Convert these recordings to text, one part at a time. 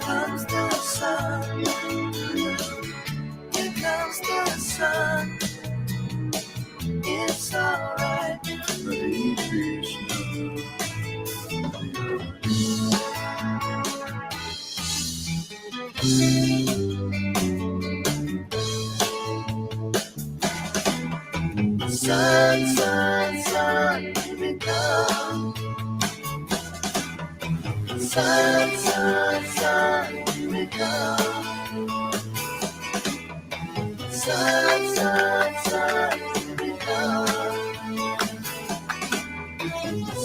comes the sun. Here comes the sun. It's alright. Hare Krishna. Sun, sun, sun, here it comes. Sun, sun, sun, here it comes. Sun, sun, sun, here it comes.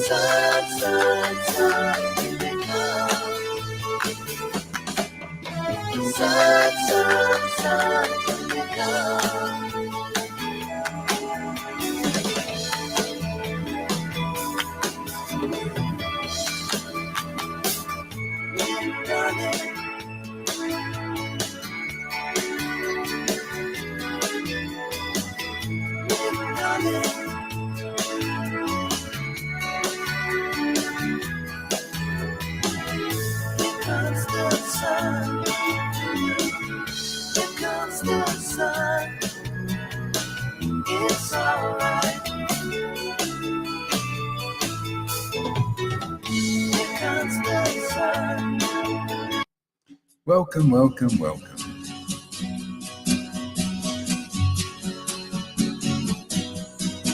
Sun, sun, sun, here it comes. Sun, sun, sun, here it comes. Sun, it's alright. Here comes the sun. Welcome, welcome, welcome.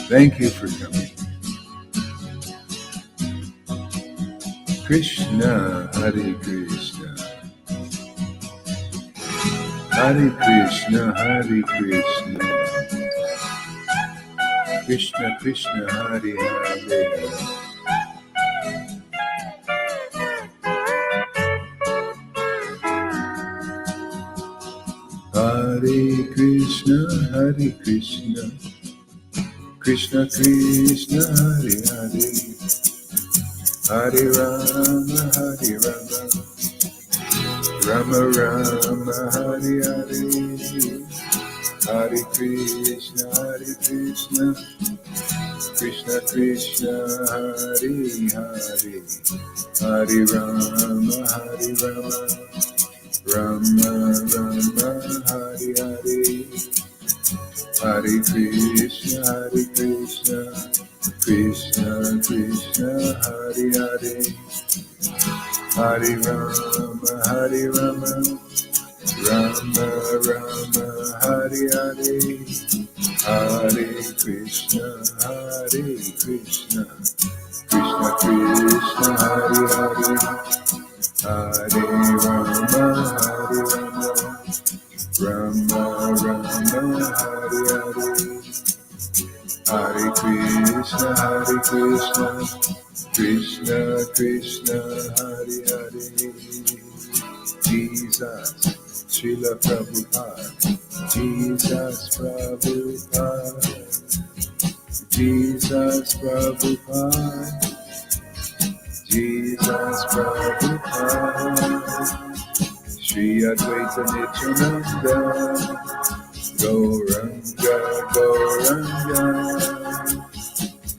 Thank you for coming. Krishna, Hare Krishna. Hare Krishna, Hare Krishna. Krishna, Krishna, Hare Hare. Hare Krishna, Hare Krishna. Krishna, Krishna, Hare Hare. Hare Rama, Hare Rama. Rama Rama, Hare Hare. Hare Krishna, Hare Krishna. Krishna, Krishna, Hare Hare. Hare Rama, Hare Rama. Rama Rama, Hare Hare. Hare Krishna, Hare Krishna. Krishna, Krishna, Hare Hare. Hare Rama, Hare Rama. Rama Rama, Hare Hare. Hare Krishna, Hare Krishna. Krishna, Krishna, Hare Hare. Hare Rama, Hare Rama. Rama Rama, Hare Hare. Hare Krishna, Hare Krishna. Krishna, Krishna, Hare Hare. Jesus, Srila Prabhupada. Jesus Prabhupada. Jesus Prabhupada. Jesus Prabhupada. Shri Advaita Nityananda. Gauranga, Gauranga.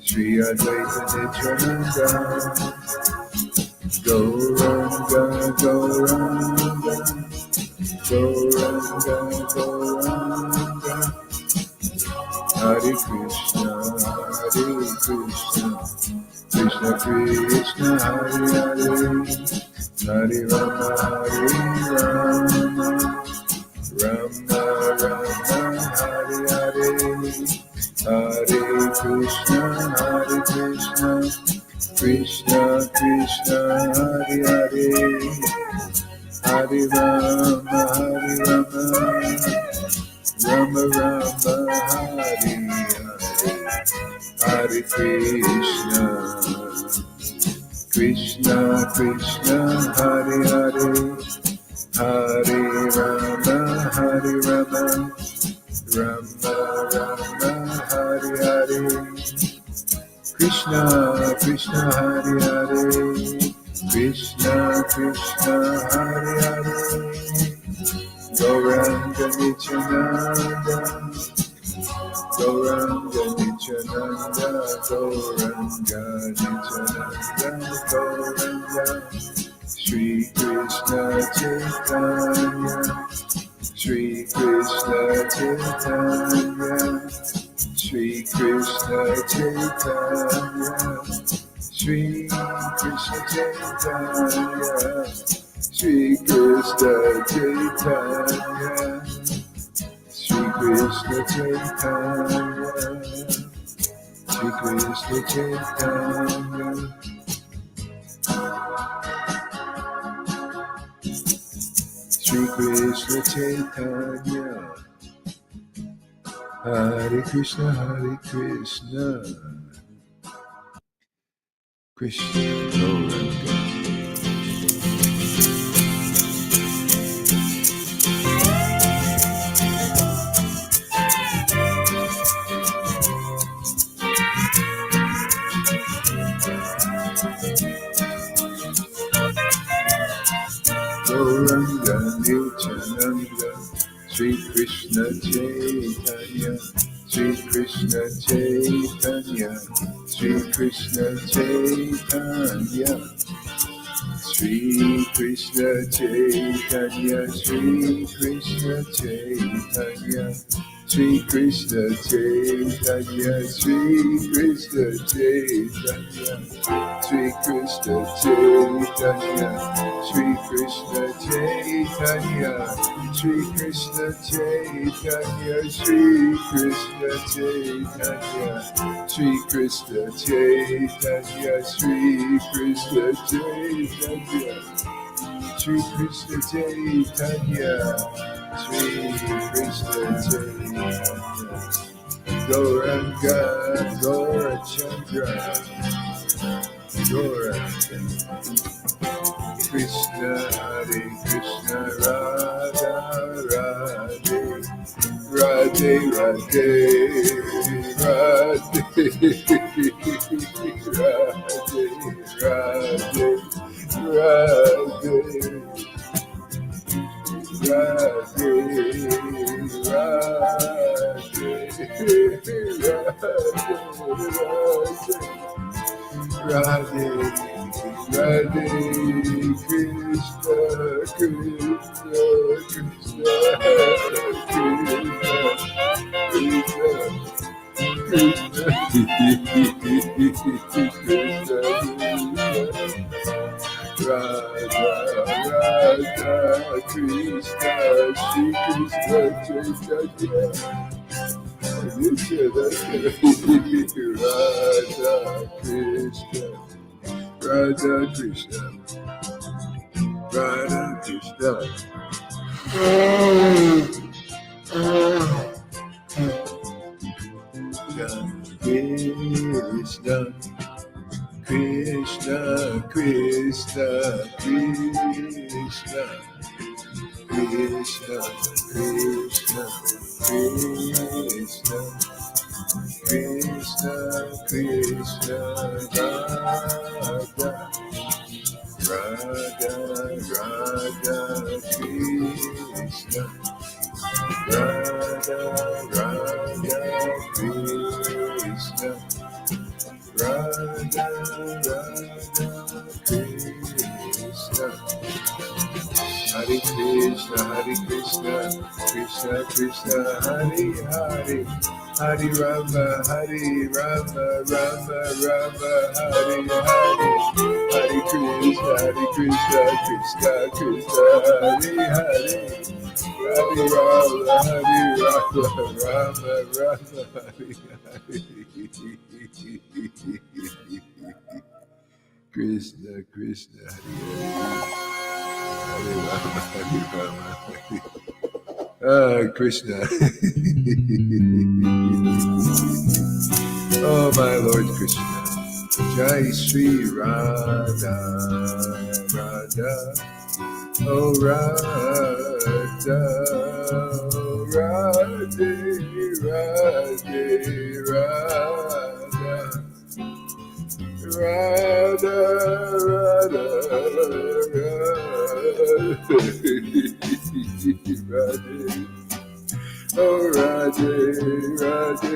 Shri Advaita Nityananda. Gauranga, Gauranga. Gauranga, Gauranga. Hare Krishna, Hare Krishna. Krishna, Krishna, Hare Hare. Hare Rama, Hare Rama. Rama, Rama, Hare Hare. Hare Krishna, Hare Krishna. Krishna, Krishna, Hare Hare. Hare Rama, Hare Rama. Rama, Rama, Hare Hare. Hare Krishna. Krishna, Krishna, Hare Hare. Hare Rama, Hare Rama. Rama, Rama, Hare Hare. Krishna, Krishna, Hare Hare. Krishna, Krishna, Hare Hare. Gauranga Nityananda. Gauranga Nityananda Gauranga Nityananda Gauranga Shri Krishna Chaitanya Shri Krishna Chaitanya Shri Krishna Chaitanya Shri Krishna Chaitanya Shri Krishna Chaitanya Shri Krishna Chaitanya Shri Krishna Chaitanya Shri Krishna Chaitanya Hare Krishna Krishna Gauranga Gauranga Nityananda Shri Krishna Chaitanya Shri Krishna Chaitanya Shri Krishna Chaitanya Shri Krishna Chaitanya Shri Krishna Chaitanya Shri Krishna Chaitanya Shri Krishna Chaitanya Shri Krishna Chaitanya Shri Krishna Chaitanya Shri Krishna Chaitanya Shri Krishna Chaitanya Shri Krishna Chaitanya Shri Krishna Chaitanya Shri Krishna Chaitanya Shri Krishna Chaitanya Gauranga Gaurachandra Gauranga Krishna Hare Krishna Radha Radhe Radhe Radhe Radhe Radhe Radhe Radhe Radhe Radhe Krishna Krishna Krishna Krishna Krishna Radha Radha Krishna Shri Krishna Chaitanya Radha Krishna Radha Krishna Krishna Krishna Krishna Krishna Krishna Krishna Krishna Krishna Krishna Radha Radha Radha Krishna Radha Radha Krishna Radha Radha Krishna Hare Krishna Krishna Krishna Hare Hare Hare Rama Rama Rama Hare Hare Hare Krishna Krishna Krishna Hare Hare Hare Rama Rama Hare Hare Krishna Krishna Hare Hare Krishna. Oh, my Lord Krishna. Jai Sri Radha Radha. Oh, Radha. Oh, Radhe Radhe Radha. Radha Radha Radhe. Oh, Radhe Radhe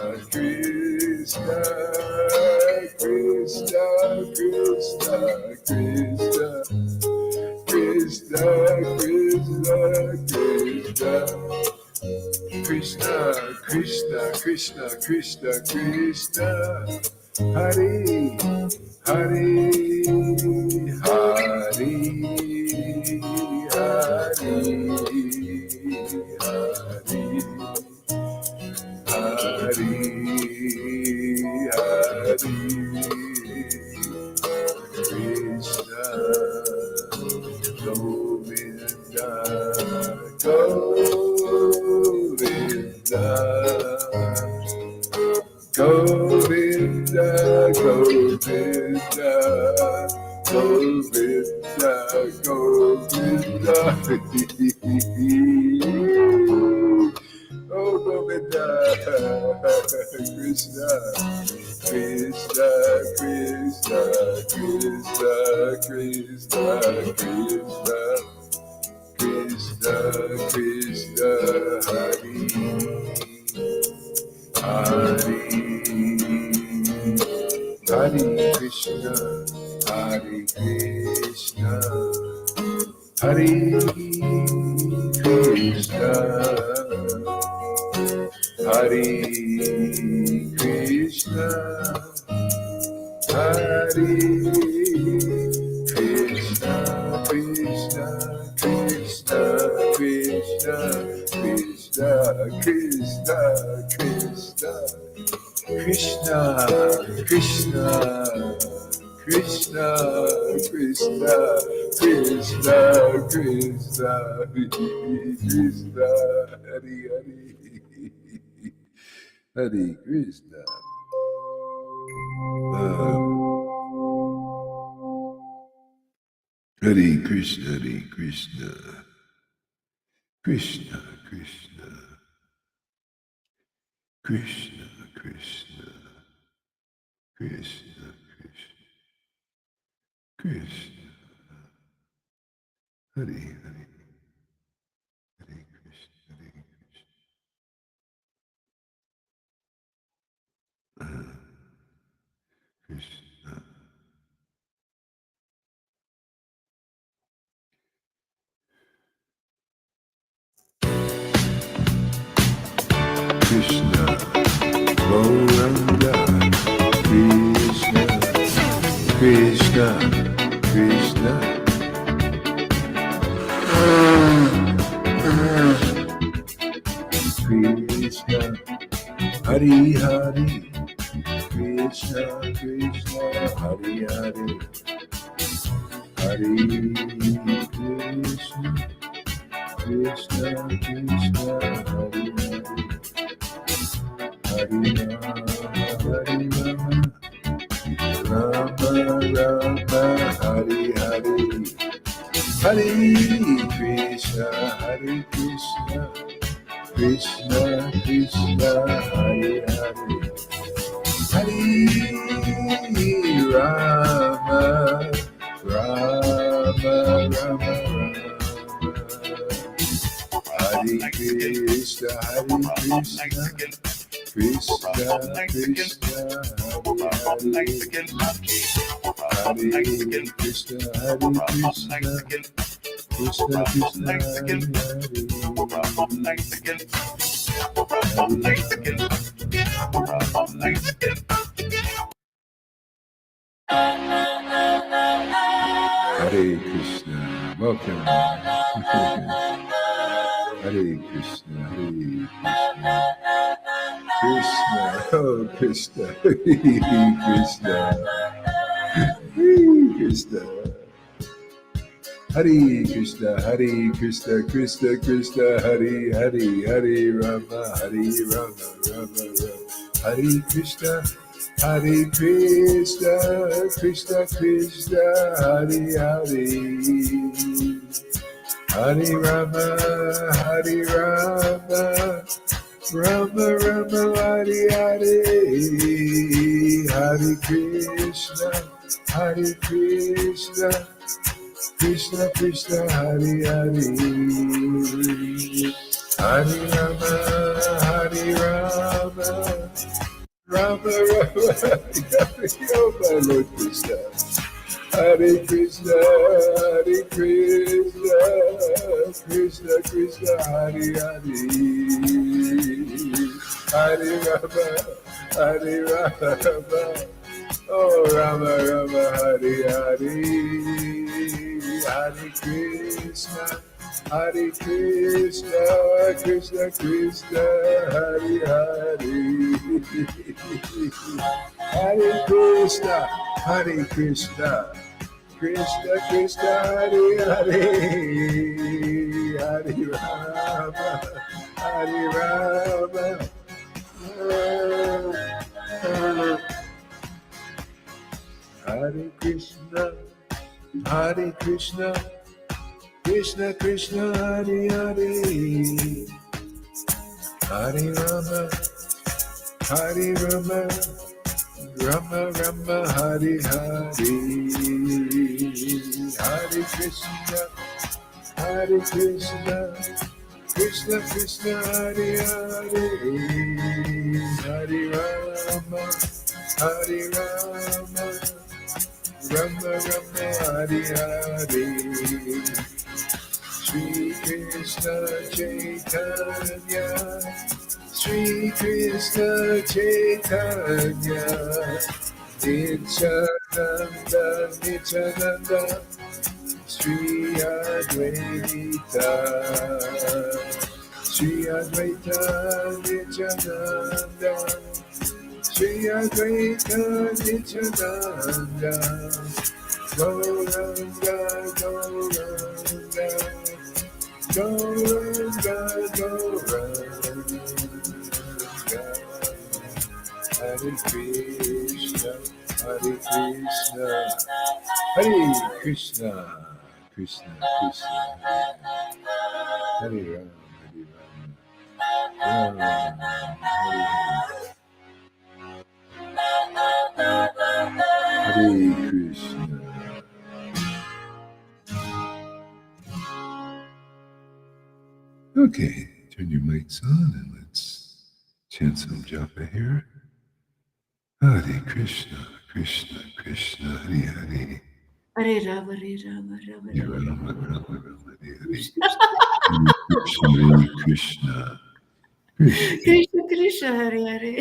Krishna, Krishna, Krishna, Hare, Hare, Hare, Hare, Hare, Hare, Krishna, Govinda, Govinda, Govinda, Govinda, Govinda, Govinda. Oh, Govinda, Krishna, Krishna, Krishna, Krishna, Krishna, Krishna, Krishna, Krishna, Hare, Hare, Hare Krishna, Hare Krishna, Hare Krishna, Hare Krishna, Hare Krishna, Krishna, Krishna, Krishna, Krishna, Krishna, Krishna, Krishna, Krishna, Krishna, Krishna, Krishna, Krishna, Krishna, Hare Hare, Hare Krishna. Hare Krishna, Hare Krishna, Krishna, Krishna, Krishna, Krishna, Krishna, Krishna, Krishna, Hare Hare, Hare Krishna, Hare Krishna, Krishna, Gauranga, Krishna, Krishna, Krishna, Krishna, Hari Hari, Krishna, Krishna, Hari Hari, Hari Krishna, Krishna, Krishna, Hari Hari, Hari Rama, Hari Rama, Rama Rama, Hari Hari, Hari Krishna, Hari Krishna, Krishna, Krishna, Hari Hari, Hari Rama, Rama, Rama, Hari Krishna, Hari Krishna, Krishna, Krishna, Hari Hari, Hare Krishna, Hare Krishna, Krishna, Krishna, Hare Hare Krishna, welcome. Hare Krishna, Hare Krishna, oh Krishna, Krishna, Krishna, Hare Krishna, Hare Krishna, Krishna Krishna, Hare Hare, Hare Rama, Hare Rama, Rama Rama, Hare Krishna, Hare Krishna, Krishna Krishna, Hare Hare, Hare Rama, Hare Rama, Rama Rama, Hare Hare, Hare Krishna, Hare Krishna, Krishna Krishna, Hare Hare, Hare Rama, Hare Rama, Rama Rama, Hare Hare, oh my Lord Krishna, Hare Krishna, Hare Krishna, Krishna Krishna, Hare Hare, Hare Rama, Hare Rama. Oh Rama Rama, Hare Hare, Hare Krishna, Hare Krishna, Krishna Krishna, Hare Hare, Hare Krishna, Hare Krishna, Krishna Krishna, Hare Hare, Hare Rama, Hare Rama. Hare Krishna, Hare Krishna, Krishna Krishna, Hare Hare, Hare Rama, Hare Rama, Rama Rama, Hare Hare, Hare Krishna, Hare Krishna, Krishna Krishna, Hare Hare, Hare Rama, Hare Rama, Rama Rama, Hare Hare, Shri Krishna Chaitanya, Shri Krishna Chaitanya, Nityananda, Nityananda, Shri Advaita, Shri Advaita, Nityananda, Shri Advaita, Nityananda, Gauranga, Gauranga, Gauranga, Gauranga, Hare Krishna, Hare Krishna, Hare Krishna, Krishna Krishna, Hare Rama, Hare Rama, Hare Krishna. Okay, turn your mics on and let's chant some japa here. Hare Krishna, Krishna Krishna, Hare Hare. Hare Rama, Hare Rama, Rama Hare Rama. Rama, Rama Rama, Hare Hare. Hare Krishna, Krishna Krishna Krishna, Hare Hare.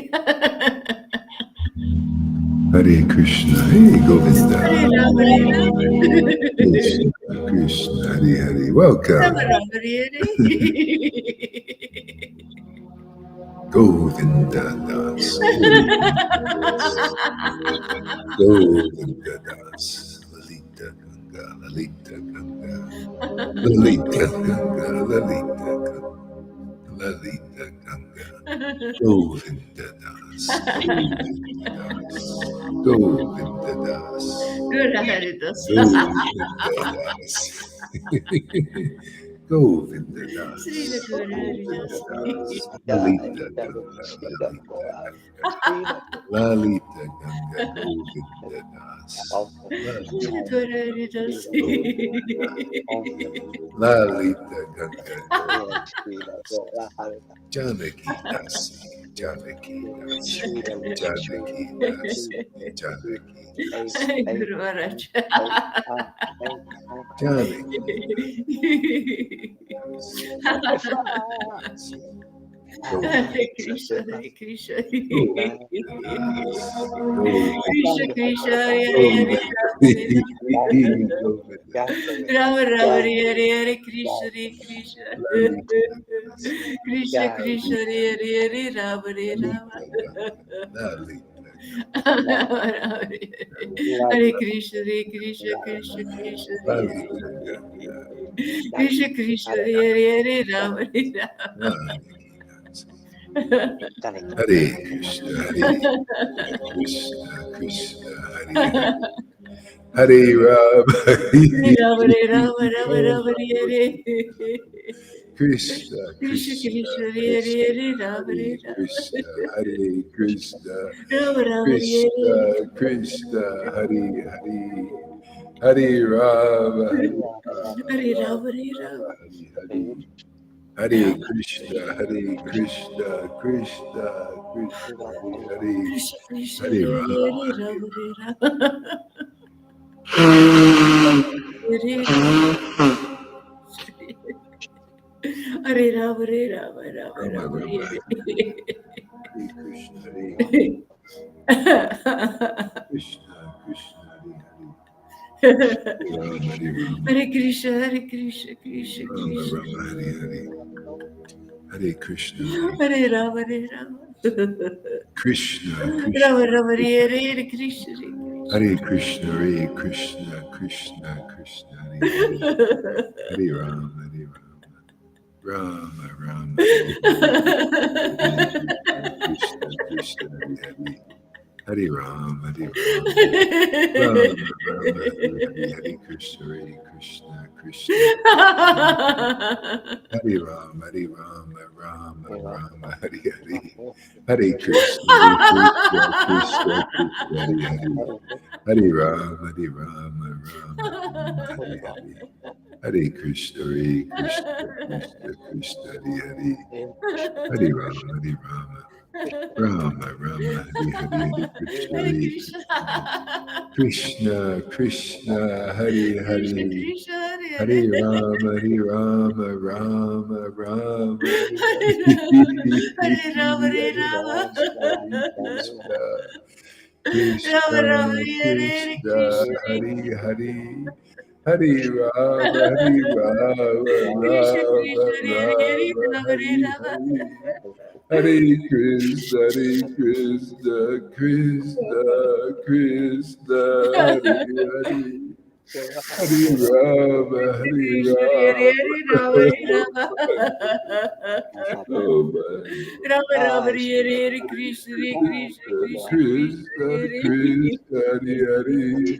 Hare Krishna, Hare Govinda. Hare Rama, Hare Rama. Krishna, Krishna, Hare Hare. Welcome. Rama Rama, Hare Hare. Govinda Das. Govinda Das. Lalita Ganga, Lalita Ganga. Lalita Ganga, Lalita Ganga. Lalita Ganga. Govinda Das. Govinda Das. Gura Hare Das. Govinda Das. Sri Guru Hare Das. Lalita Ganga, Lalita Ganga, Govinda Das. Sri Guru Hare Das. Lalita Ganga, Janaki Dasi, Janaki Dasi, Janaki Dasi, Janaki Dasi, Guru Maharaj. Janaki Hare Krishna, Hare Krishna. Govinda Krishna Krishna, Hare Hare, Rama Rama, Hare Hare, Hare Krishna, Hare Krishna. Krishna Krishna, Hare Hare, Rama Hare Rama. Hare Krishna, Hare Krishna, Krishna Krishna, Hare Krishna Krishna, Hare Hare, Rama Hare Rama. Hare Krishna, Krishna Krishna, Hare Hare Rama, Hare Rama, Hare Rama, Rama Rama, Hare Krishna Krishna Krishna, Krishna, Hare Hare, Rama Hare Rama. Krishna, Hare Krishna, Rama Rama, Krishna Hare Krishna, Hare Hare, Hare Rama, Hare Rama, Hare Rama. Hare Krishna, Hare Krishna, Krishna Krishna, Hare Krishna Krishna, Hare Hare Rama. Hare, Rama Hare Rama. Hare Hare Rama, Hare Rama, Rama Rama, Hare Hare. Krishna, Krishna, Hare Ram, Hare Krishna, Hare Krishna, Krishna Rama, Krishna, Rama, Hare Hare, Hare Krishna, Hare Rama, Hare Rama, Krishna, Rama Krishna, Rama, Hare Hare Krishna, Hare Krishna, Hare Krishna, Krishna, Krishna, Hare Hare, Hare Ram, Hare Rama, Rama, Rama, Hare Hare, Krishna, Krishna, Hare Hare, Hare Ram, Hare Rama, Rama, Rama, Hare Hare, Hare Krishna, Krishna, Hare Rama, Rama, Rama, Hare Hare, Hare Krishna, Krishna, Hare Hare, Hare Rama, Rama, Rama, Hare Hare, Hare Krishna, Krishna, Hare Hare, Hare Rama, Rama, Rama, Hare Hare, Hare Krishna, Hare Krishna, Krishna, Krishna, Hare Krishna Hare, Krishna, Hare Rama, Rama, Rama, Hare Hare Rama, Hare Hare, Rama, Krishna, Rama Krishna, Rama, Hare Hare Krishna, Krishna, Hare Hare, Hare Rama, Rama, Krishna Rama, Krishna, Hare Hare Rama, Rama, Hare Hare Rama. Hare, Hare Krishna, Krishna, Krishna, Krishna, Hare Hare, Hare Rama, Hare Krishna, Hare Rama. Hare Rama, Hare Rama. Oh my Rama Rama, Hare Hare Krishna, Hare Krishna, Krishna Krishna, Krishna, Hare Krishna, Hare Hare,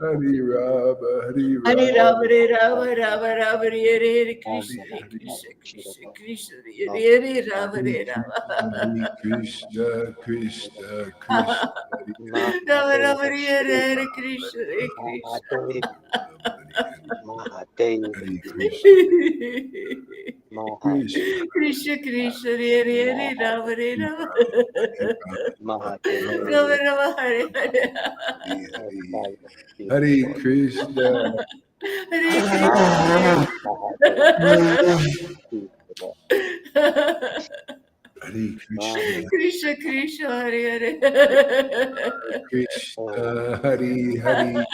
Hare Rama, Hare Hare Rama, Rama, Hare Rama, Rama Rama, Hare Hare Krishna, Hare Hare Hare, Krishna, Krishna Krishna, Hare Hare Rama, Hare Hare Rama. Krishna, Krishna, Krishna, Hare Rama Rama, Hare Hare Krishna, Hare Krishna. Rama, Hare Krishna, Krishna, Krishna Krishna, Hare Hare Rama, Hare Hare Rama. Rama, Rama, Rama Rama, Hare Hare. Hare Krishna, Hare Krishna, Hare Krishna, Krishna Krishna, Hare Hare. Krishna, Hare Hare,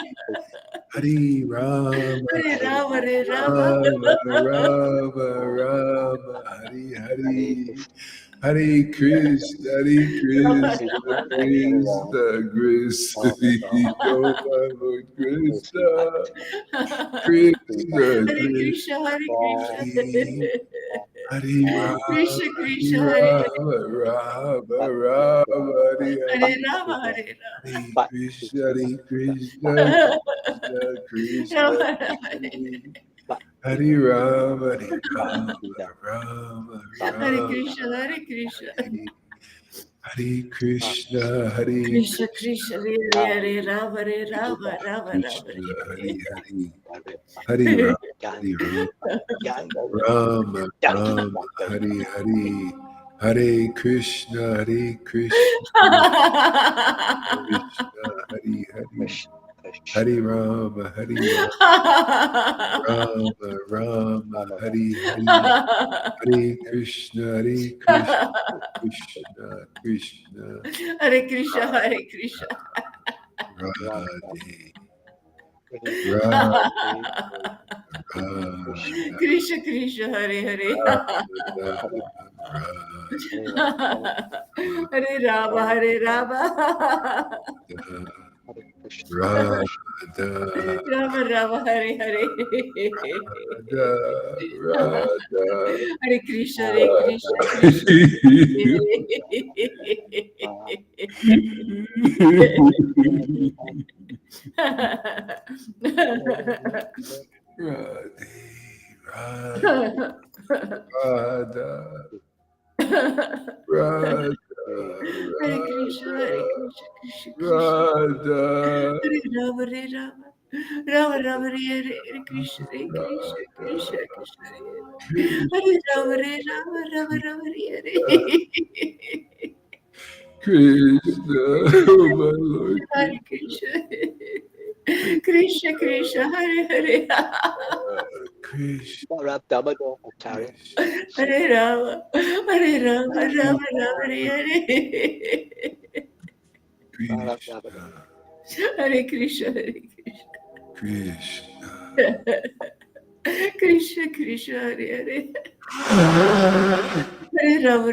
Hare Rama, Hare Rama, Hare Rama. Rama, Rama, Rama, Hare Hare, Hare Krishna, Krishna, Krishna, Hare Lord Krishna, Krishna, Hare Krishna, Krishna, Hare Krishna. Hare Rama, Krishna Hare Krishna, Hare Hare. Rama, Rama, Rama, Hare Hare, Hare Rama, Hare Hare Krishna, Krishna, Krishna, Rama. Rama Rama, Hare Rama, Hare Rama, Rama, Hare Rama, Krishna, Hare Krishna. Hare Krishna, Hare Krishna Krishna, Krishna, Hare Hare, Rama Hare Rama, Rama Rama Krishna, Hare. Hare Hare, Hare Rama, Hare Rama, Rama, Rama, Hare Hare, Hare Krishna, Krishna, Hare Hare, Hare Rama, Hare Rama, Rama, Rama, Hare Hare, Hare Krishna, Krishna, Krishna, Hare Krishna, Hare Krishna. Radhe, Radha, Radha, Krishna Krishna, Hare Hare. Hare Rama, Hare Rama. Radha, Rama Rama, Hare Hare. Radha, Hare Krishna, Hare Krishna, Krishna Radhe, Radha, Radha, Radha, Hare Krishna, Hare Krishna, Krishna Krishna. Radha, Hare Rama, Hare Rama. Rama Rama, Hare Hare, Hare Krishna, Hare Krishna, Krishna Krishna, Hare Rama, Hare Rama, Rama Rama, Hare Hare. Krishna, oh my Lord Hare Krishna, Krishna. Krishna Krishna Hare Hare Krishna, ต้อนรับดับเบิลโดของชาวเนี่ย Hare Rama Hare Rama Rama Rama Hare Hare ต้อนรับดับเบิลโด Hare Krishna Hare Krishna, Krishna Krishna Hare Hare Hare Rama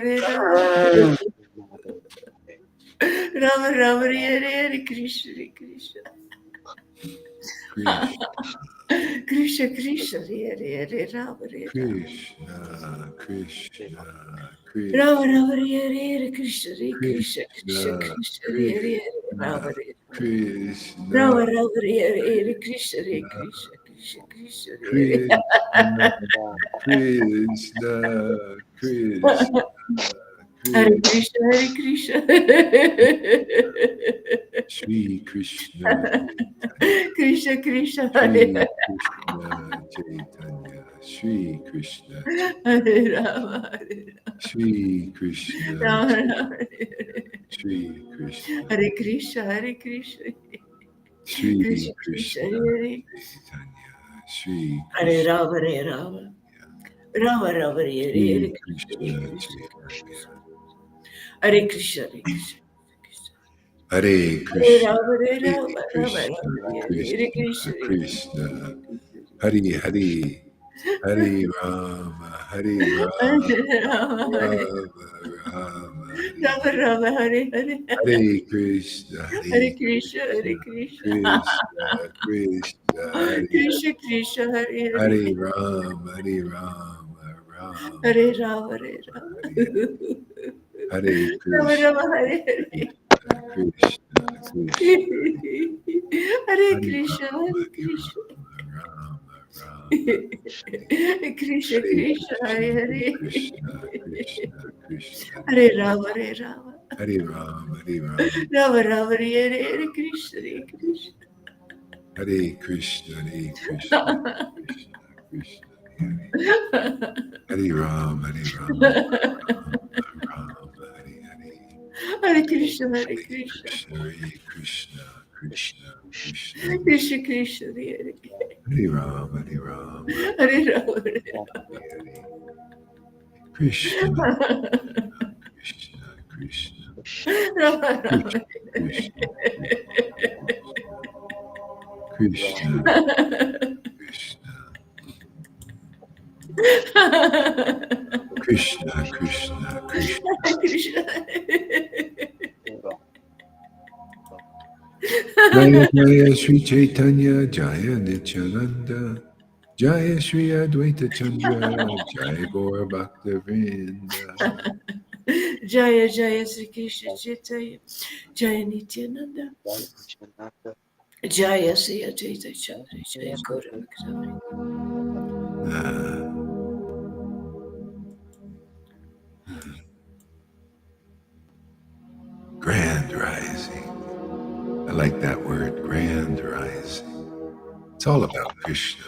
Rama Rama Hare Hare Krishna Krishna Krishna Krishna Hare Hare Rama Krishna, Krishna, Krishna, Rama Rama Hare Hare Krishna Krishna Krishna Krishna Hare Hare Rama Krishna, Rama Rama Hare Hare Krishna Krishna Krishna Krishna Krishna, Krishna, Hare Krishna Hare Krishna Shri Krishna, Krishna Krishna Shri Hare Krishna Chaitanya, Shri Krishna, Hare Rama Shri Krishna, Rama Rama Shri Krishna, Hare Krishna Hare Krishna Shri Krishna Krishna Krishna Hare Chaitanya, Shri Hare Krishna, Rama Hare Rama Rama Rama Hare Shri Hare Krishna Chaitanya, Hare Krishna Hare Krishna Hare Hare Krishna, Rama Hare Hare Rama Rama Rama Hare Krishna, Krishna Krishna, Hare Hare, Hare Rama, Hare Rama, Rama Hare Rama, Rama Rama Hare Hare Hare Krishna, Hare Krishna Hare Krishna Krishna, Krishna Krishna Hare Hare Hare Rama, Hare Rama, Rama, Hare Rama Hare Rama Hare Rama Krishna, Rama Hare Hare Krishna, Krishna, Hare Krishna Hare Krishna Rama, Rama, Krishna Krishna Hare Hare Krishna, Krishna, Krishna, Hare Rama Hare Rama Hare Rama, Hare Rama, Rama Rama Hare Hare Krishna Hare Krishna Hare Krishna, Hare Krishna, Krishna, Krishna, Hare Rama, Hare Rama, Rama, Hare Hare. Hare Krishna Hare Krishna Hare Krishna, Krishna, Krishna, Krishna Krishna Hare Hare Hare Rama, Hare Rama, Hare Rama Hare Hare Krishna, Krishna, Krishna, Rama Rama Krishna, Krishna, Krishna, Krishna, Krishna, Krishna Jaya Jaya Sri Chaitanya, Jaya Nityananda, Jaya Sri Advaita Chandra, Jaya Gaura Bhakta Vrinda. Jaya Jaya Sri Krishna Chaitanya Jaya Nityananda Jaya Sri Advaita Chandra Jaya Gaura Bhakta Grand rising. I like that word, grand rising. It's all about Krishna,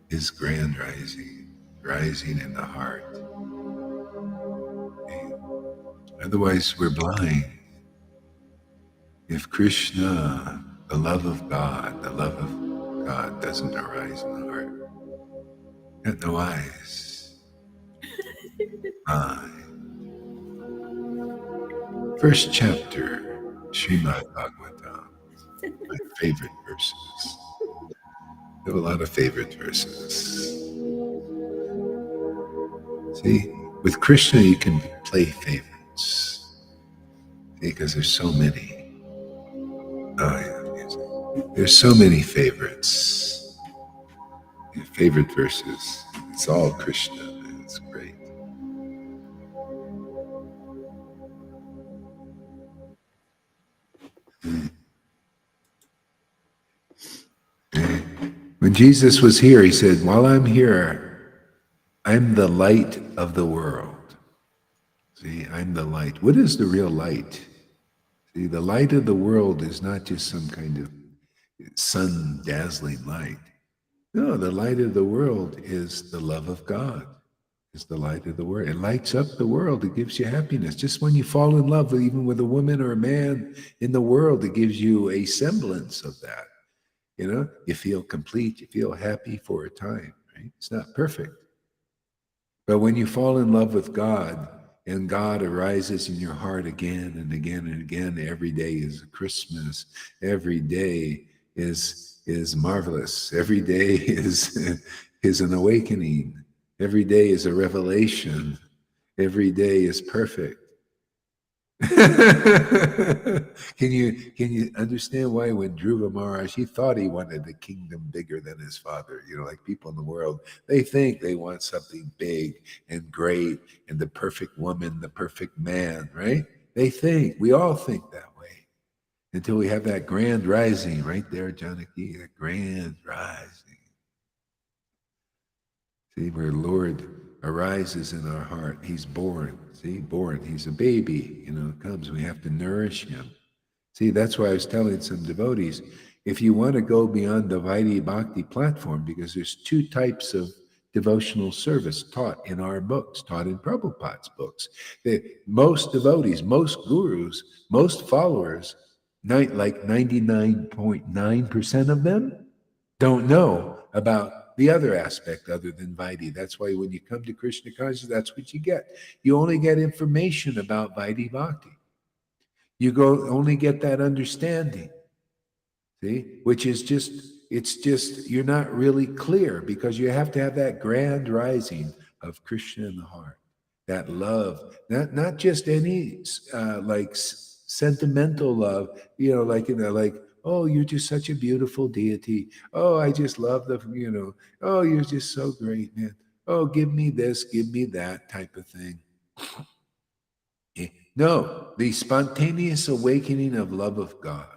his grand rising, rising in the heart. Otherwise, we're blind. If Krishna, the love of God doesn't arise in the heart, got no eyes. First chapter, Srimad Bhagavatam, my favorite verses. I have a lot of favorite verses. See, with Krishna you can play favorites. See, because there's so many. Oh yeah, music. There's so many favorites. Yeah, favorite verses. It's all Krishna. It's great. When Jesus was here, he said, while I'm here, I'm the light of the world. See, I'm the light. What is the real light? See, the light of the world is not just some kind of sun dazzling light. No, the light of the world is the love of God. It's the light of the world. It lights up the world. It gives you happiness. Just when you fall in love, even with a woman or a man in the world, it gives you a semblance of that. You know, you feel complete, you feel happy for a time, right? It's not perfect. But when you fall in love with God and God arises in your heart again and again and again, every day is a Christmas. Every day is marvelous. Every day is an awakening. Every day is a revelation. Every day is perfect. Can you understand why when Dhruva Maharaj, he thought he wanted a kingdom bigger than his father? You know, like people in the world, they think they want something big and great and the perfect woman, the perfect man, right? They think, we all think that way until we have that grand rising right there, Janaki, that grand rising. See, where Lord arises in our heart. He's born. See, born. He's a baby, you know, comes. We have to nourish him. See, that's why I was telling some devotees, if you want to go beyond the Vaidhi Bhakti platform, because there's two types of devotional service taught in our books, taught in Prabhupada's books. Most devotees, most gurus, most followers, like 99.9% of them, don't know about the other aspect other than Vaidhi. That's why when you come to Krishna consciousness, that's what you get. You only get information about Vaidhi Bhakti. You only get that understanding, see, which is just, you're not really clear because you have to have that grand rising of Krishna in the heart, that love, not just any sentimental love, you know, like, oh, you're just such a beautiful deity. Oh, I just love oh, you're just so great, man. Oh, give me this, give me that type of thing. No, the spontaneous awakening of love of God,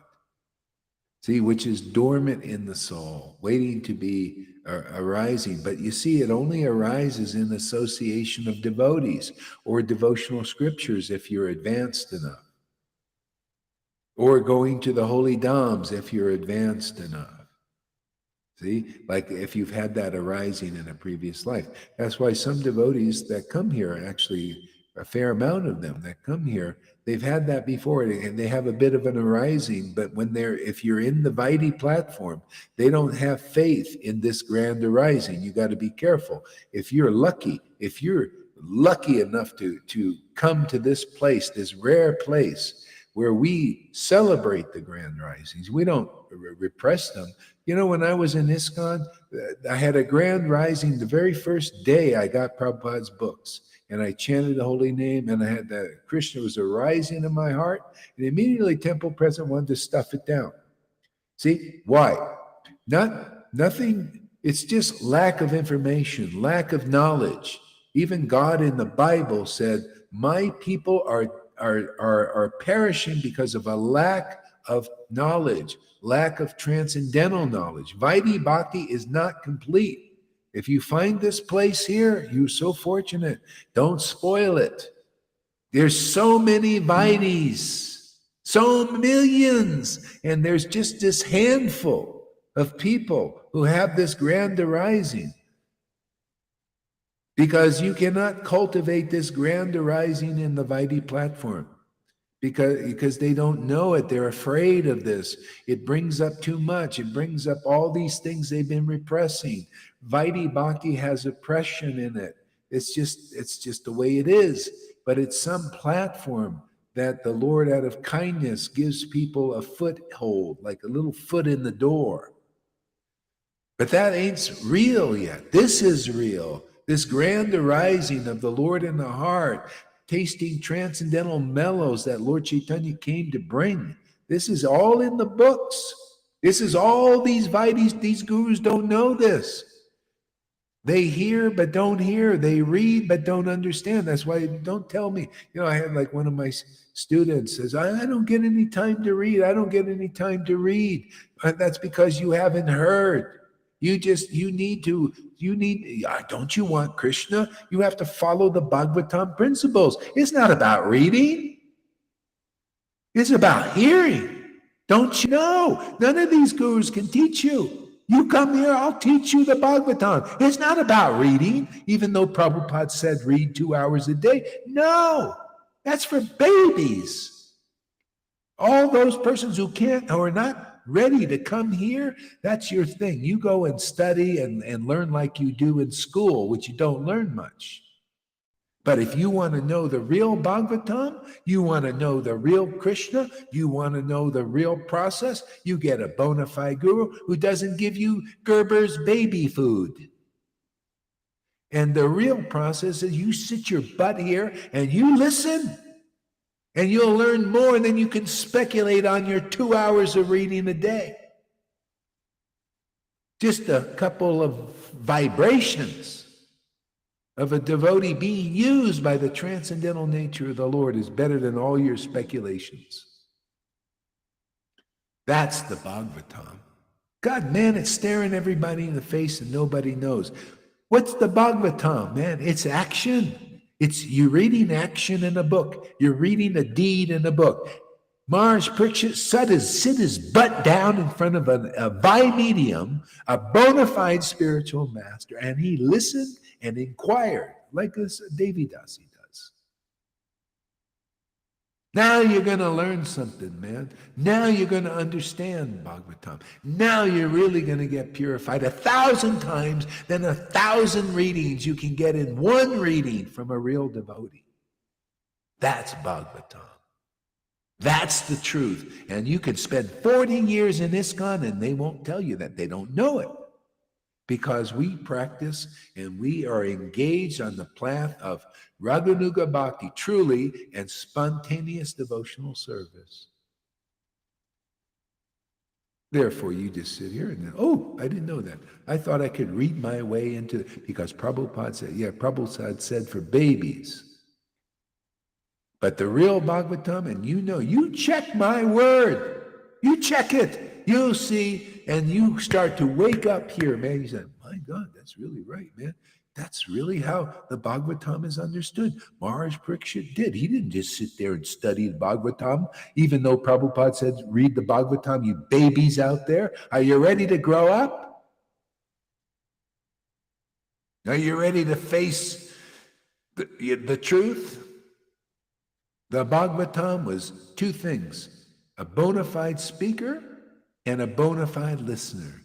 see, which is dormant in the soul, waiting to be arising. But you see, it only arises in association of devotees or devotional scriptures if you're advanced enough, or going to the holy dhams if you're advanced enough. See, like if you've had that arising in a previous life. That's why some devotees that come here, actually a fair amount of them that come here, they've had that before and they have a bit of an arising, but if you're in the Vaidhi platform, they don't have faith in this grand arising. You got to be careful. If you're lucky enough to come to this place, this rare place, where we celebrate the grand risings. We don't repress them. You know, when I was in ISKCON, I had a grand rising the very first day I got Prabhupada's books, and I chanted the holy name, and I had that Krishna was arising in my heart, and immediately Temple President wanted to stuff it down. See, why? Nothing, it's just lack of information, lack of knowledge. Even God in the Bible said, my people are perishing because of a lack of knowledge, lack of transcendental knowledge. Vaidhi Bhakti is not complete. If you find this place here, you're so fortunate. Don't spoil it. There's so many Vaidhis, so millions, and there's just this handful of people who have this grand arising. Because you cannot cultivate this grand arising in the Vaidhi platform because they don't know it. They're afraid of this. It brings up too much. It brings up all these things they've been repressing. Vaidhi Bhakti has oppression in it. It's just the way it is. But it's some platform that the Lord, out of kindness, gives people a foothold, like a little foot in the door. But that ain't real yet. This is real. This grand arising of the Lord in the heart, tasting transcendental mellows that Lord Chaitanya came to bring. This is all in the books. This is all these Vaidhis, these gurus don't know this. They hear but don't hear. They read but don't understand. That's why don't tell me. You know, I had like one of my students says, I don't get any time to read. I don't get any time to read. That's because you haven't heard. You need, don't you want Krishna? You have to follow the Bhagavatam principles. It's not about reading. It's about hearing. Don't you know? None of these gurus can teach you. You come here, I'll teach you the Bhagavatam. It's not about reading, even though Prabhupada said read 2 hours a day. No, that's for babies. All those persons who can't or are not ready to come here, that's your thing. You go and study and learn like you do in school, which you don't learn much. But if you want to know the real Bhagavatam, you want to know the real Krishna, you want to know the real process, you get a bona fide guru who doesn't give you Gerber's baby food. And the real process is you sit your butt here and you listen, and you'll learn more than you can speculate on your 2 hours of reading a day. Just a couple of vibrations of a devotee being used by the transcendental nature of the Lord is better than all your speculations. That's the Bhagavatam. God, man, it's staring everybody in the face and nobody knows. What's the Bhagavatam, man? It's action. It's you reading action in a book. You're reading a deed in a book. Maharaj Parikshit sit his butt down in front of a by-medium, a bona fide spiritual master, and he listened and inquired, like this Devidasi does. Now you're going to learn something, man. Now you're going to understand Bhagavatam. Now you're really going to get purified 1,000 times than 1,000 readings you can get in one reading from a real devotee. That's Bhagavatam. That's the truth. And you could spend 40 years in ISKCON and they won't tell you that. They don't know it. Because we practice and we are engaged on the path of Raganuga Bhakti, truly, and spontaneous devotional service. Therefore, you just sit here and then, oh, I didn't know that. I thought I could read my way into it because Prabhupada said for babies. But the real Bhagavatam, and you check my word. You check it. You'll see, and you start to wake up here, man. You said, my God, that's really right, man. That's really how the Bhagavatam is understood. Maharaj Parikshit did. He didn't just sit there and study the Bhagavatam, even though Prabhupada said, read the Bhagavatam, you babies out there. Are you ready to grow up? Are you ready to face the truth? The Bhagavatam was two things, a bona fide speaker and a bona fide listener.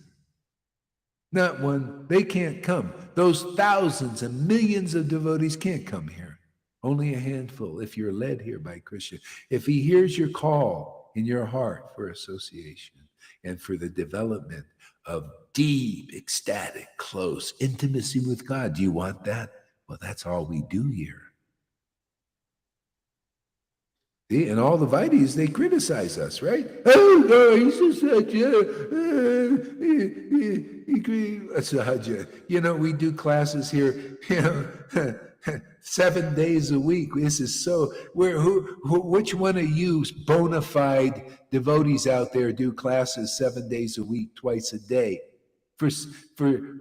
Not one, they can't come. Those thousands and millions of devotees can't come here. Only a handful if you're led here by Krishna. If he hears your call in your heart for association and for the development of deep, ecstatic, close intimacy with God, do you want that? Well, that's all we do here. See, and all the Vaidhis, they criticize us, right? Oh, no, he's just such a we do classes here, 7 days a week. This is so. Which one of you bona fide devotees out there do classes 7 days a week, twice a day? For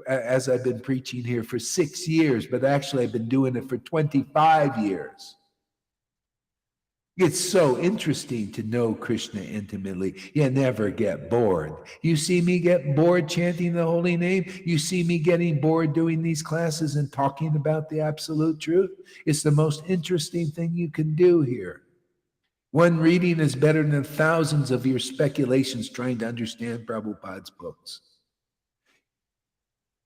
as I've been preaching here for 6 years, but actually I've been doing it for 25 years. It's so interesting to know Krishna intimately. You never get bored. You see me get bored chanting the holy name? You see me getting bored doing these classes and talking about the absolute truth? It's the most interesting thing you can do here. One reading is better than thousands of your speculations trying to understand Prabhupada's books.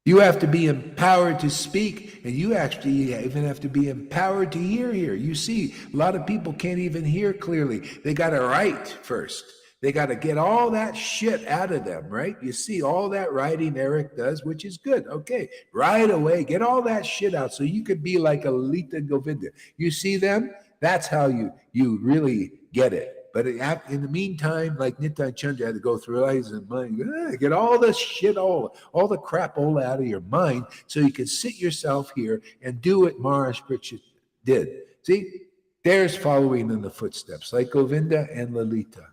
You have to be empowered to speak, and you actually even have to be empowered to hear here. You see, a lot of people can't even hear clearly. They got to write first. They got to get all that shit out of them, right? You see all that writing Eric does, which is good. Okay, right away, get all that shit out so you could be like a Lalita Govinda. You see them? That's how you really get it. But in the meantime, like Nitai Chandra had to go through eyes and mind, get all the shit, all the crap all out of your mind so you can sit yourself here and do what Maharaj Parikshit did. See, there's following in the footsteps, like Govinda and Lalita.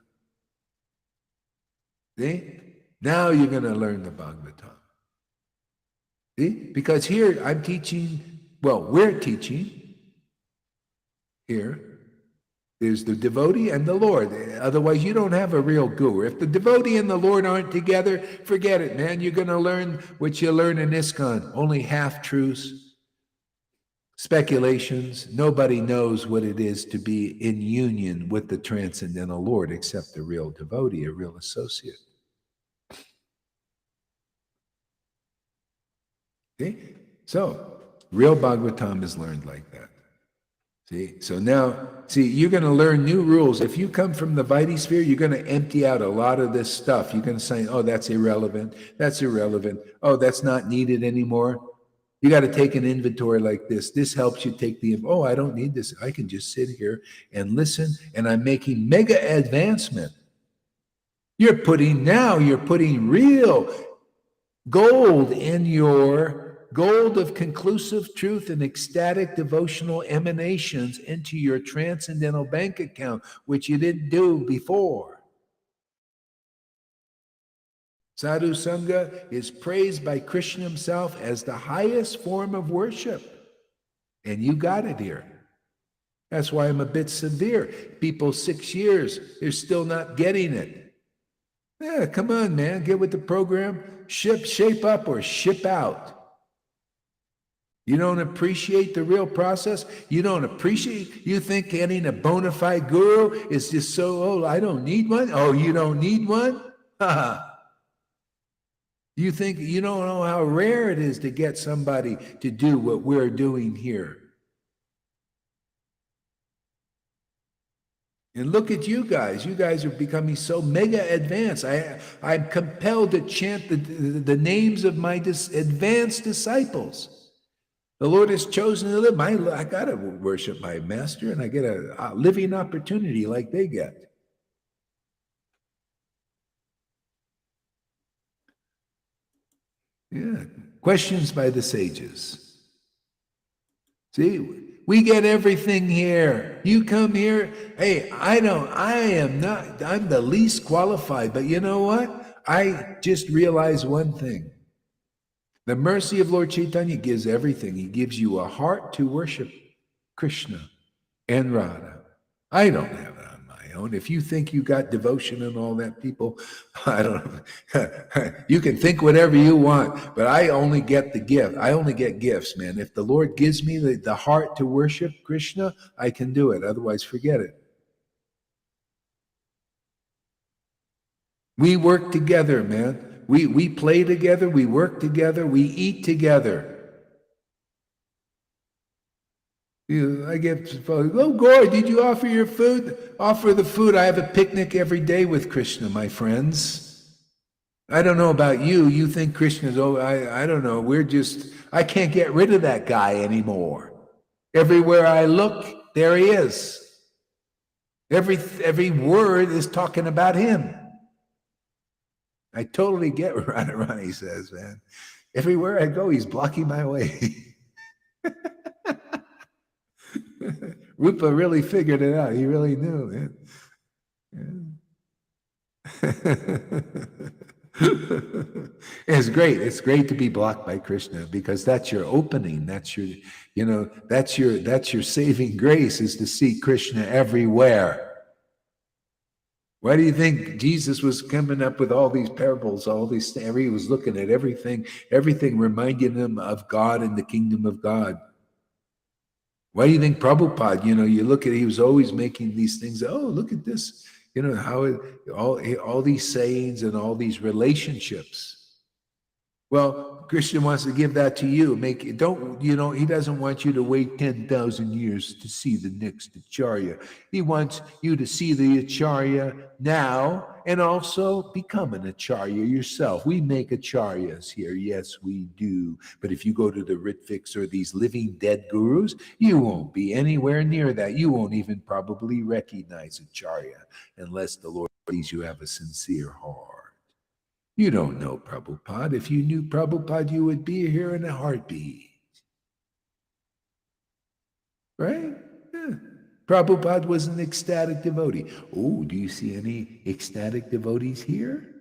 See? Now you're going to learn the Bhagavatam. See? Because here I'm teaching, we're teaching here. There's the devotee and the Lord. Otherwise, you don't have a real guru. If the devotee and the Lord aren't together, forget it, man. You're going to learn what you learn in ISKCON. Only half-truths, speculations. Nobody knows what it is to be in union with the transcendental Lord except a real devotee, a real associate. Okay? So, real Bhagavatam is learned like that. See? So now, you're going to learn new rules. If you come from the Vaidhi sphere, you're going to empty out a lot of this stuff. You're going to say, oh, that's irrelevant. That's irrelevant. Oh, that's not needed anymore. You got to take an inventory like this. This helps you take oh, I don't need this. I can just sit here and listen, and I'm making mega advancement. You're putting real gold in your gold of conclusive truth and ecstatic devotional emanations into your transcendental bank account, which you didn't do before. Sadhu Sangha is praised by Krishna himself as the highest form of worship. And you got it here. That's why I'm a bit severe. People 6 years, they're still not getting it. Yeah, come on, man. Get with the program. Shape up or ship out. You don't appreciate the real process? You think getting a bona fide guru is just so, oh, I don't need one? Oh, you don't need one? You think you don't know how rare it is to get somebody to do what we're doing here. And look at you guys. You guys are becoming so mega advanced. I'm compelled to chant the names of my advanced disciples. The Lord has chosen to live. I got to worship my master, and I get a living opportunity like they get. Yeah. Questions by the sages. See, we get everything here. You come here. Hey, I'm the least qualified, but you know what? I just realized one thing. The mercy of Lord Chaitanya gives everything. He gives you a heart to worship Krishna and Radha. I don't have it on my own. If you think you got devotion and all that, people, I don't know. You can think whatever you want, but I only get the gift. I only get gifts, man. If the Lord gives me the heart to worship Krishna, I can do it. Otherwise, forget it. We work together, man. We play together, we work together, we eat together. I get, oh, Gaur, did you offer your food? Offer the food. I have a picnic every day with Krishna, my friends. I don't know about you. You think Krishna's, I don't know. I can't get rid of that guy anymore. Everywhere I look, there he is. Every word is talking about him. I totally get what Radharani says, man. Everywhere I go, he's blocking my way. Rupa really figured it out. He really knew, man. Yeah. It's great. It's great to be blocked by Krishna because that's your opening. That's your saving grace is to see Krishna everywhere. Why do you think Jesus was coming up with all these parables, all these things? He was looking at everything reminding him of God and the kingdom of God. Why do you think Prabhupada, you look at, he was always making these things, oh, look at this, how all these sayings and all these relationships. Well, Krishna wants to give that to you. He doesn't want you to wait 10,000 years to see the next Acharya. He wants you to see the Acharya now and also become an Acharya yourself. We make Acharyas here. Yes, we do. But if you go to the Ritviks or these living dead gurus, you won't be anywhere near that. You won't even probably recognize Acharya unless the Lord sees you have a sincere heart. You don't know Prabhupada. If you knew Prabhupada, you would be here in a heartbeat. Right? Yeah. Prabhupada was an ecstatic devotee. Oh, do you see any ecstatic devotees here?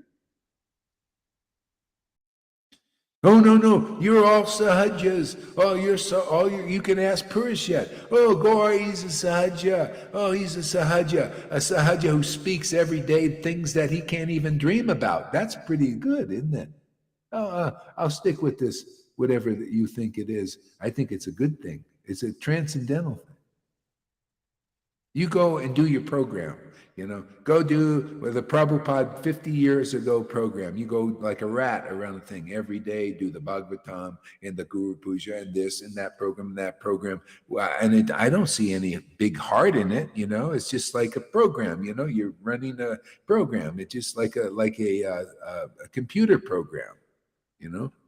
Oh, no, you're all sahajas. Oh, you can ask Purushat. Oh, Gaur, he's a sahaja. Oh, he's a sahaja who speaks every day things that he can't even dream about. That's pretty good, isn't it? I'll stick with this, whatever that you think it is. I think it's a good thing. It's a transcendental thing. You go and do your program, go do the Prabhupada 50 years ago program. You go like a rat around the thing every day, do the Bhagavatam and the Guru Puja and this and that program. And I don't see any big heart in it, it's just like a program, you're running a program. It's just like a computer program.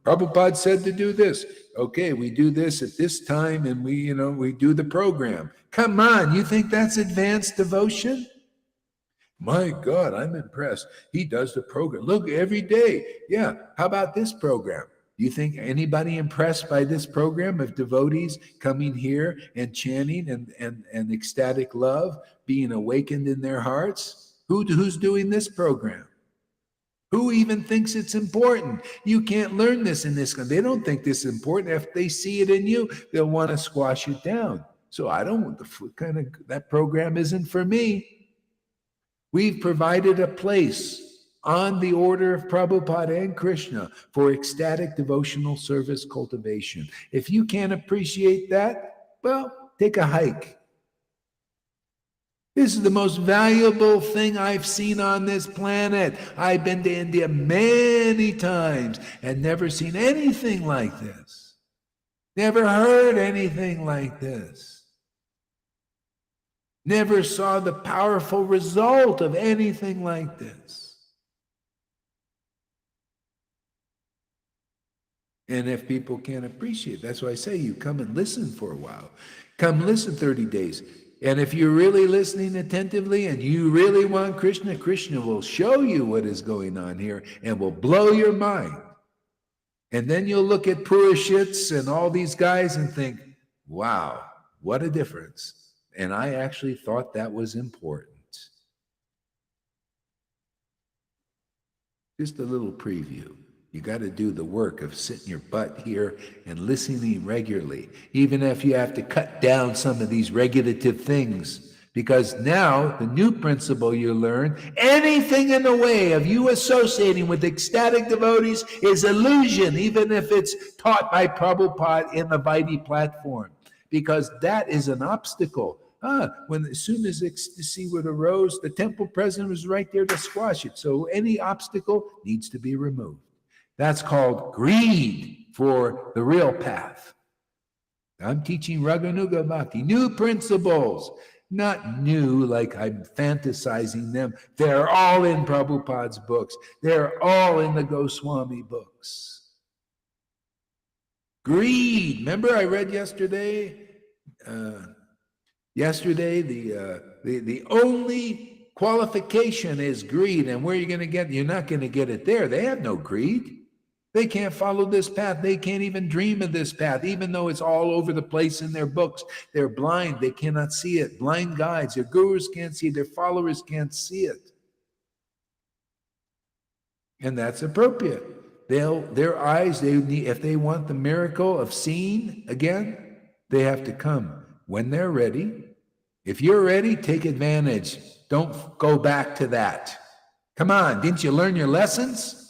Prabhupada said to do this. Okay, we do this at this time and we do the program. Come on, you think that's advanced devotion? My God, I'm impressed. He does the program. Look, every day. Yeah, how about this program? You think anybody impressed by this program of devotees coming here and chanting and ecstatic love being awakened in their hearts? Who's doing this program? Who even thinks it's important? You can't learn this in this country. They don't think this is important. If they see it in you, they'll want to squash it down. So I don't want that program isn't for me. We've provided a place on the order of Prabhupada and Krishna for ecstatic devotional service cultivation. If you can't appreciate that, well, take a hike. This is the most valuable thing I've seen on this planet. I've been to India many times and never seen anything like this. Never heard anything like this. Never saw the powerful result of anything like this. And if people can't appreciate, that's why I say you come and listen for a while. Come listen 30 days. And if you're really listening attentively and you really want Krishna, Krishna will show you what is going on here and will blow your mind. And then you'll look at Purushits and all these guys and think, wow, what a difference. And I actually thought that was important. Just a little preview. You got to do the work of sitting your butt here and listening regularly, even if you have to cut down some of these regulative things. Because now the new principle you learn, anything in the way of you associating with ecstatic devotees is illusion, even if it's taught by Prabhupada in the Vaidhi platform, because that is an obstacle. As soon as ecstasy would arose, the temple president was right there to squash it. So any obstacle needs to be removed. That's called greed for the real path. I'm teaching Raganuga Bhakti, new principles, not new like I'm fantasizing them. They're all in Prabhupada's books. They're all in the Goswami books. Greed. Remember I read yesterday? The only qualification is greed. And where are you going to get it? You're not going to get it there. They have no greed. They can't follow this path. They can't even dream of this path, even though it's all over the place in their books. They're blind. They cannot see it. Blind guides. Their gurus can't see it. Their followers can't see it. And that's appropriate. Their eyes, if they want the miracle of seeing again, they have to come when they're ready. If you're ready, take advantage. Don't go back to that. Come on, didn't you learn your lessons?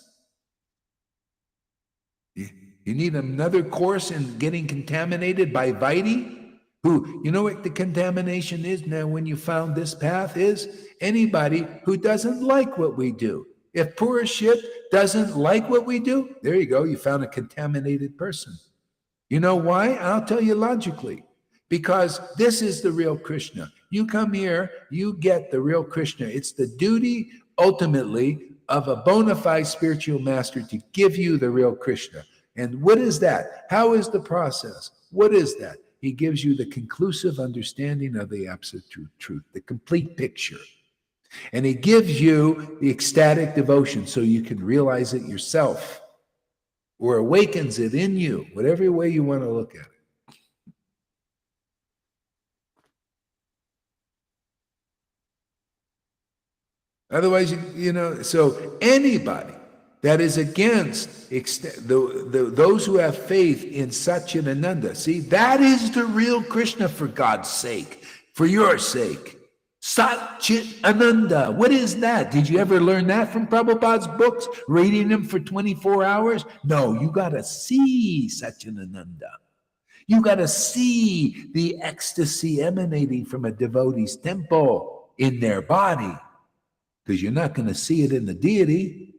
You need another course in getting contaminated by Vaidhi? You know what the contamination is now when you found this path is? Anybody who doesn't like what we do. If Purushit doesn't like what we do, there you go, you found a contaminated person. You know why? I'll tell you logically. Because this is the real Krishna. You come here, you get the real Krishna. It's the duty, ultimately, of a bona fide spiritual master to give you the real Krishna. And what is that? How is the process? What is that? He gives you the conclusive understanding of the absolute truth, the complete picture. And he gives you the ecstatic devotion so you can realize it yourself, or awakens it in you, whatever way you want to look at it. Otherwise, so anybody that is against those who have faith in Satchidananda, see, that is the real Krishna, for God's sake, for your sake. Satchidananda, what is that? Did you ever learn that from Prabhupada's books, reading them for 24 hours? No, you got to see Satchidananda. You got to see the ecstasy emanating from a devotee's temple in their body, because you're not going to see it in the deity.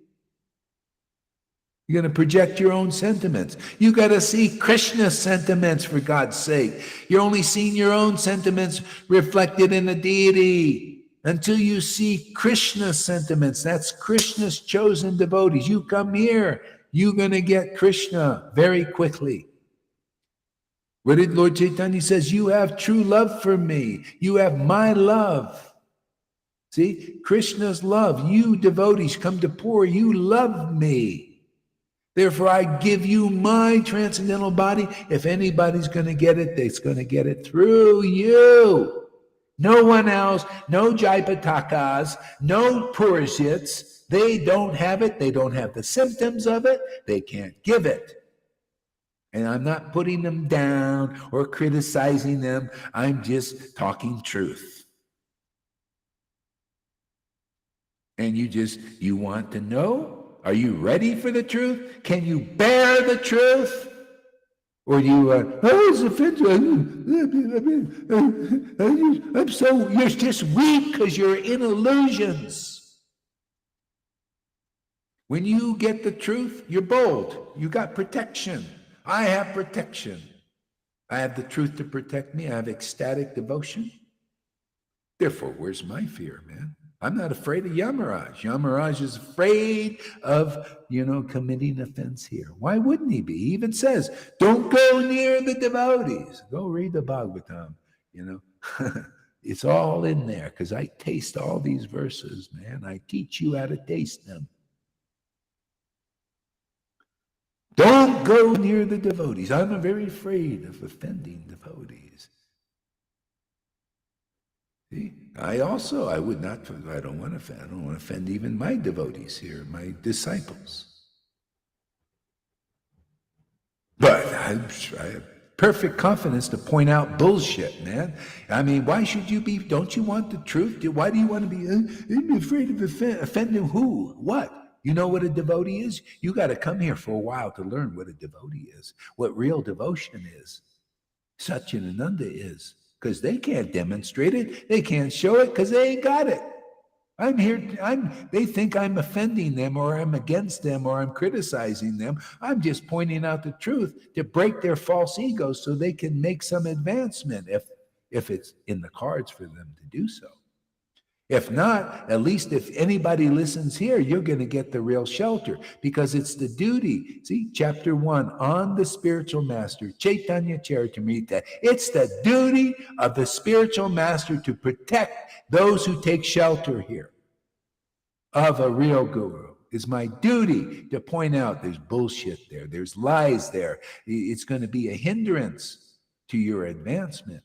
You're going to project your own sentiments. You got to see Krishna's sentiments, for God's sake. You're only seeing your own sentiments reflected in the deity. Until you see Krishna's sentiments, that's Krishna's chosen devotees. You come here, you're going to get Krishna very quickly. What did Lord Chaitanya says? You have true love for me. You have my love. See, Krishna's love. You devotees come to pour. You love me. Therefore, I give you my transcendental body. If anybody's going to get it, they're going to get it through you. No one else, no Jaipatakas, no Purishits. They don't have it. They don't have the symptoms of it. They can't give it. And I'm not putting them down or criticizing them. I'm just talking truth. And you want to know? Are you ready for the truth? Can you bear the truth? Or you, I was offended. You're just weak because you're in illusions. When you get the truth, you're bold. You got protection. I have protection. I have the truth to protect me. I have ecstatic devotion. Therefore, where's my fear, man? I'm not afraid of Yamaraj. Yamaraj is afraid of, committing offense here. Why wouldn't he be? He even says, don't go near the devotees. Go read the Bhagavatam, It's all in there because I taste all these verses, man. I teach you how to taste them. Don't go near the devotees. I'm very afraid of offending devotees. See, I don't want to offend even my devotees here, my disciples. But I have perfect confidence to point out bullshit, man. I mean, why should you be, don't you want the truth? Why do you want to be I'm afraid of offending who? What? You know what a devotee is? You got to come here for a while to learn what a devotee is, what real devotion is. Satchidananda is. Because they can't demonstrate it. They can't show it because they ain't got it. They think I'm offending them or I'm against them or I'm criticizing them. I'm just pointing out the truth to break their false egos so they can make some advancement if it's in the cards for them to do so. If not, at least if anybody listens here, you're going to get the real shelter because it's the duty. See, chapter 1 on the spiritual master, Chaitanya Charitamrita. It's the duty of the spiritual master to protect those who take shelter here of a real guru. It's my duty to point out there's bullshit there. There's lies there. It's going to be a hindrance to your advancement.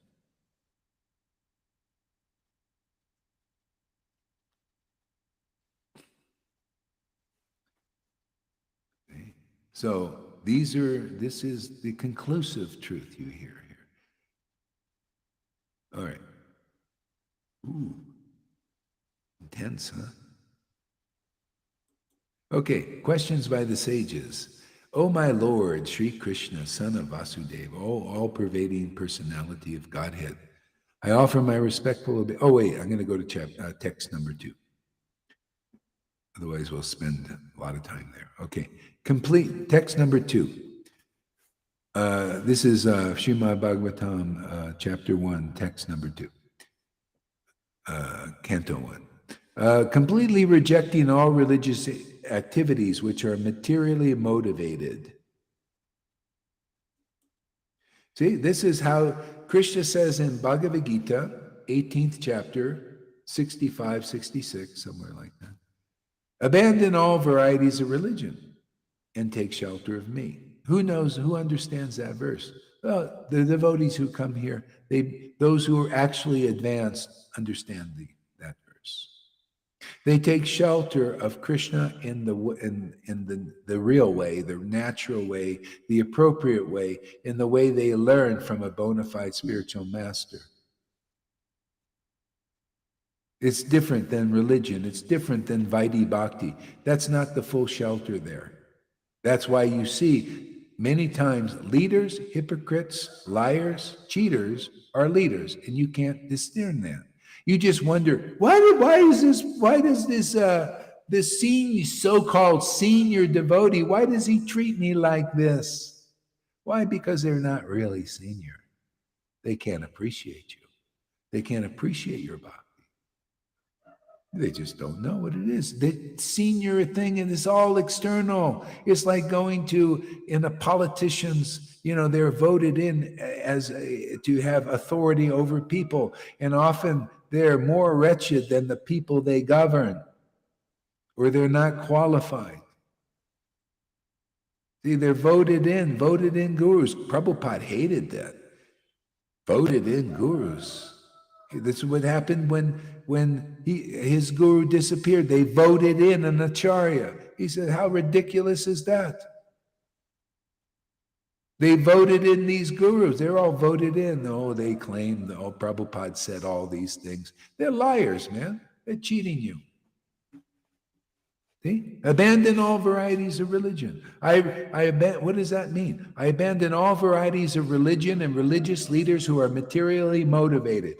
So this is the conclusive truth you hear here. All right. Ooh. Intense, huh? Okay, questions by the sages. O my Lord, Sri Krishna, son of Vasudeva, all pervading personality of Godhead, I offer my respectful I'm going to go to text number 2. Otherwise, we'll spend a lot of time there. Okay. Complete text number 2. This is Srimad Bhagavatam, chapter 1, text number 2. Canto 1. Completely rejecting all religious activities which are materially motivated. See, this is how Krishna says in Bhagavad Gita, 18th chapter, 65, 66, somewhere like that. Abandon all varieties of religion and take shelter of me. Who understands that verse? Well, the devotees who come here, those who are actually advanced understand that verse. They take shelter of Krishna in the real way, the natural way, the appropriate way, in the way they learn from a bona fide spiritual master. It's different than religion. It's different than Vaidhi Bhakti. That's not the full shelter there. That's why you see Many times, leaders, hypocrites, liars, cheaters are leaders, and you can't discern that. You just wonder why does this so-called senior devotee, why does he treat me like this? Why? Because they're not really senior. They can't appreciate you. They can't appreciate your bhakti. They just don't know what it is. The senior thing, and it's all external. It's like going in a politician's, they're voted in to have authority over people. And often they're more wretched than the people they govern, or they're not qualified. See, they're voted in gurus. Prabhupada hated that. Voted in gurus. This is what happened when his guru disappeared. They voted in an acharya. He said, how ridiculous is that? They voted in these gurus. They're all voted in. Oh, they claim, Prabhupada said all these things. They're liars, man. They're cheating you. See? Abandon all varieties of religion. What does that mean? I abandon all varieties of religion and religious leaders who are materially motivated.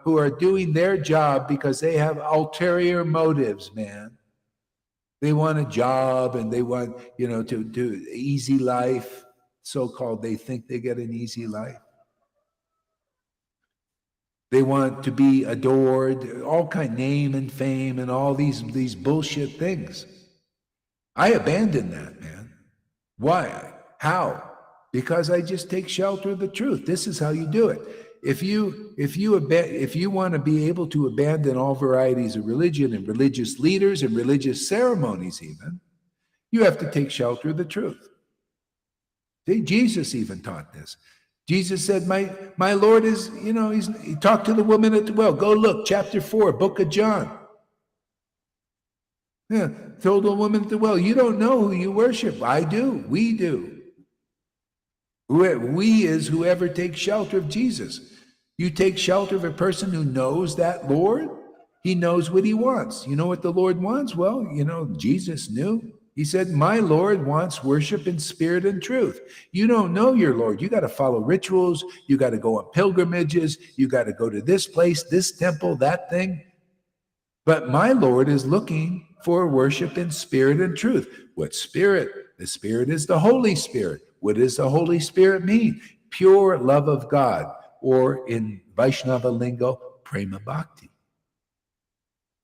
Who are doing their job because they have ulterior motives, man. They want a job and they want, to do easy life, so-called. They think they get an easy life. They want to be adored, all kind of name and fame and all these bullshit things. I abandon that, man. Why? How? Because I just take shelter of the truth. This is how you do it. If you want to be able to abandon all varieties of religion and religious leaders and religious ceremonies even, you have to take shelter of the truth. See, Jesus even taught this. Jesus said, my Lord is, he talked to the woman at the well. Go look, chapter 4, book of John. Yeah, told the woman at the well, you don't know who you worship. I do. We do. We is whoever takes shelter of Jesus. You take shelter of a person who knows that Lord. He knows what he wants. You know what the Lord wants? Well, Jesus knew. He said, my Lord wants worship in spirit and truth. You don't know your Lord. You got to follow rituals. You got to go on pilgrimages. You got to go to this place, this temple, that thing. But my Lord is looking for worship in spirit and truth. What spirit? The Spirit is the Holy Spirit. What does the Holy Spirit mean? Pure love of God, or in Vaishnava lingo, prema bhakti,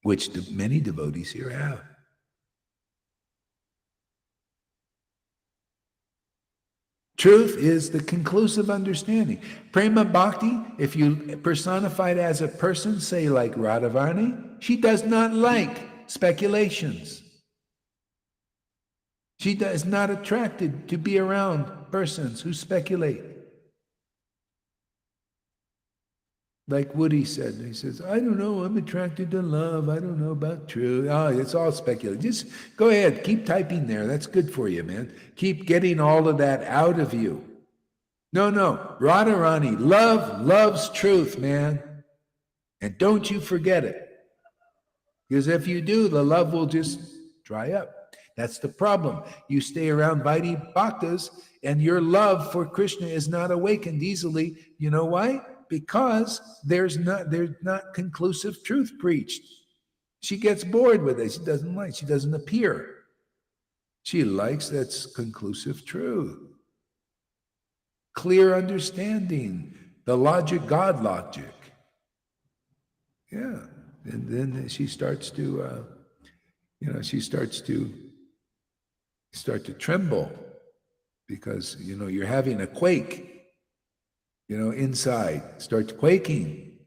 which many devotees here have. Truth is the conclusive understanding. Prema bhakti, if you personify it as a person, say like Radhavani, she does not like speculations. She is not attracted to be around persons who speculate. Like Woody said, he says, I don't know, I'm attracted to love, I don't know about truth. Oh, it's all speculative. Just go ahead, keep typing there. That's good for you, man. Keep getting all of that out of you. No, Radharani, love loves truth, man. And don't you forget it. Because if you do, the love will just dry up. That's the problem. You stay around Vaidhi Bhaktas and your love for Krishna is not awakened easily. You know why? Because there's not conclusive truth preached. She gets bored with it. She doesn't appear. She likes that's conclusive truth. Clear understanding, the logic, God logic. Yeah. And then she starts to, start to tremble because, you're having a quake. Inside, starts quaking.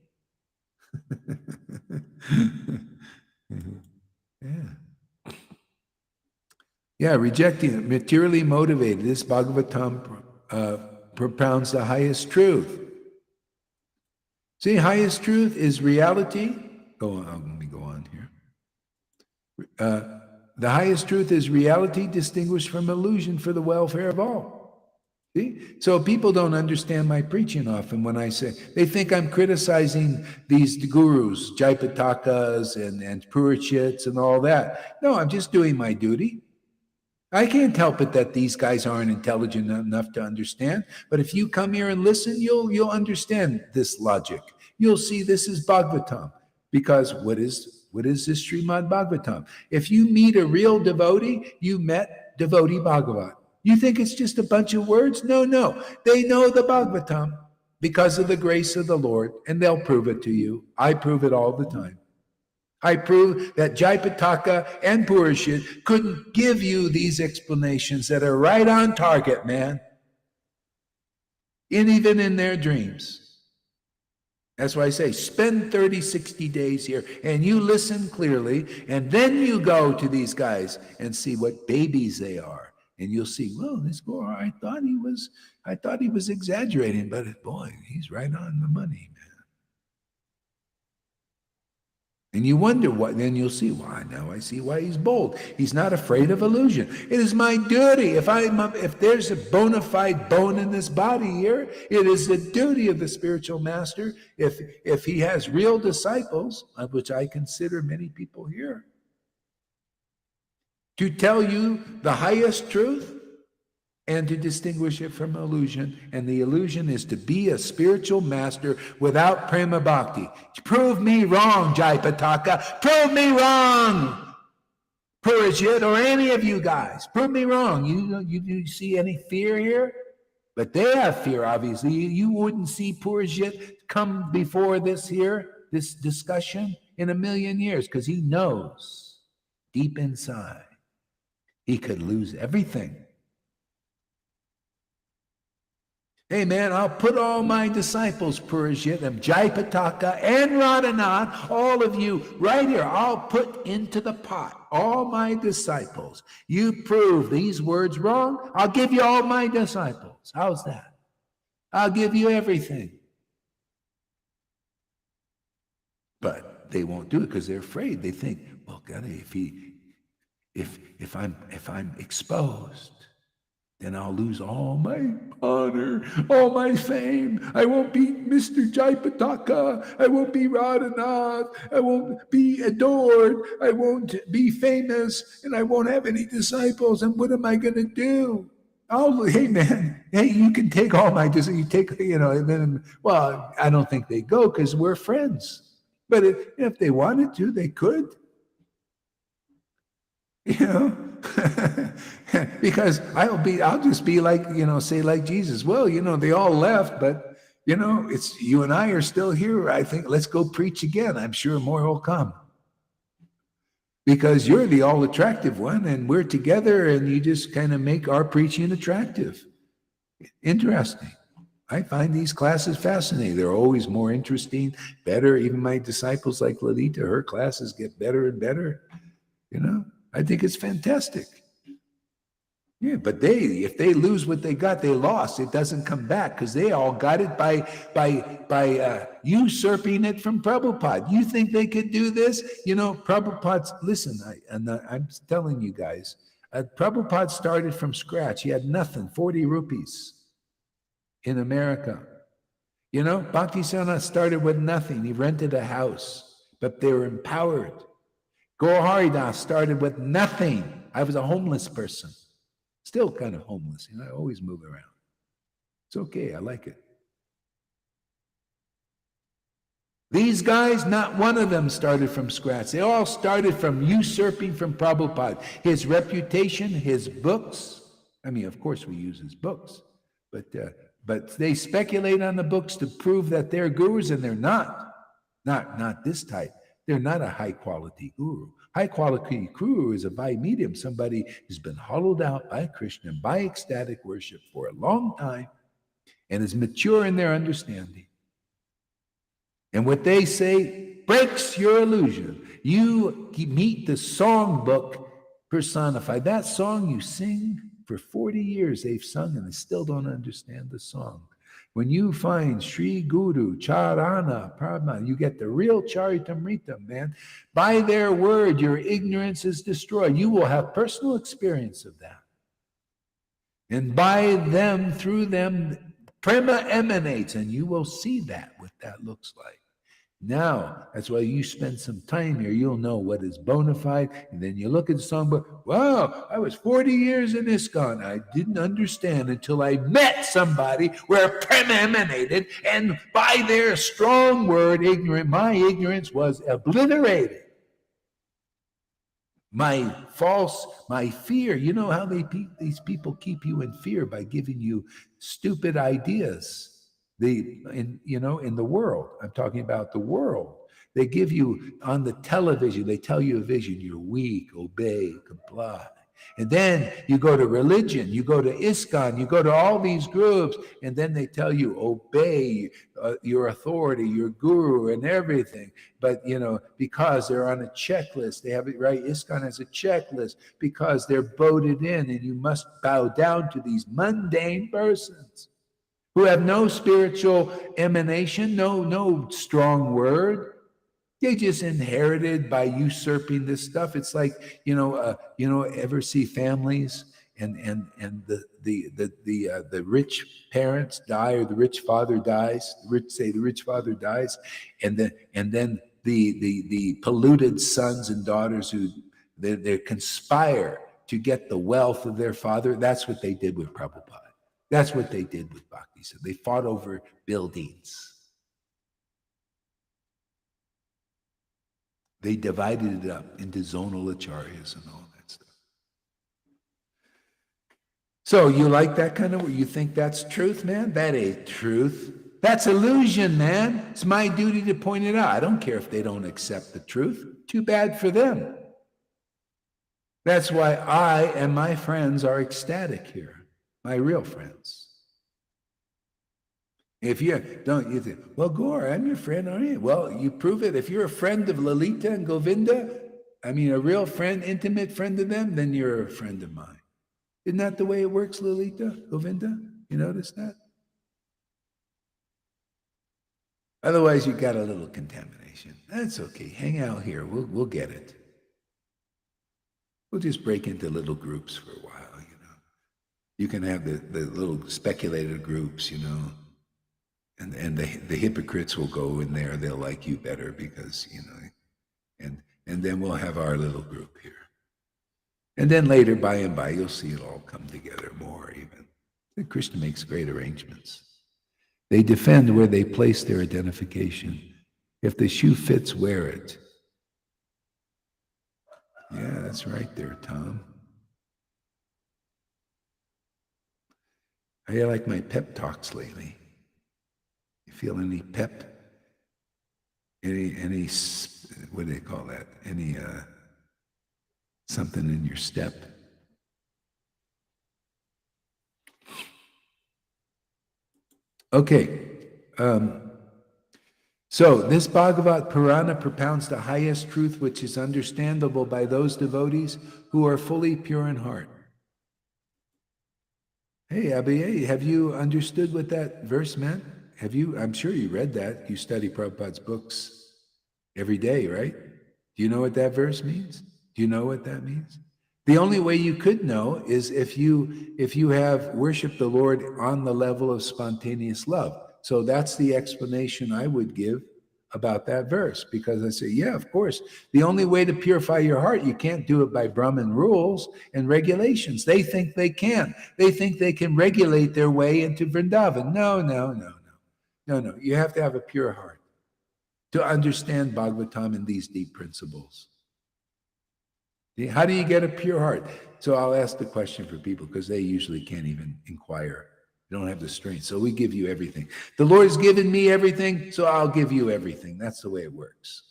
Yeah, rejecting it, materially motivated. This Bhagavatam propounds the highest truth. See, highest truth is reality. Go on, let me go on here. The highest truth is reality distinguished from illusion for the welfare of all. See? So people don't understand my preaching often when I say, they think I'm criticizing these gurus, Jaipatakas and Purishits and all that. No, I'm just doing my duty. I can't help it that these guys aren't intelligent enough to understand. But if you come here and listen, you'll understand this logic. You'll see this is Bhagavatam. Because what is this Srimad Bhagavatam? If you meet a real devotee, you met devotee Bhagavat. You think it's just a bunch of words? No. They know the Bhagavatam because of the grace of the Lord, and they'll prove it to you. I prove it all the time. I prove that Jayapataka and Purishit couldn't give you these explanations that are right on target, man. And even in their dreams. That's why I say spend 30, 60 days here and you listen clearly, and then you go to these guys and see what babies they are. And you'll see, well, this boy, I thought he was exaggerating, but boy, he's right on the money, man. And you wonder what, then you'll see why. Now I see why he's bold. He's not afraid of illusion. It is my duty. If there's a bona fide bone in this body here, it is the duty of the spiritual master, if he has real disciples, of which I consider many people here, to tell you the highest truth and to distinguish it from illusion. And the illusion is to be a spiritual master without prema bhakti. Prove me wrong, Jayapataka. Prove me wrong, Purishit, or any of you guys. Prove me wrong. You see any fear here? But they have fear, obviously. You wouldn't see Purishit come before this discussion in a million years, because he knows deep inside he could lose everything. Hey man, I'll put all my disciples, Purishit, and Jayapataka, and Radhanath, all of you, right here, I'll put into the pot all my disciples. You prove these words wrong, I'll give you all my disciples. How's that? I'll give you everything. But they won't do it because they're afraid. They think, well, God, if I'm exposed, then I'll lose all my honor, all my fame. I won't be Mr. Jayapataka. I won't be Radhanath. I won't be adored. I won't be famous, and I won't have any disciples. And what am I going to do? Hey man, hey, you can take all my disciples. You take, and then, well, I don't think they go because we're friends. But if they wanted to, they could. Because I'll just be like, say like Jesus. Well, they all left, but it's you and I are still here. I think let's go preach again. I'm sure more will come. Because you're the all attractive one and we're together, and you just kind of make our preaching attractive. Interesting. I find these classes fascinating. They're always more interesting, better. Even my disciples like Lalita, her classes get better and better. I think it's fantastic. Yeah, but if they lose what they got, they lost. It doesn't come back because they all got it by usurping it from Prabhupada. You think they could do this? Prabhupada's, listen, I'm telling you guys, Prabhupada started from scratch. He had nothing, 40 rupees in America. Bhaktisiddhanta started with nothing. He rented a house, but they were empowered. Gaur Haridas started with nothing. I was a homeless person. Still kind of homeless. I always move around. It's okay. I like it. These guys, not one of them started from scratch. They all started from usurping from Prabhupada. His reputation, his books. Of course we use his books. But they speculate on the books to prove that they're gurus, and they're not. Not this type. They're not a high-quality guru. High-quality guru is a Vaidhi, somebody who's been hollowed out by Krishna, by ecstatic worship for a long time, and is mature in their understanding. And what they say breaks your illusion. You meet the songbook personified. That song you sing, for 40 years they've sung, and they still don't understand the song. When you find Sri Guru, Charana, Prabhupada, you get the real Charitamrita, man. By their word, your ignorance is destroyed. You will have personal experience of that. And by them, through them, prema emanates, and you will see that, what that looks like. Now, that's why you spend some time here. You'll know what is bona fide. And then you look at the songbook. Wow, I was 40 years in ISKCON. I didn't understand until I met somebody where Prem emanated. And by their strong word, ignorant, my ignorance was obliterated. My fear. You know how these people keep you in fear by giving you stupid ideas. In the world, I'm talking about the world. They give you on the television, they tell you a vision, you're weak, obey, comply. And then you go to religion, you go to ISKCON, you go to all these groups, and then they tell you obey your authority, your guru, and everything. But, because they're on a checklist, they have it right. ISKCON has a checklist because they're voted in, and you must bow down to these mundane persons who have no spiritual emanation, no strong word. They just inherited by usurping this stuff. It's like, ever see families and the rich parents die, or the rich father dies. The rich father dies, and then the polluted sons and daughters who they conspire to get the wealth of their father. That's what they did with Prabhupada. That's what they did with Bhakti. So they fought over buildings. They divided it up into zonal acharyas and all that stuff. So you like that kind of, you think that's truth, man? That ain't truth. That's illusion, man. It's my duty to point it out. I don't care if they don't accept the truth. Too bad for them. That's why I and my friends are ecstatic here. My real friends. If you don't, you think, well, Gaur, I'm your friend, aren't you? Well, you prove it. If you're a friend of Lalita and Govinda, a real friend, intimate friend of them, then you're a friend of mine. Isn't that the way it works, Lalita, Govinda? You notice that? Otherwise, you got a little contamination. That's okay. Hang out here. We'll get it. We'll just break into little groups for a while. You can have the little speculator groups, and the hypocrites will go in there. They'll like you better because, and then we'll have our little group here. And then later, by and by, you'll see it all come together more even. And Krishna makes great arrangements. They defend where they place their identification. If the shoe fits, wear it. Yeah, that's right there, Tom. How do you like my pep talks lately? You feel any pep? Any what do they call that? Any something in your step? Okay. So this Bhagavat Purana propounds the highest truth which is understandable by those devotees who are fully pure in heart. Hey, Abhi, have you understood what that verse meant? I'm sure you read that. You study Prabhupada's books every day, right? Do you know what that verse means? Do you know what that means? The only way you could know is if you have worshiped the Lord on the level of spontaneous love. So that's the explanation I would give about that verse, because I say, yeah, of course. The only way to purify your heart, you can't do it by Brahman rules and regulations. They think they can. They think they can regulate their way into Vrindavan. No. You have to have a pure heart to understand Bhagavatam and these deep principles. How do you get a pure heart? So I'll ask the question for people because they usually can't even inquire. They don't have the strength. So we give you everything. The Lord has given me everything, so I'll give you everything. That's the way it works.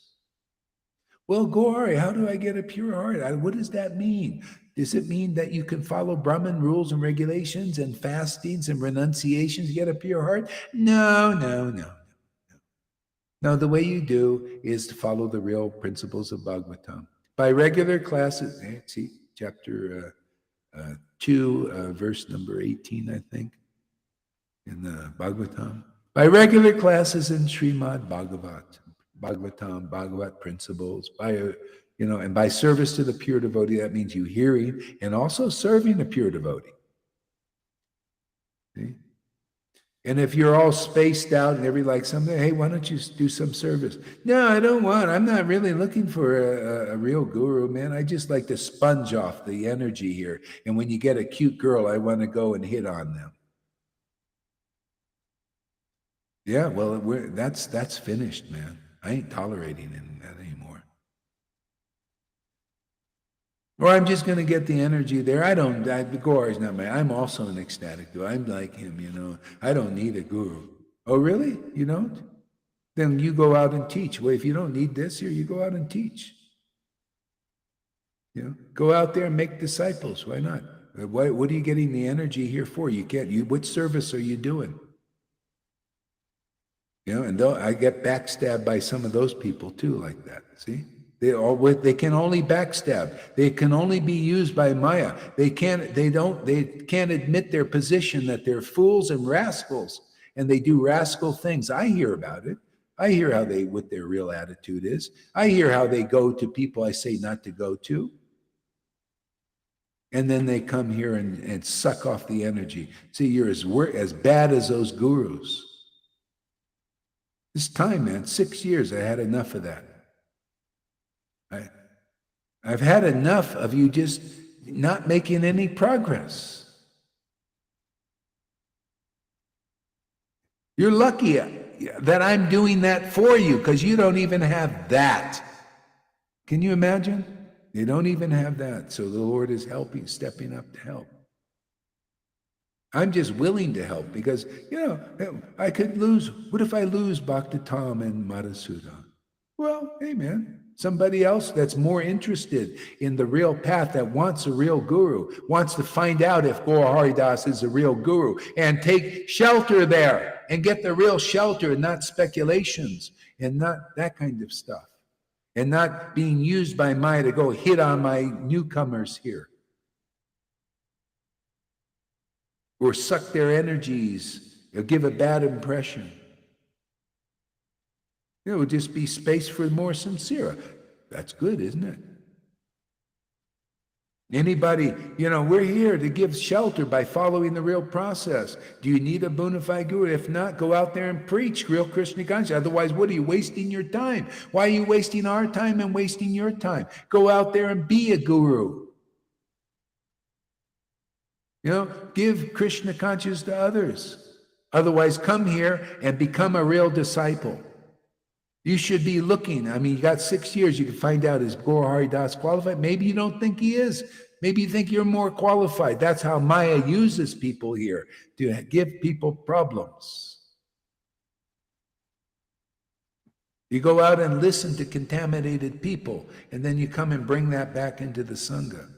Well, Gauri, how do I get a pure heart? What does that mean? Does it mean that you can follow Brahman rules and regulations and fastings and renunciations to get a pure heart? No. No, the way you do is to follow the real principles of Bhagavatam. By regular classes, see, chapter 2, verse number 18, I think, in the Bhagavatam. By regular classes in Srimad Bhagavatam, Bhagavat principles, and by service to the pure devotee, that means you hearing and also serving a pure devotee. See? And if you're all spaced out and everybody like something, hey, why don't you do some service? No, I don't want. I'm not really looking for a real guru, man. I just like to sponge off the energy here. And when you get a cute girl, I want to go and hit on them. Yeah, well, that's finished, man. I ain't tolerating that anymore. Or I'm just going to get the energy there. Gaur is not I'm also an ecstatic guru. I'm like him, you know. I don't need a guru. Oh, really? You don't? Then you go out and teach. Well, if you don't need this here, you go out and teach. You know, go out there and make disciples. Why not? What are you getting the energy here for? What service are you doing? You know, and I get backstabbed by some of those people too, like that. See? They can only backstab. They can only be used by Maya. They can't admit their position that they're fools and rascals, and they do rascal things. I hear about it. I hear what their real attitude is. I hear how they go to people I say not to go to. And then they come here and suck off the energy. See, you're as bad as those gurus. It's time, man. 6 years, I had enough of that. I've had enough of you just not making any progress. You're lucky that I'm doing that for you because you don't even have that. Can you imagine? You don't even have that. So the Lord is stepping up to help. I'm just willing to help because, you know, I could lose. What if I lose Bhakti Tom and Madhusudan? Well, hey, man. Somebody else that's more interested in the real path, that wants a real guru, wants to find out if Gaur Haridas is a real guru and take shelter there and get the real shelter and not speculations and not that kind of stuff and not being used by Maya to go hit on my newcomers here or suck their energies or give a bad impression. It would just be space for more sincere. That's good, isn't it? Anybody, you know, we're here to give shelter by following the real process. Do you need a bona fide guru? If not, go out there and preach real Krishna consciousness. Otherwise, what are you wasting your time? Why are you wasting our time and wasting your time? Go out there and be a guru. You know, give Krishna consciousness to others. Otherwise, come here and become a real disciple. You should be looking. I mean, you got 6 years. You can find out, is Gaur Haridas qualified? Maybe you don't think he is. Maybe you think you're more qualified. That's how Maya uses people here, to give people problems. You go out and listen to contaminated people, and then you come and bring that back into the Sangha.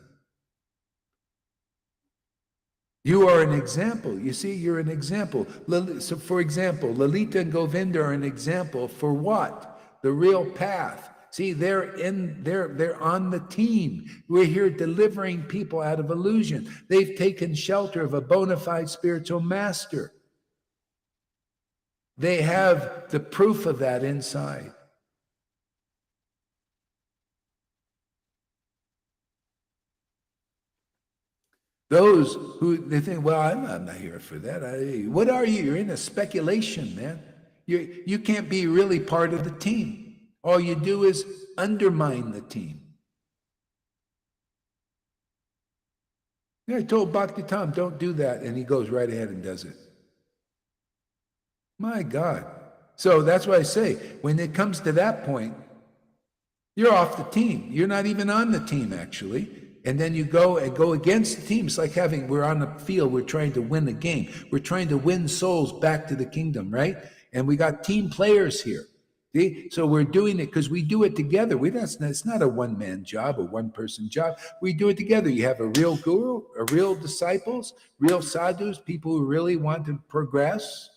You are an example. You see, you're an example. So, for example, Lalita and Govinda are an example for what? The real path. See, they're on the team. We're here delivering people out of illusion. They've taken shelter of a bona fide spiritual master. They have the proof of that inside. Those who they think, well, I'm not here for that. What are you? You're in a speculation, man. You can't be really part of the team. All you do is undermine the team. Yeah, I told Bhakti Tom, don't do that, and he goes right ahead and does it. My God. So that's why I say, when it comes to that point, you're off the team. You're not even on the team, actually. And then you go against the team. It's like we're on the field, we're trying to win a game. We're trying to win souls back to the kingdom, right? And we got team players here. See? So we're doing it because we do it together. It's not a one-man job, a one-person job. We do it together. You have a real guru, a real disciples, real sadhus, people who really want to progress.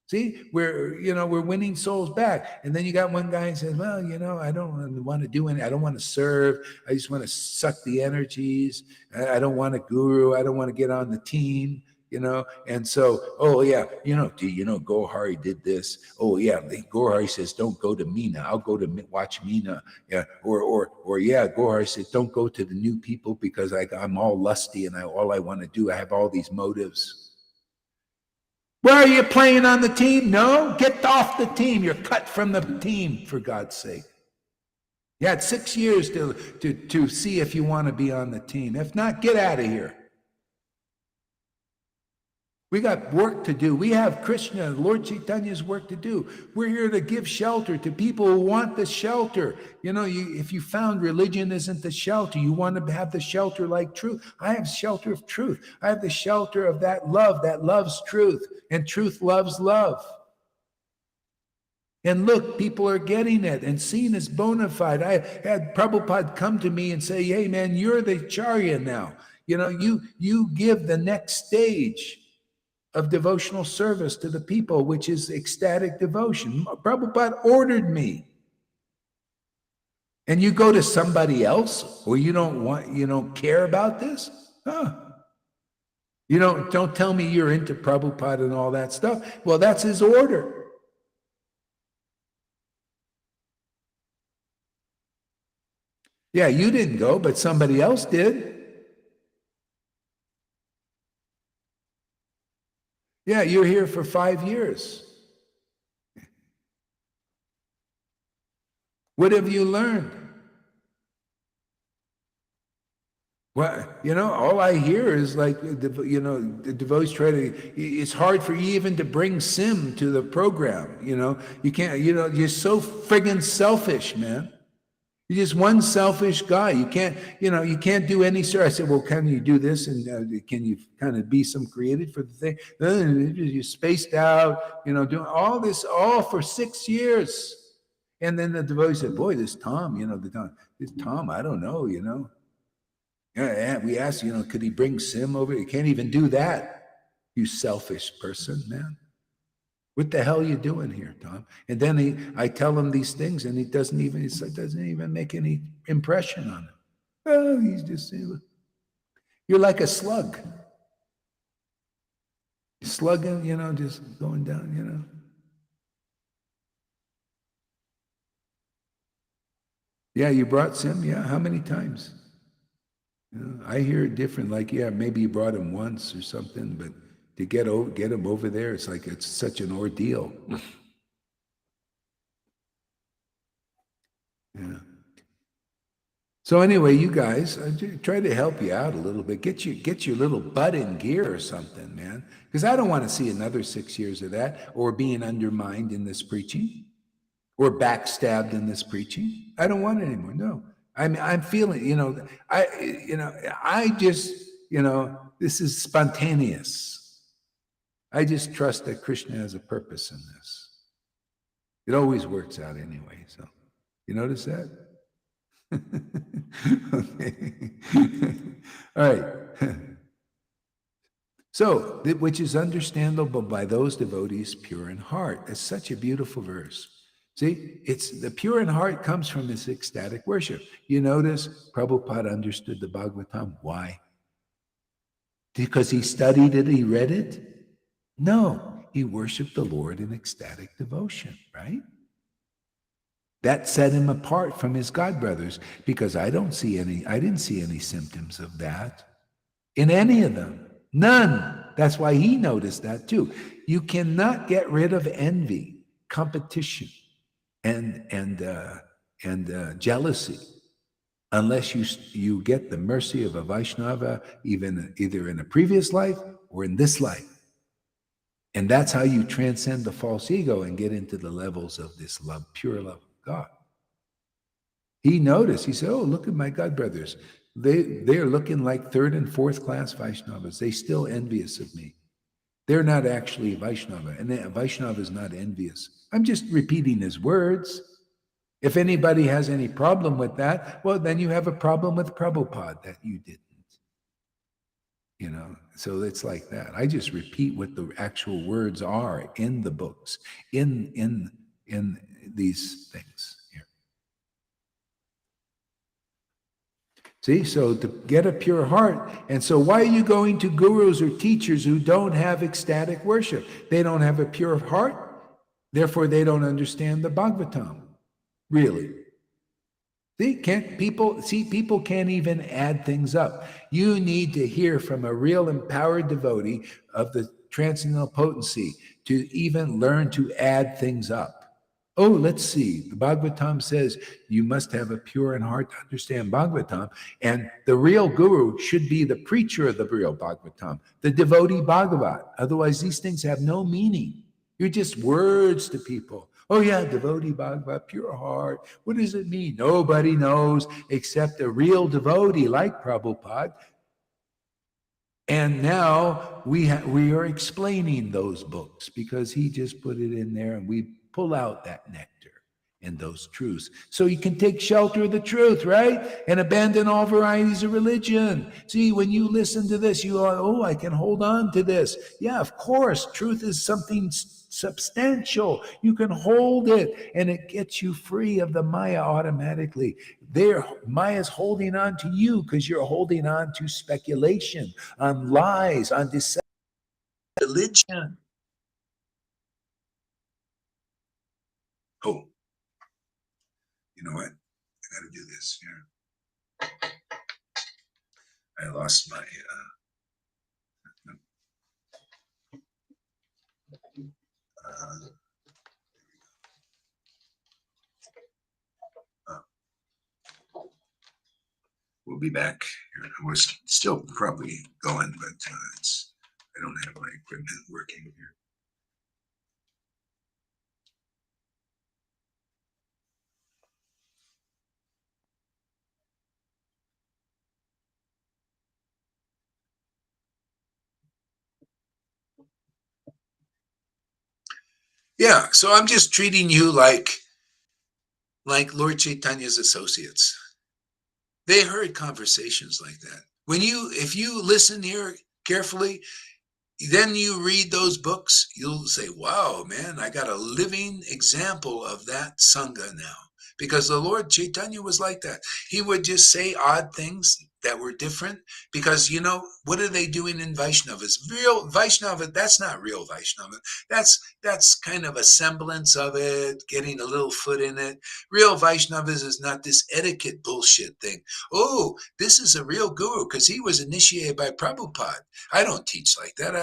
See, we're winning souls back. And then you got one guy who says, well, I don't want to do anything. I don't want to serve. I just want to suck the energies. I don't want a guru. I don't want to get on the team, And so, oh, yeah, Gaur Hari did this. Oh, yeah, Gaur Hari says, don't go to Meena. I'll go to watch Meena. Yeah, or yeah, Gaur Hari says, don't go to the new people because I'm all lusty and all I want to do. I have all these motives. Where are you playing on the team? No, get off the team. You're cut from the team, for God's sake. You had 6 years to see if you want to be on the team. If not, get out of here. We got work to do. We have Krishna, Lord Chaitanya's work to do. We're here to give shelter to people who want the shelter. You know, if you found religion isn't the shelter, you want to have the shelter like truth. I have shelter of truth. I have the shelter of that loves truth, and truth loves love. And look, people are getting it and seen as bona fide. I had Prabhupada come to me and say, hey man, you're the Acharya now. You know, you give the next stage of devotional service to the people, which is ecstatic devotion. Prabhupada ordered me. And you go to somebody else, or you don't care about this? Huh? You don't tell me you're into Prabhupada and all that stuff. Well, that's his order. Yeah, you didn't go, but somebody else did. Yeah, you're here for 5 years. What have you learned? Well, all I hear is like, the devotees try to, it's hard for you even to bring Sim to the program. You can't, you're so friggin' selfish, man. You're just one selfish guy. You can't do any service. I said, well, can you do this? And can you kind of be some creative for the thing? You're spaced out, doing all this, all for 6 years. And then the devotee said, boy, this Tom, I don't know, Yeah, we asked, could he bring Sim over? You can't even do that, you selfish person, man. What the hell are you doing here, Tom? And then I tell him these things, and it doesn't even make any impression on him. Oh, he's just, you're like a slug. Slugging, just going down, Yeah, you brought Sim? Yeah, how many times? I hear it different, like, yeah, maybe you brought him once or something, but to get him over there, it's like it's such an ordeal. Yeah. So anyway, you guys, I try to help you out a little bit. Get your little butt in gear or something, man. Because I don't want to see another 6 years of that, or being undermined in this preaching, or backstabbed in this preaching. I don't want it anymore. No, I'm feeling, I just, this is spontaneous. I just trust that Krishna has a purpose in this. It always works out anyway. So, you notice that? Okay. All right. So, which is understandable by those devotees pure in heart. It's such a beautiful verse. See, it's the pure in heart comes from this ecstatic worship. You notice Prabhupada understood the Bhagavatam. Why? Because he studied it, he read it? No, he worshiped the Lord in ecstatic devotion, right? That set him apart from his godbrothers, because I didn't see any symptoms of that in any of them. None. That's why he noticed that too. You cannot get rid of envy, competition, and jealousy unless you get the mercy of a Vaishnava, either in a previous life or in this life. And that's how you transcend the false ego and get into the levels of this love, pure love of God. He noticed, he said, oh, look at my God brothers. They're looking like third and fourth class Vaishnavas. They still envious of me. They're not actually Vaishnava, and a Vaishnava is not envious. I'm just repeating his words. If anybody has any problem with that, well, then you have a problem with Prabhupada that you didn't. So it's like that. I just repeat what the actual words are in the books, in these things here. See, so to get a pure heart. And so why are you going to gurus or teachers who don't have ecstatic worship? They don't have a pure heart, therefore they don't understand the Bhagavatam. Really. People can't even add things up. You need to hear from a real empowered devotee of the transcendental potency to even learn to add things up. Oh, let's see. The Bhagavatam says you must have a pure in heart to understand Bhagavatam. And the real guru should be the preacher of the real Bhagavatam, the devotee Bhagavat. Otherwise, these things have no meaning. You're just words to people. Oh, yeah, devotee Bhagavat, pure heart. What does it mean? Nobody knows except a real devotee like Prabhupada. And now we are explaining those books because he just put it in there and we pull out that nectar and those truths. So you can take shelter of the truth, right? And abandon all varieties of religion. See, when you listen to this, you are, oh, I can hold on to this. Yeah, of course, truth is something substantial. You can hold it and it gets you free of the Maya automatically. Maya's holding on to you because you're holding on to speculation, on lies, on deception, religion. Oh, you know what? I got to do this here. I lost my. We'll be back. We're still probably going, but I don't have my equipment working here. Yeah, so I'm just treating you like Lord Chaitanya's associates. They heard conversations like that. If you listen here carefully, then you read those books, you'll say, wow, man, I got a living example of that Sangha now. Because the Lord Chaitanya was like that. He would just say odd things that were different because, what are they doing in Vaishnavas? Real Vaishnava, that's not real Vaishnava. That's kind of a semblance of it, getting a little foot in it. Real Vaishnavas is not this etiquette bullshit thing. Oh, this is a real guru because he was initiated by Prabhupada. I don't teach like that.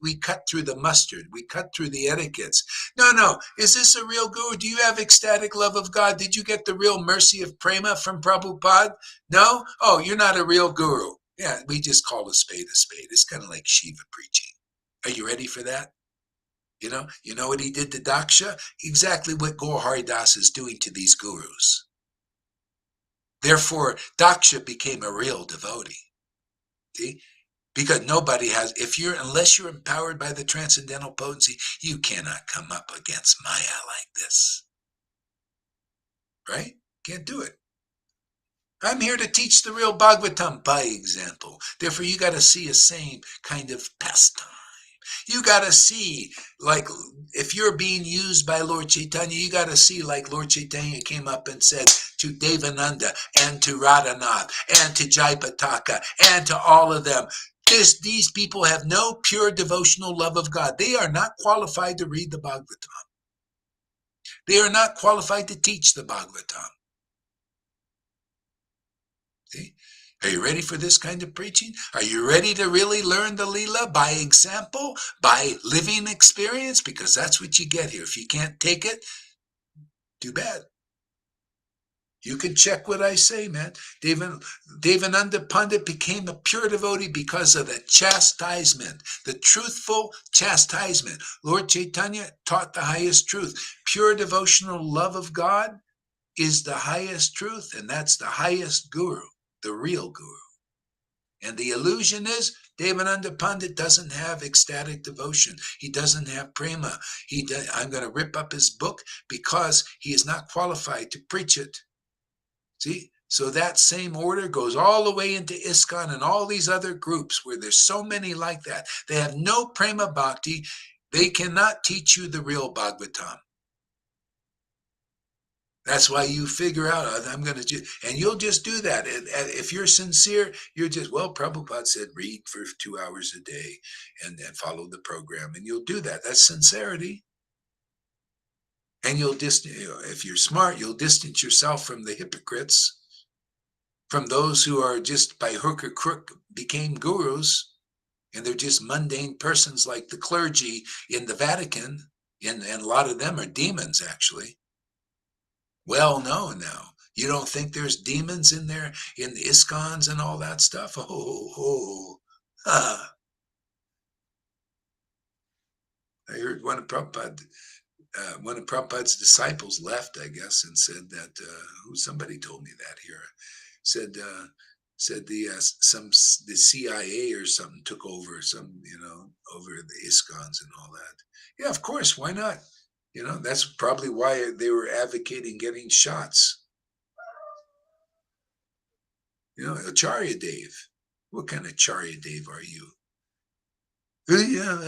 We cut through the mustard. We cut through the etiquettes. No. Is this a real guru? Do you have ecstatic love of God? Did you get the real mercy of prema from Prabhupada? No? Oh, you're not a real guru. Yeah, we just call a spade a spade. It's kind of like Shiva preaching. Are you ready for that? You know what he did to Daksha? Exactly what Gaur Hari Das is doing to these gurus. Therefore, Daksha became a real devotee. See? Because nobody has, unless you're empowered by the transcendental potency, you cannot come up against Maya like this. Right? Can't do it. I'm here to teach the real Bhagavatam by example. Therefore, you got to see a same kind of pastime. You got to see, like, if you're being used by Lord Chaitanya, you got to see like Lord Chaitanya came up and said to Devananda and to Radhanath and to Jaipataka and to all of them, these people have no pure devotional love of God. They are not qualified to read the Bhagavatam. They are not qualified to teach the Bhagavatam. See? Are you ready for this kind of preaching? Are you ready to really learn the Leela by example, by living experience? Because that's what you get here. If you can't take it, too bad. You can check what I say, man. Devananda Pandit became a pure devotee because of the chastisement, the truthful chastisement. Lord Chaitanya taught the highest truth. Pure devotional love of God is the highest truth, and that's the highest guru, the real guru. And the illusion is Devananda Pandit doesn't have ecstatic devotion. He doesn't have prema. I'm going to rip up his book because he is not qualified to preach it. See? So that same order goes all the way into ISKCON and all these other groups where there's so many like that. They have no prema bhakti. They cannot teach you the real Bhagavatam. That's why you figure out, I'm going to and you'll just do that. And if you're sincere, you're just, well, Prabhupada said read for 2 hours a day and follow the program. And you'll do that. That's sincerity. And if you're smart, you'll distance yourself from the hypocrites, from those who are just by hook or crook became gurus. And they're just mundane persons like the clergy in the Vatican, and a lot of them are demons, actually. Well known now. You don't think there's demons in there, in the ISKCONs and all that stuff? I heard one of Prabhupada's disciples left, I guess, and said that somebody told me that here. Said the CIA or something took over over the ISKCONs and all that. Yeah, of course, why not? That's probably why they were advocating getting shots. Acharya Dave. What kind of Acharya Dave are you? Yeah,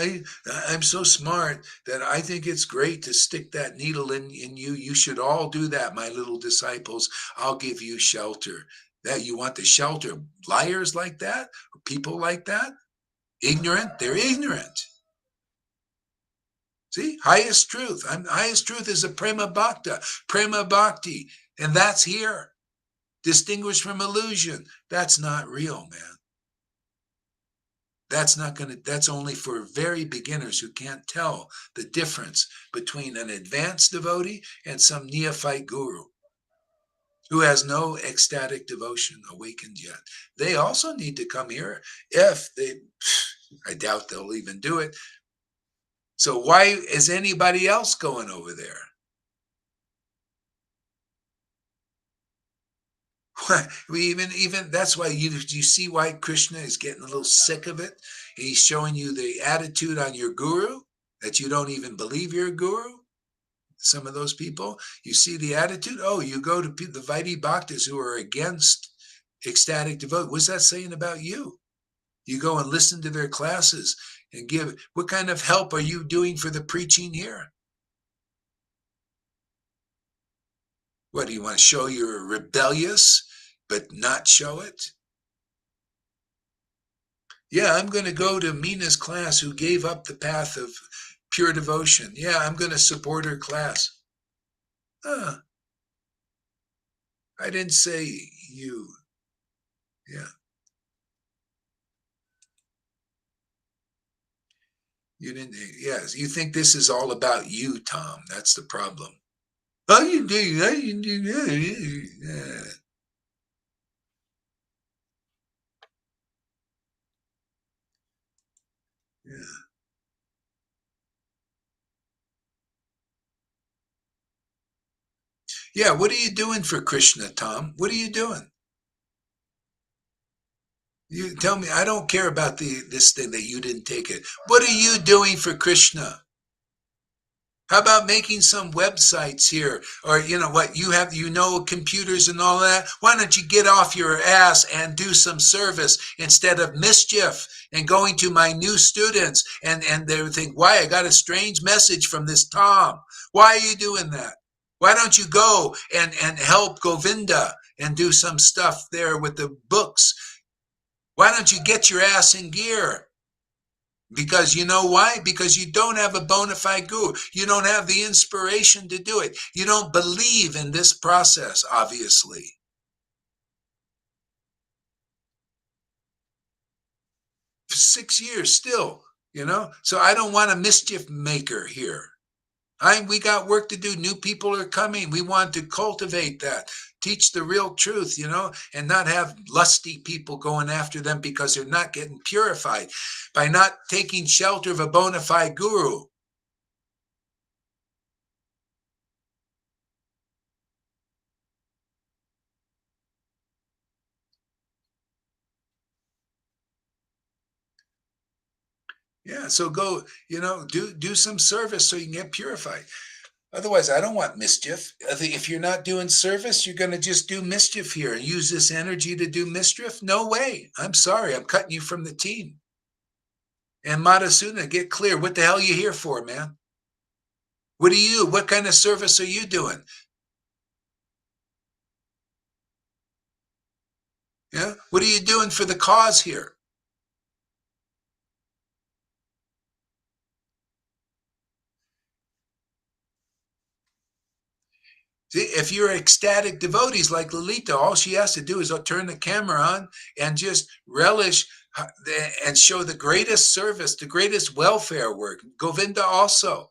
I'm so smart that I think it's great to stick that needle in you. You should all do that, my little disciples. I'll give you shelter. That you want the shelter. Liars like that? People like that? Ignorant? They're ignorant. See, highest truth. Highest truth is a prema bhakti, and that's here. Distinguished from illusion. That's not real, man. That's only for very beginners who can't tell the difference between an advanced devotee and some neophyte guru who has no ecstatic devotion awakened yet. They also need to come here I doubt they'll even do it. So why is anybody else going over there? Even that's why you see why Krishna is getting a little sick of it. He's showing you the attitude on your guru, that you don't even believe your guru. Some of those people, you see the attitude. Oh, you go to the Vaidhi Bhaktas who are against ecstatic devotee. What's that saying about you? You go and listen to their classes and what kind of help are you doing for the preaching here? What, do you want to show you're rebellious, but not show it? Yeah, I'm going to go to Mina's class, who gave up the path of pure devotion. Yeah, I'm going to support her class. I didn't say you. Yeah. You didn't. Yes, you think this is all about you, Tom. That's the problem. Oh, you do that. You do that. Yeah. Yeah. Yeah, what are you doing for Krishna, Tom? What are you doing? You tell me. I don't care about this thing that you didn't take it. What are you doing for Krishna? How about making some websites here? Or what, you have, computers and all that. Why don't you get off your ass and do some service instead of mischief and going to my new students and they would think, why, I got a strange message from this Tom. Why are you doing that? Why don't you go and help Govinda and do some stuff there with the books? Why don't you get your ass in gear? Because you know why? Because you don't have a bona fide guru. You don't have the inspiration to do it. You don't believe in this process, obviously. For 6 years still, So I don't want a mischief maker here. We got work to do. New people are coming. We want to cultivate that. Teach the real truth, and not have lusty people going after them because they're not getting purified by not taking shelter of a bona fide guru. Yeah, so go, do some service so you can get purified. Otherwise, I don't want mischief. I think if you're not doing service, you're going to just do mischief here and use this energy to do mischief. No way. I'm sorry. I'm cutting you from the team. And Madhusudana, get clear. What the hell are you here for, man? What kind of service are you doing? Yeah. What are you doing for the cause here? See, if you're ecstatic devotees like Lalita, all she has to do is turn the camera on and just relish and show the greatest service, the greatest welfare work. Govinda also.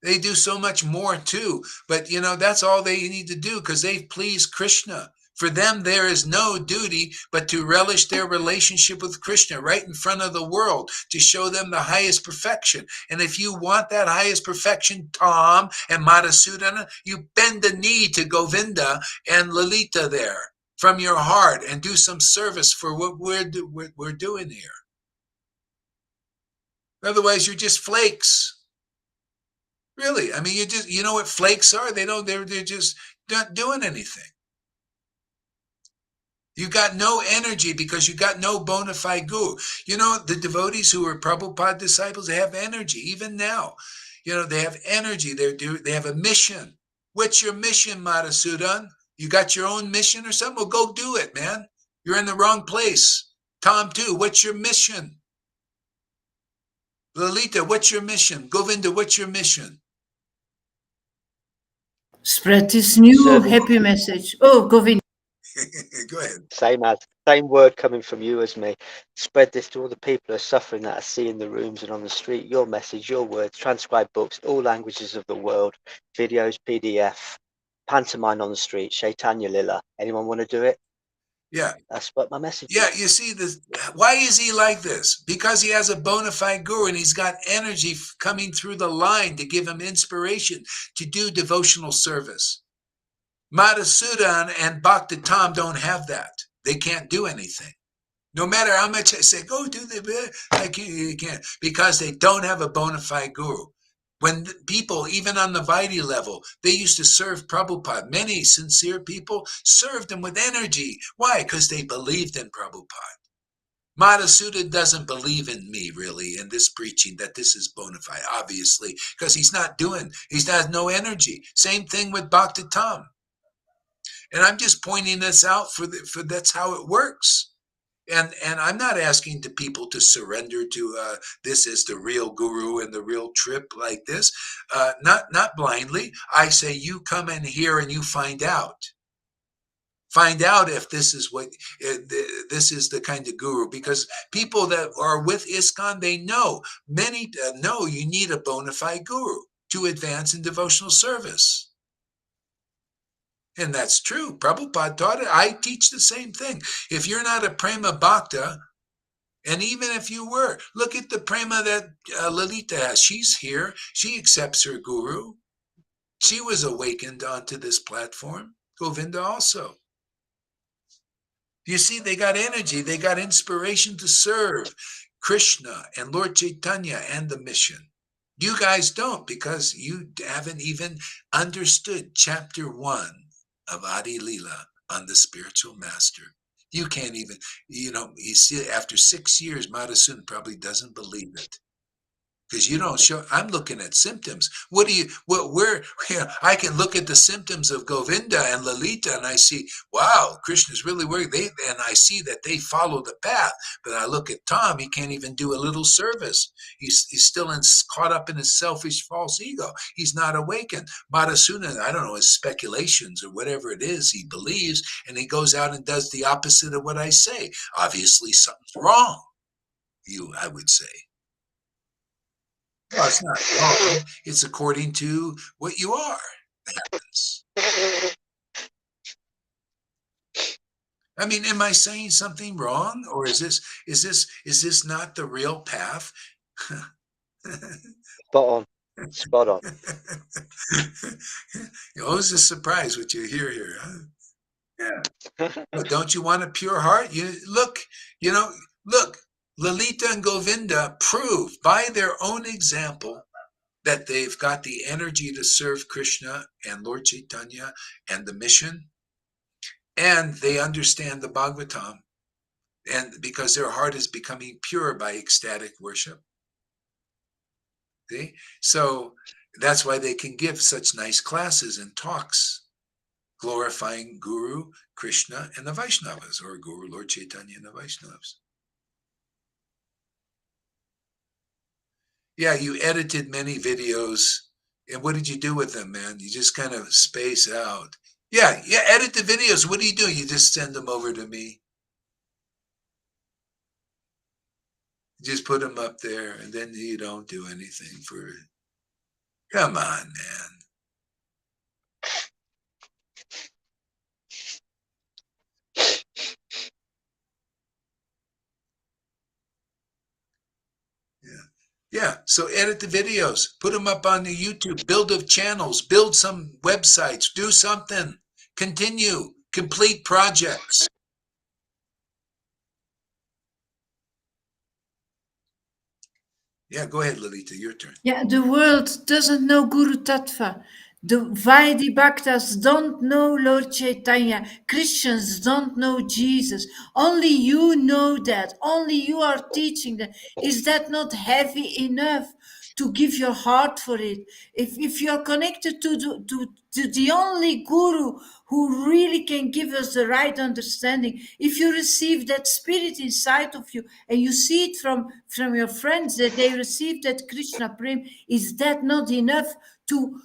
They do so much more too, but that's all they need to do because they've pleased Krishna. For them, there is no duty but to relish their relationship with Krishna right in front of the world to show them the highest perfection. And if you want that highest perfection, Tom and Madhusudana, you bend the knee to Govinda and Lalita there from your heart and do some service for what we're doing here. Otherwise, you're just flakes. Really, I mean, you know what flakes are? They're just not doing anything. You got no energy because you got no bona fide guru. The devotees who are Prabhupada disciples, they have energy even now. They have energy. They have a mission. What's your mission, Madhusudan? You got your own mission or something? Well, go do it, man. You're in the wrong place. Tom, too. What's your mission? Lalita, what's your mission? Govinda, what's your mission? Spread this new happy message. Oh, Govinda. Go ahead. Same word coming from you as me. Spread this to all the people who are suffering that I see in the rooms and on the street. Your message, your words, transcribed books, all languages of the world, videos, PDF, pantomime on the street, Chaitanya Lila. Anyone want to do it? Yeah. That's what my message is. Yeah, you see, why is he like this? Because he has a bona fide guru and he's got energy coming through the line to give him inspiration to do devotional service. Madhusudan and Bhakti Tom don't have that. They can't do anything. No matter how much I say, go do the, you can't, because they don't have a bona fide guru. When people, even on the Vaidhi level, they used to serve Prabhupada. Many sincere people served him with energy. Why? Because they believed in Prabhupada. Madhusudan doesn't believe in me, really, in this preaching, that this is bona fide, obviously, because he's not no energy. Same thing with Bhakti Tam. And I'm just pointing this out for that's how it works. And I'm not asking the people to surrender to this as the real guru and the real trip like this. Not blindly. I say you come in here and you find out. Find out if this is this is the kind of guru, because people that are with ISKCON, they know, many know you need a bona fide guru to advance in devotional service. And that's true. Prabhupada taught it. I teach the same thing. If you're not a prema bhakta, and even if you were, look at the prema that Lalita has. She's here. She accepts her guru. She was awakened onto this platform. Govinda also. You see, they got energy. They got inspiration to serve Krishna and Lord Chaitanya and the mission. You guys don't, because you haven't even understood chapter 1 of Adi Lila on the spiritual master. You can't even, you see, after 6 years, Madhusudan probably doesn't believe it. Because you don't show, I'm looking at symptoms. I can look at the symptoms of Govinda and Lalita and I see, wow, Krishna's really working. And I see that they follow the path. But I look at Tom, he can't even do a little service. He's still caught up in his selfish false ego. He's not awakened. Madhusudan, I don't know, his speculations or whatever it is he believes, and he goes out and does the opposite of what I say. Obviously something's wrong, I would say. Well, it's not wrong. It's according to what you are. That happens. I mean, am I saying something wrong, or is this not the real path? Spot on. You're always a surprise what you hear here, huh? Yeah. But don't you want a pure heart? Look, Lalita and Govinda prove by their own example that they've got the energy to serve Krishna and Lord Chaitanya and the mission, and they understand the Bhagavatam, and because their heart is becoming pure by ecstatic worship. See? So that's why they can give such nice classes and talks glorifying Guru, Krishna, and the Vaishnavas, or Guru, Lord Chaitanya, and the Vaishnavas. Yeah, you edited many videos. And what did you do with them, man? You just kind of space out. Yeah, edit the videos. What do? You just send them over to me. Just put them up there, and then you don't do anything for it. Come on, man. Yeah, so edit the videos, put them up on the YouTube, build up channels, build some websites, do something, continue, complete projects. Yeah, go ahead, Lalita, your turn. Yeah, the world doesn't know Guru Tattva. The Vaidhi Bhaktas don't know Lord Chaitanya. Christians don't know Jesus. Only you know that. Only you are teaching that. Is that not heavy enough to give your heart for it? If you're connected to the only Guru who really can give us the right understanding, if you receive that spirit inside of you and you see it from your friends that they receive that Krishna Prem, is that not enough to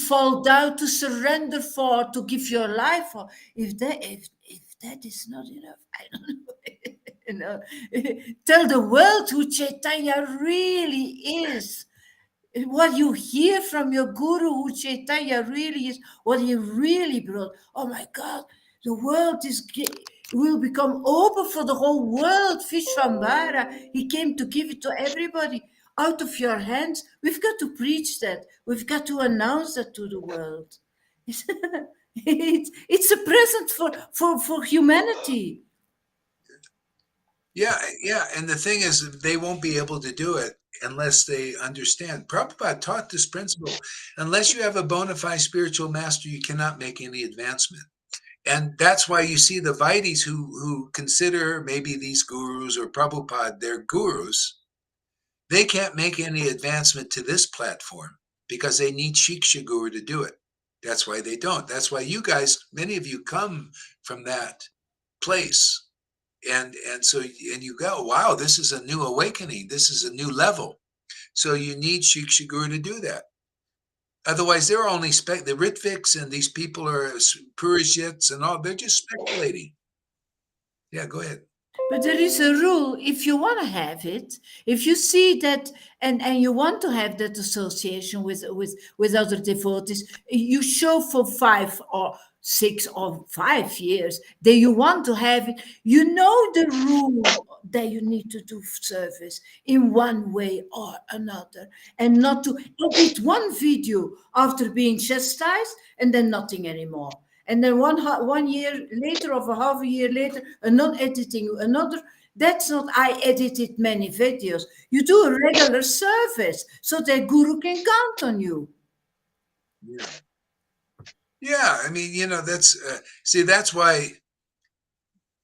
fall down, to surrender for, to give your life for? If that is not enough, I don't know. You know, tell the world who Chaitanya really is. What you hear from your guru, who Chaitanya really is, what he really brought. Oh my God, the world will become open for the whole world. Vishvambara, he came to give it to everybody out of your hands. We've got to preach that. We've got to announce that to the world. It's a present for humanity. Yeah, and the thing is, they won't be able to do it unless they understand. Prabhupada taught this principle. Unless you have a bona fide spiritual master, you cannot make any advancement. And that's why you see the Vaidhis who consider maybe these gurus or Prabhupada their gurus, they can't make any advancement to this platform because they need Shiksha Guru to do it. That's why they don't. That's why you guys, many of you come from that place. And so you go, wow, this is a new awakening. This is a new level. So you need Shiksha Guru to do that. Otherwise, they're only the Ritviks and these people are Purishits and all. They're just speculating. Yeah, go ahead. But there is a rule. If you want to have it, if you see that, and you want to have that association with other devotees, you show for 5 or 6 or 5 years that you want to have it. You know the rule that you need to do service in one way or another, and not to edit one video after being chastised and then nothing anymore. And then one year later, or a half a year later, not editing another. That's not, I edited many videos. You do a regular service so that Guru can count on you. Yeah, I mean, that's see, that's why,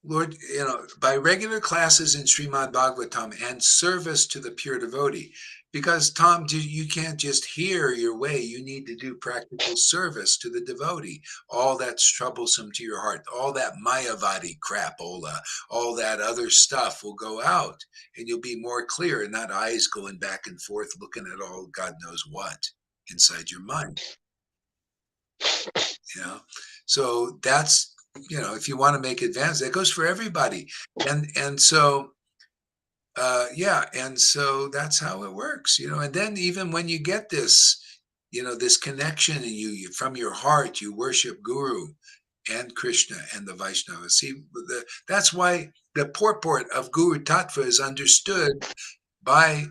Lord, by regular classes in Srimad Bhagavatam and service to the pure devotee, because Tom, you can't just hear your way. You need to do practical service to the devotee. All that's troublesome to your heart, all that Mayavadi crapola, all that other stuff will go out, and you'll be more clear, and not eyes going back and forth looking at all God knows what inside your mind. So that's, if you want to make advance, that goes for everybody. And so, and so that's how it works, and then even when you get this, this connection in you from your heart, you worship Guru and Krishna and the Vaishnava. See, that's why the purport of Guru Tattva is understood by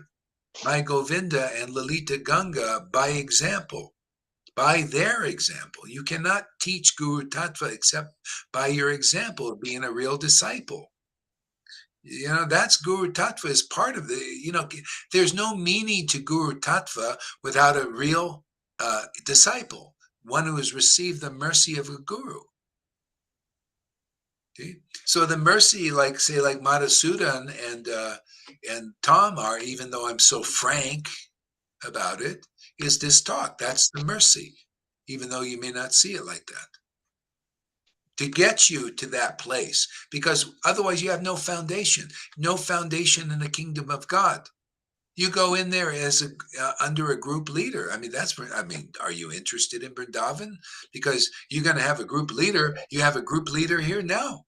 Govinda and Lalita Ganga by example. By their example. You cannot teach Guru Tattva except by your example of being a real disciple. That's Guru Tattva is part of there's no meaning to Guru Tattva without a real disciple, one who has received the mercy of a guru. Okay? So the mercy, like Madhusudan and Tom are, even though I'm so frank about it, is this talk. That's the mercy, even though you may not see it like that. To get you to that place, because otherwise you have no foundation in the kingdom of God. You go in there as under a group leader. I mean, are you interested in Vrindavan? Because you're going to have a group leader. You have a group leader here now.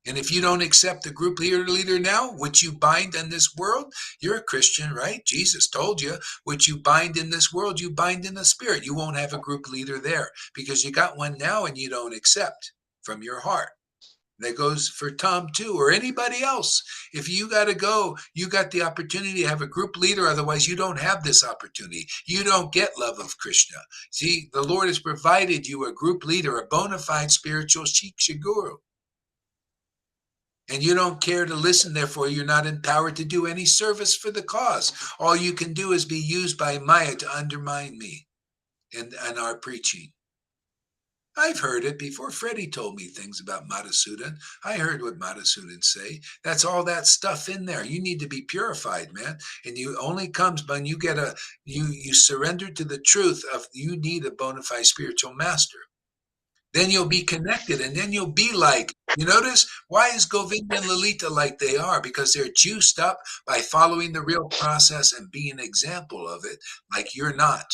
And if you don't accept the group leader now, which you bind in this world, you're a Christian, right? Jesus told you, which you bind in this world, you bind in the spirit. You won't have a group leader there because you got one now and you don't accept from your heart. That goes for Tom too, or anybody else. If you got to go, you got the opportunity to have a group leader. Otherwise, you don't have this opportunity. You don't get love of Krishna. See, the Lord has provided you a group leader, a bona fide spiritual Shiksha guru. And you don't care to listen, therefore you're not empowered to do any service for the cause. All you can do is be used by Maya to undermine me and our preaching. I've heard it before. Freddie told me things about Madhusudan. I heard what Madhusudan say. That's all that stuff in there. You need to be purified, man. And you only comes when you get you surrender to the truth of you need a bona fide spiritual master. Then you'll be connected, and then you'll be like, you notice, why is Govinda and Lalita like they are? Because they're juiced up by following the real process and being an example of it, like you're not.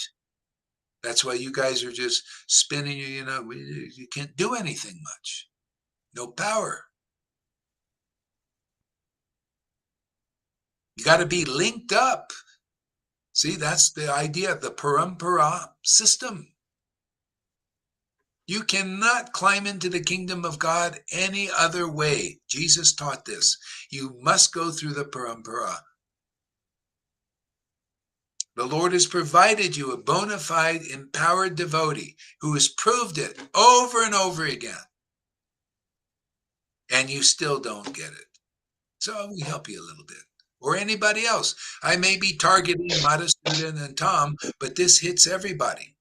That's why you guys are just spinning, you can't do anything much. No power. You got to be linked up. See, that's the idea of the parampara system. You cannot climb into the kingdom of God any other way. Jesus taught this. You must go through the parampara. The Lord has provided you a bona fide, empowered devotee who has proved it over and over again. And you still don't get it. So we help you a little bit. Or anybody else. I may be targeting Madhusudan and Tom, but this hits everybody.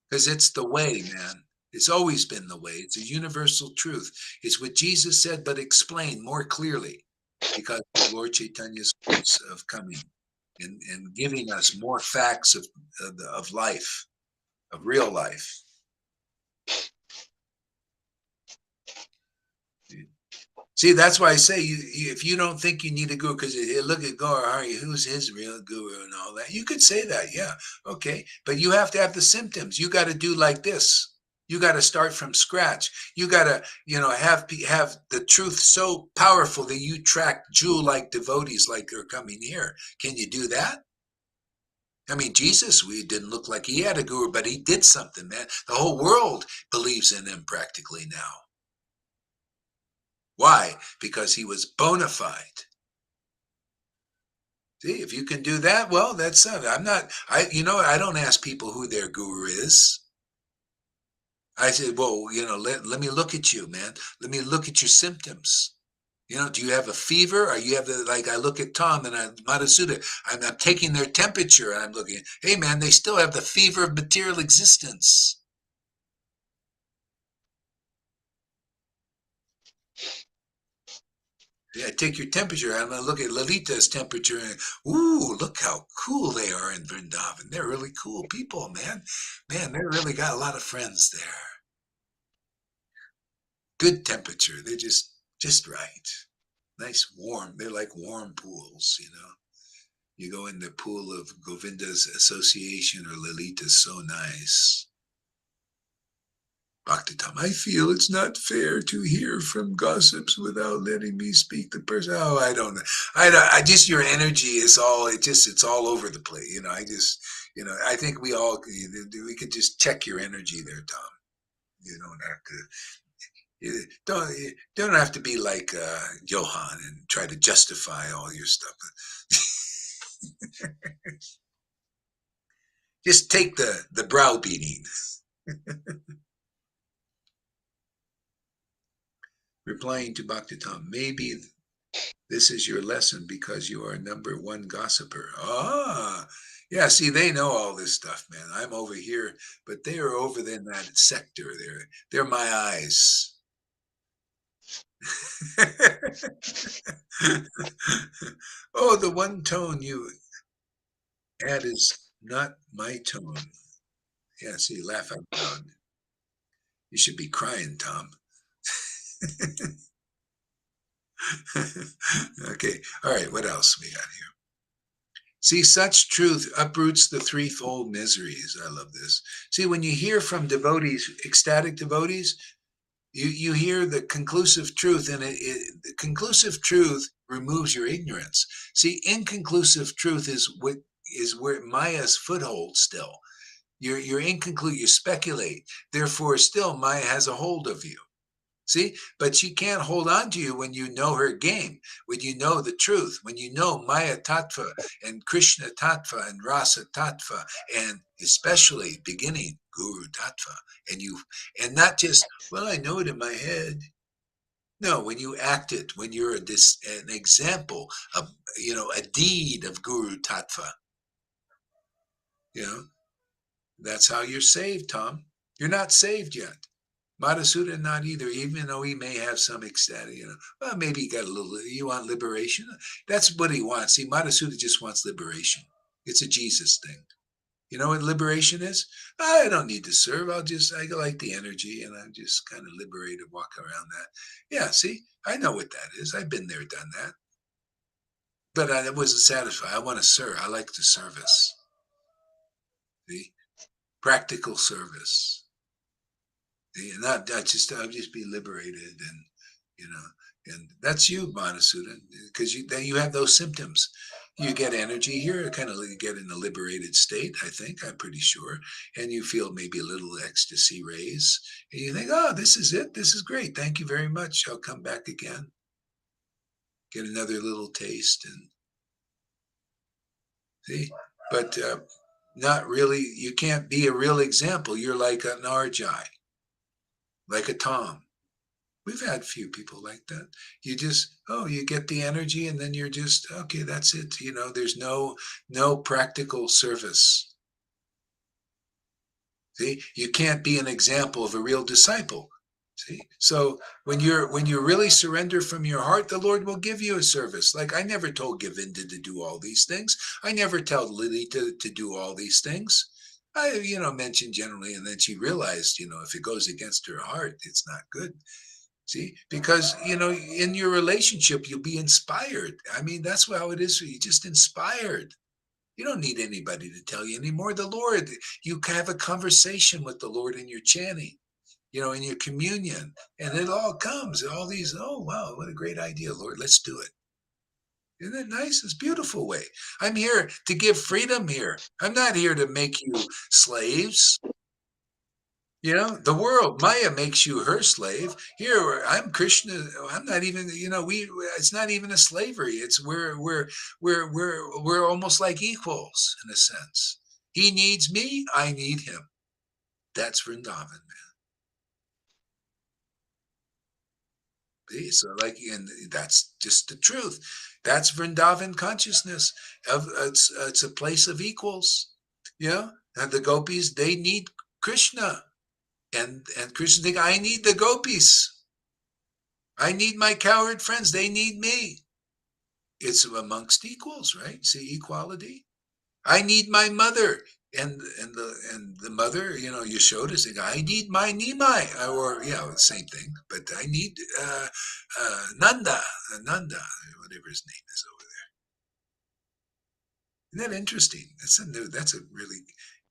Because it's the way, man. It's always been the way. It's a universal truth. It's what Jesus said, but explained more clearly because of Lord Chaitanya's force of coming and giving us more facts of life, of real life. See, that's why I say, if you don't think you need a guru, because look at Gaurahari, who's his real guru and all that. You could say that, yeah, okay. But you have to have the symptoms. You got to do like this. You got to start from scratch. You got to, have the truth so powerful that you attract jewel-like devotees like they're coming here. Can you do that? I mean, Jesus, we didn't look like he had a guru, but he did something, man. The whole world believes in him practically now. Why? Because he was bona fide. See, if you can do that, well, that's it. I don't ask people who their guru is. I said, well, let me look at you, man. Let me look at your symptoms. Do you have a fever? Or you have I look at Tom and Madhusudan, I'm taking their temperature and I'm looking, hey, man, they still have the fever of material existence. Yeah, I take your temperature. I'm going to look at Lalita's temperature and, ooh, look how cool they are in Vrindavan. They're really cool people, man. Man, they really got a lot of friends there. Good temperature. They're just right. Nice, warm. They're like warm pools, You go in the pool of Govinda's association or Lalita's, so nice. Bhaktitam, I feel it's not fair to hear from gossips without letting me speak the person. Oh, I don't know. I just, your energy is it's all over the place. I think we could just check your energy there, Tom. You don't have to, you don't have to be like Johan and try to justify all your stuff. Just take the browbeating. Replying to Bhaktitam, maybe this is your lesson because you are number one gossiper. Ah, yeah, see, they know all this stuff, man. I'm over here, but they are over in that sector. They're my eyes. Oh, the one tone you add is not my tone. Yeah, see, laugh out loud. You should be crying, Tom. Okay, all right, what else we got here? See, such truth uproots the threefold miseries. I love this. See, when you hear from devotees, ecstatic devotees, You hear the conclusive truth, and the conclusive truth removes your ignorance. See, inconclusive truth is where Maya's foothold still. You're inconclusive. You speculate. Therefore, still Maya has a hold of you. See, but she can't hold on to you when you know her game, when you know the truth, when you know Maya Tattva and Krishna Tattva and Rasa Tattva, and especially beginning Guru Tattva, and not just, well, I know it in my head. No, when you act it, when you're an example of, a deed of Guru Tattva, that's how you're saved, Tom. You're not saved yet. Madhusudana not either, even though he may have some ecstatic, well, maybe he got a little, you want liberation? That's what he wants. See, Madhusudana just wants liberation. It's a Jesus thing. You know what liberation is? I don't need to serve. I like the energy, and I'm just kind of liberated, walk around that. Yeah, see, I know what that is. I've been there, done that. But I wasn't satisfied. I want to serve. I like the service. See? Practical service. And I'll just be liberated, and that's you, Madhusudana, because you have those symptoms. You get energy here, kind of get in a liberated state, I'm pretty sure, and you feel maybe a little ecstasy raise, and you think, oh, this is it, this is great, thank you very much, I'll come back again, get another little taste, and see, but not really, you can't be a real example. You're like an Arjai. Like a Tom. We've had a few people like that. You just, you get the energy, and then you're just, okay, that's it. There's no practical service. See, you can't be an example of a real disciple. See, so when you really surrender from your heart, the Lord will give you a service. Like I never told Govinda to do all these things. I never tell Lily to do all these things. I, mentioned generally, and then she realized, if it goes against her heart, it's not good. See, because, in your relationship, you'll be inspired. I mean, that's how it is for you, just inspired. You don't need anybody to tell you anymore. The Lord, you have a conversation with the Lord in your chanting, in your communion, and it all comes, all these, oh, wow, what a great idea, Lord, let's do it. Isn't that nice? It's a beautiful way. I'm here to give freedom here. I'm not here to make you slaves. The world, Maya makes you her slave. Here, I'm Krishna. I'm not even, it's not even a slavery. It's we're almost like equals in a sense. He needs me. I need him. That's Vrindavan, man. So and that's just the truth. That's Vrindavan consciousness. It's a place of equals. And the gopis, they need Krishna. And Krishna think, I need the gopis. I need my cowherd friends. They need me. It's amongst equals, right? See, equality. I need my mother. And the mother, Yashoda saying, I need my Nimai, or same thing. But I need Nanda, whatever his name is over there. Isn't that interesting? That's a really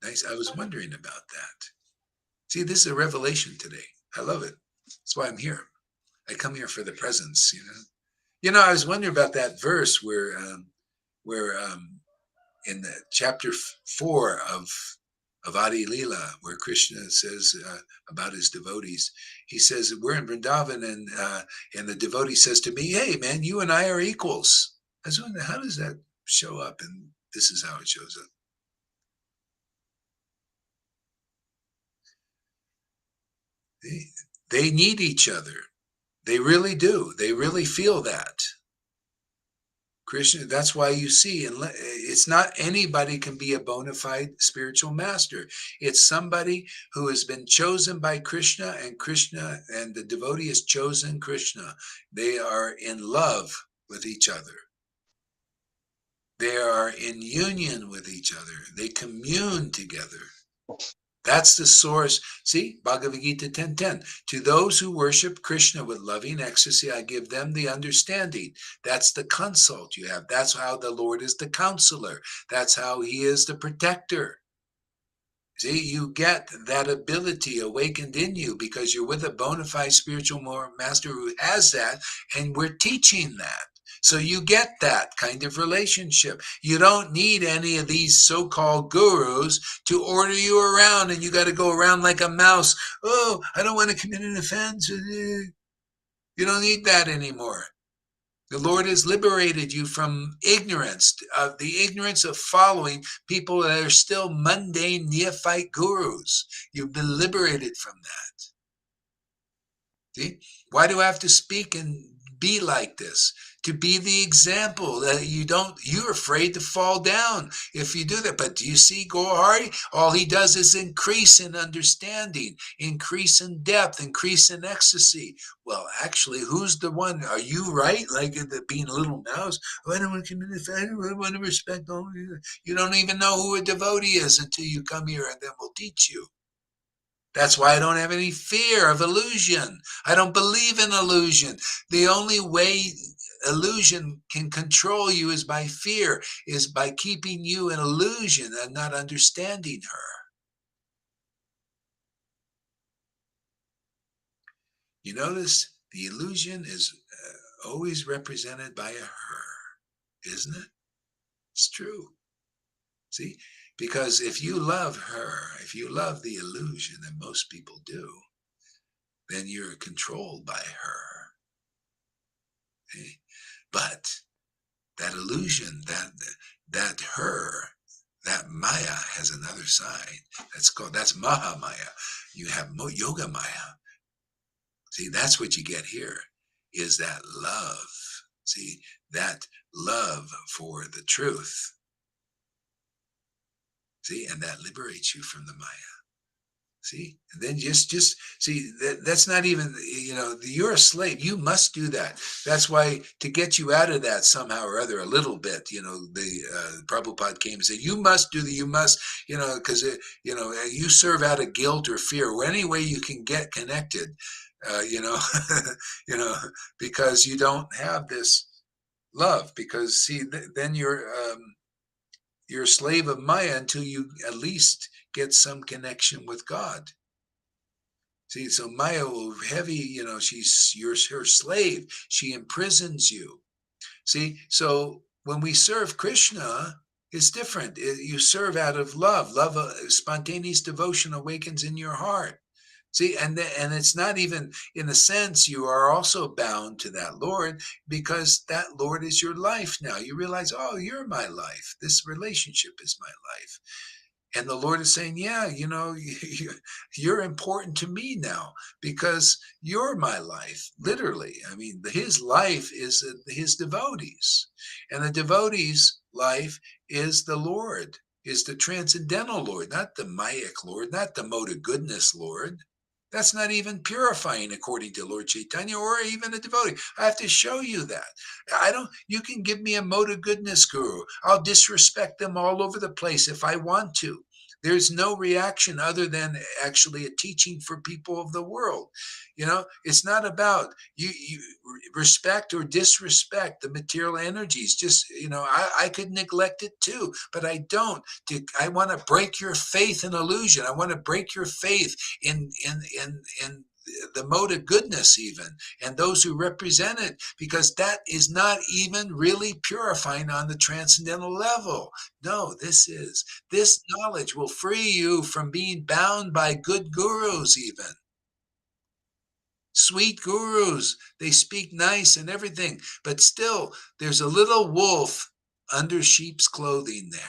nice. I was wondering about that. See, this is a revelation today. I love it. That's why I'm here. I come here for the presence. I was wondering about that verse where in the chapter 4 of Adi Leela, where Krishna says about his devotees, he says, we're in Vrindavan, and the devotee says to me, hey, man, you and I are equals. I was wondering, how does that show up? And this is how it shows up. They need each other. They really do. They really feel that. Krishna, that's why you see, and it's not anybody can be a bona fide spiritual master. It's somebody who has been chosen by Krishna, and the devotee has chosen Krishna. They are in love with each other. They are in union with each other. They commune together. That's the source. See, Bhagavad Gita 10:10. To those who worship Krishna with loving ecstasy, I give them the understanding. That's the consult you have. That's how the Lord is the counselor. That's how he is the protector. See, you get that ability awakened in you because you're with a bona fide spiritual master who has that, and we're teaching that. So you get that kind of relationship. You don't need any of these so-called gurus to order you around, and you got to go around like a mouse. Oh, I don't want to commit an offense. You don't need that anymore. The Lord has liberated you from ignorance, the ignorance of following people that are still mundane neophyte gurus. You've been liberated from that. See? Why do I have to speak and be like this? To be the example that you're afraid to fall down if you do that. But do you see Gohari? All he does is increase in understanding, increase in depth, increase in ecstasy. Well, actually, who's the one? Are you right? Like being a little mouse? Oh, I don't want to commit a I don't want to respect all. You don't even know who a devotee is until you come here, and then we'll teach you. That's why I don't have any fear of illusion. I don't believe in illusion. The only way illusion can control you is by fear, is by keeping you in illusion and not understanding her. You notice the illusion is always represented by a her, isn't it? It's true. See? Because if you love her, if you love the illusion, and most people do, then you're controlled by her. See? But that illusion, that her, that Maya has another side. That's Mahamaya. You have Yoga Maya. See, that's what you get here, is that love. See, that love for the truth. See, and that liberates you from the Maya. See, and then just see that's not even, you're a slave. You must do that. That's why, to get you out of that somehow or other, a little bit, the Prabhupada came and said, you must do that. You must, because you serve out of guilt or fear, or any way you can get connected, because you don't have this love. Because see, then you're a slave of Maya until you at least get some connection with God. See, so Maya will heavy, you're her slave. She imprisons you. See, so when we serve Krishna, it's different. You serve out of love. Love, spontaneous devotion awakens in your heart. See, and it's not even, in a sense, you are also bound to that Lord, because that Lord is your life now. You realize, oh, you're my life. This relationship is my life. And the Lord is saying, yeah, you're important to me now because you're my life, literally. I mean, his life is his devotees. And the devotees' life is the Lord, is the transcendental Lord, not the Mayic Lord, not the mode of goodness Lord. That's not even purifying according to Lord Chaitanya or even a devotee. I have to show you that. You can give me a mode of goodness guru. I'll disrespect them all over the place if I want to. There's no reaction other than actually a teaching for people of the world. It's not about you respect or disrespect the material energies. Just, I could neglect it too, but I don't. I want to break your faith in illusion. I want to break your faith in the mode of goodness even, and those who represent it, because that is not even really purifying on the transcendental level. No, this knowledge will free you from being bound by good gurus even. Sweet gurus, they speak nice and everything, but still there's a little wolf under sheep's clothing there.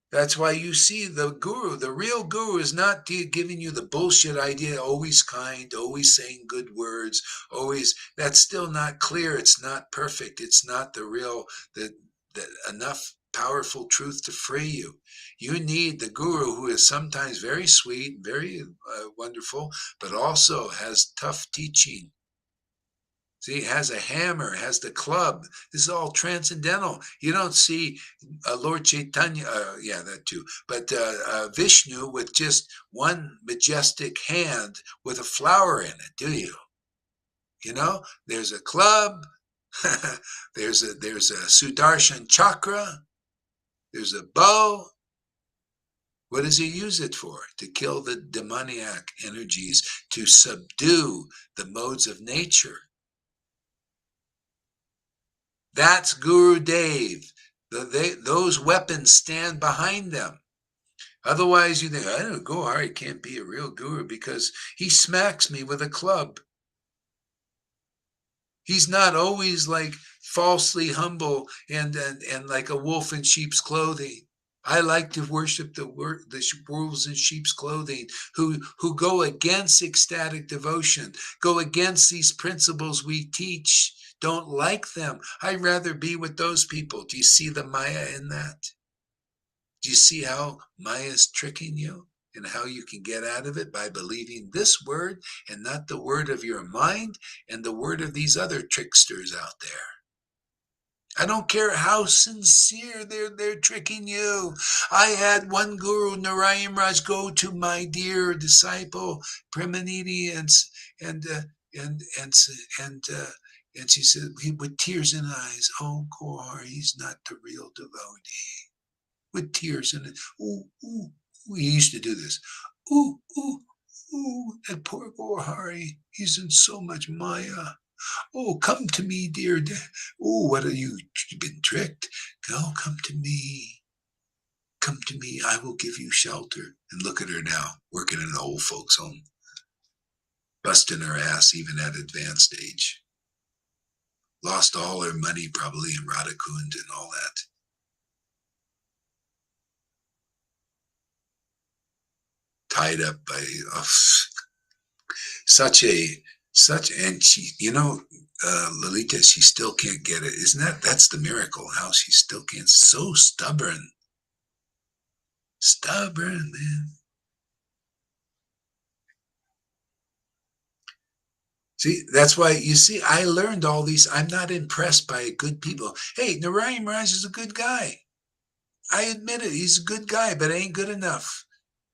That's why you see the guru, the real guru, is not giving you the bullshit idea, always kind, always saying good words, always. That's still not clear. It's not perfect. It's not the real, enough powerful truth to free you. You need the guru who is sometimes very sweet, very wonderful, but also has tough teaching. See, has a hammer, has the club. This is all transcendental. You don't see Lord Chaitanya, that too, but Vishnu with just one majestic hand with a flower in it, do you? There's a club, there's a Sudarshan chakra, There's a bow. What does he use it for? To kill the demoniac energies, to subdue the modes of nature. That's Guru Dev. Those weapons stand behind them. Otherwise, you think, I don't go, Hari can't be a real guru because he smacks me with a club. He's not always like falsely humble and like a wolf in sheep's clothing. I like to worship the wolves in sheep's clothing who go against ecstatic devotion, go against these principles we teach, don't like them. I'd rather be with those people. Do you see the Maya in that? Do you see how Maya is tricking you and how you can get out of it by believing this word and not the word of your mind and the word of these other tricksters out there? I don't care how sincere they're tricking you. I had one guru, Narayan Raj, go to my dear disciple Premaniti, and she said with tears in eyes, "Oh, Gaur, he's not the real devotee." With tears in it, ooh, ooh, ooh. He used to do this. Ooh, ooh, ooh, that poor Gaur Hari, he's in so much Maya. Oh, come to me, dear. Oh, what are you? You've been tricked. No, come to me. Come to me. I will give you shelter. And look at her now, working in an old folks' home, busting her ass even at advanced age. Lost all her money probably in Radhakund and all that. Tied up by and she, Lalita, she still can't get it. Isn't that's the miracle, how she still can't. So stubborn, man. See, that's why, you see, I learned all these. I'm not impressed by good people. Hey, Narayan Raj is a good guy. I admit it. He's a good guy, but ain't good enough.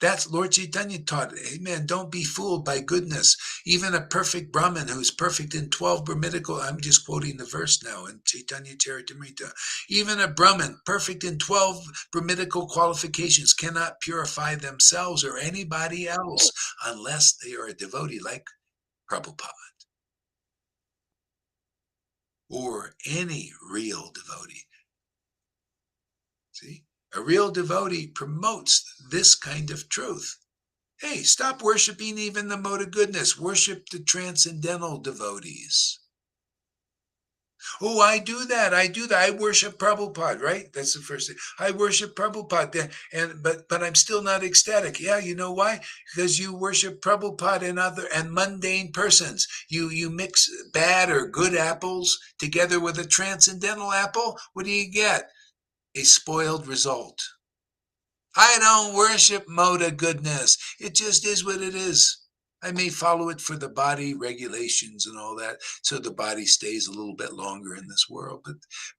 That's Lord Chaitanya taught. Amen. Don't be fooled by goodness. Even a perfect Brahmin who's perfect in 12 Brahminical, I'm just quoting the verse now in Chaitanya Charitamrita. Even a Brahmin perfect in 12 Brahminical qualifications cannot purify themselves or anybody else unless they are a devotee like Prabhupada or any real devotee. See? A real devotee promotes this kind of truth. Hey, stop worshiping even the mode of goodness. Worship the transcendental devotees. Oh, I do that. I worship Prabhupada, right? That's the first thing. I worship Prabhupada, but I'm still not ecstatic. Yeah, you know why? Because you worship Prabhupada and mundane persons. You mix bad or good apples together with a transcendental apple. What do you get? A spoiled result. I don't worship mode of goodness. It just is what it is. I may follow it for the body regulations and all that, so the body stays a little bit longer in this world.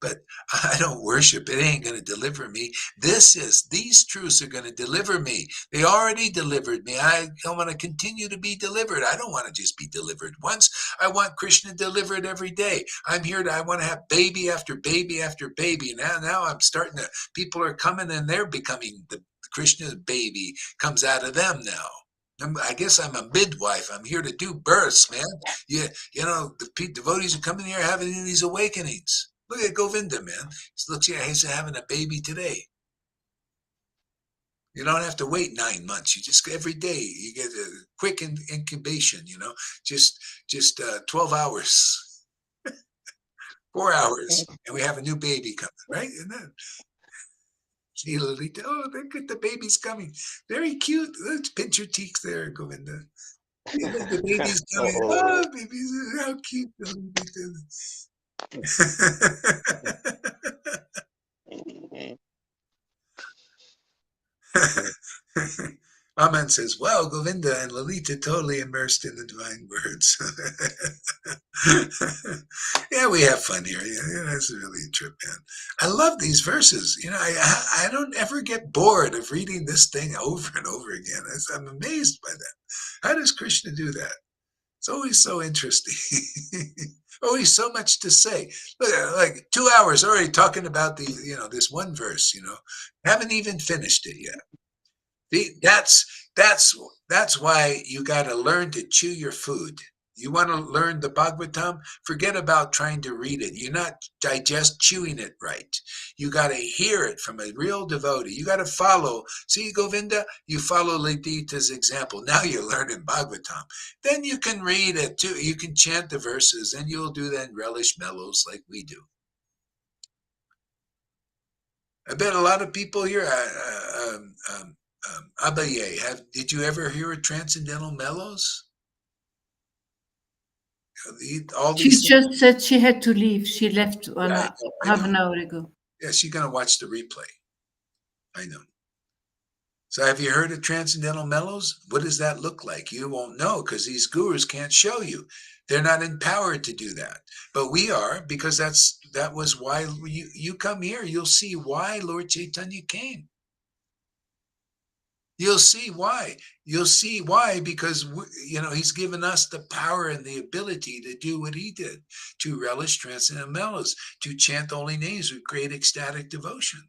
But I don't worship. It ain't going to deliver me. These truths are going to deliver me. They already delivered me. I want to continue to be delivered. I don't want to just be delivered once. I want Krishna delivered every day. I want to have baby after baby after baby. Now I'm starting to, people are coming and they're becoming the Krishna's baby comes out of them now. I guess I'm a midwife. I'm here to do births, man. Yeah, the devotees are coming here having these awakenings. Look at Govinda, man. He looks like he's having a baby today. You don't have to wait 9 months. You just every day you get a quick incubation. Just 12 hours, 4 hours, and we have a new baby coming, right? Isn't that? See, Lolita, oh, look at the baby's coming. Very cute. Let's pinch your cheeks there, Govinda. The baby's coming. Oh, babies, how cute. Aman says, wow, Govinda and Lalita totally immersed in the divine words. Yeah, we have fun here. Yeah, that's really a trip, man. I love these verses. I don't ever get bored of reading this thing over and over again. I'm amazed by that. How does Krishna do that? It's always so interesting. Always so much to say. Look, like 2 hours already talking about the, this one verse, haven't even finished it yet. That's why you got to learn to chew your food. You want to learn the Bhagavatam? Forget about trying to read it. You're not chewing it right. You got to hear it from a real devotee. You got to follow. See, Govinda, you follow Ladita's example. Now you're learning Bhagavatam. Then you can read it too. You can chant the verses, and you'll do that in relish mellows like we do. I bet a lot of people here. Abaye, did you ever hear of Transcendental Mellows? All She these just said she had to leave. She left yeah, half an hour ago. Yeah, she's going to watch the replay. I know. So have you heard of Transcendental Mellows? What does that look like? You won't know because these gurus can't show you. They're not empowered to do that. But we are, because that was why you come here. You'll see why Lord Chaitanya came. You'll see why. You'll see why, because, he's given us the power and the ability to do what he did, to relish transcendental mellows, to chant holy names with great ecstatic devotion.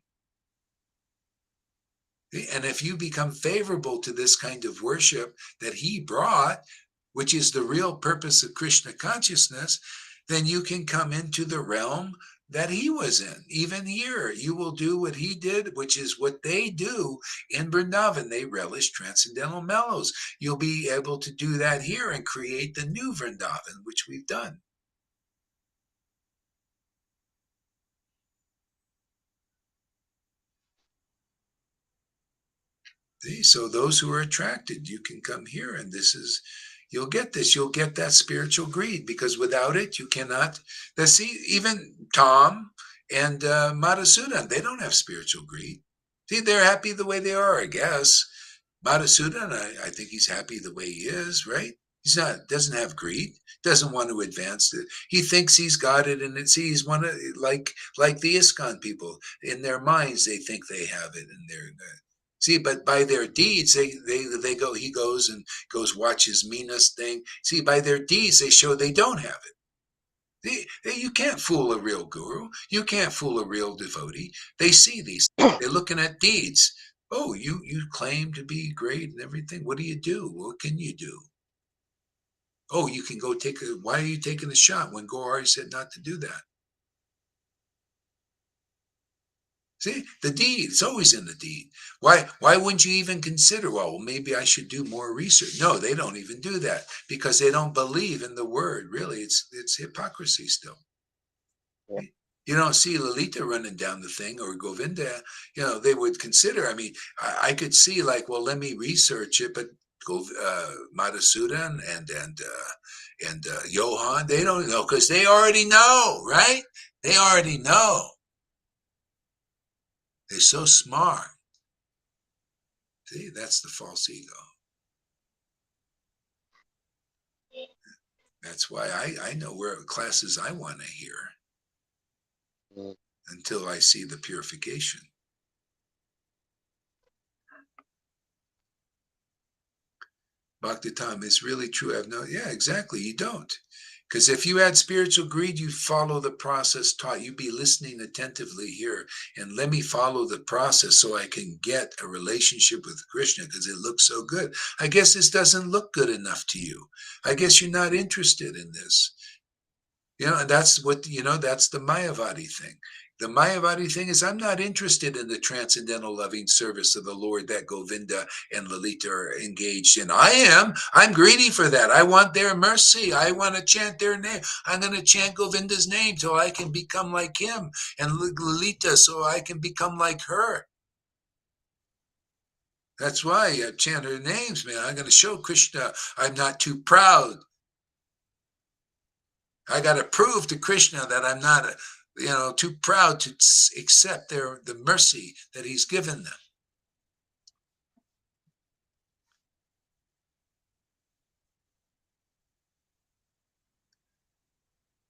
And if you become favorable to this kind of worship that he brought, which is the real purpose of Krishna consciousness, then you can come into the realm that he was in. Even here, you will do what he did, which is what they do in Vrindavan. They relish transcendental mellows. You'll be able to do that here and create the new Vrindavan, which we've done. See? So those who are attracted, you can come here, and you'll get this. You'll get that spiritual greed, because without it, you cannot. See, even Tom and Madhusudan, they don't have spiritual greed. See, they're happy the way they are, I guess. Madhusudan, I think he's happy the way he is, right? Doesn't have greed, doesn't want to advance it. He thinks he's got it, and he's one of, like the ISKCON people. In their minds, they think they have it, and see, but by their deeds, he goes watch his Minas thing. See, by their deeds, they show they don't have it. You can't fool a real guru. You can't fool a real devotee. They see these things. They're looking at deeds. Oh, you claim to be great and everything. What do you do? What can you do? Oh, you can go why are you taking a shot when Gauri said not to do that? See, the deed, it's always in the deed. Why wouldn't you even consider, well, maybe I should do more research? No, they don't even do that because they don't believe in the word. Really, it's hypocrisy still. Yeah. You don't see Lalita running down the thing, or Govinda, they would consider. I mean, I could see like, well, let me research it, but Madhusudan and Johan, they don't know because they already know, right? They already know. They're so smart. See, that's the false ego. That's why I know where classes I want to hear until I see the purification. Bhakti Tam, it's really true. Yeah, exactly. You don't. Because if you had spiritual greed, you follow the process taught. You'd be listening attentively here. And let me follow the process so I can get a relationship with Krishna because it looks so good. I guess this doesn't look good enough to you. I guess you're not interested in this. And that's what, that's the Mayavadi thing. The Mayavadi thing is, I'm not interested in the transcendental loving service of the Lord that Govinda and Lalita are engaged in. I'm greedy for that. I want their mercy. I want to chant their name. I'm going to chant Govinda's name till I can become like him, and Lalita so I can become like her. That's why I chant her names, man. I'm going to show Krishna I'm not too proud. I got to prove to Krishna that I'm not too proud to accept the mercy that he's given them.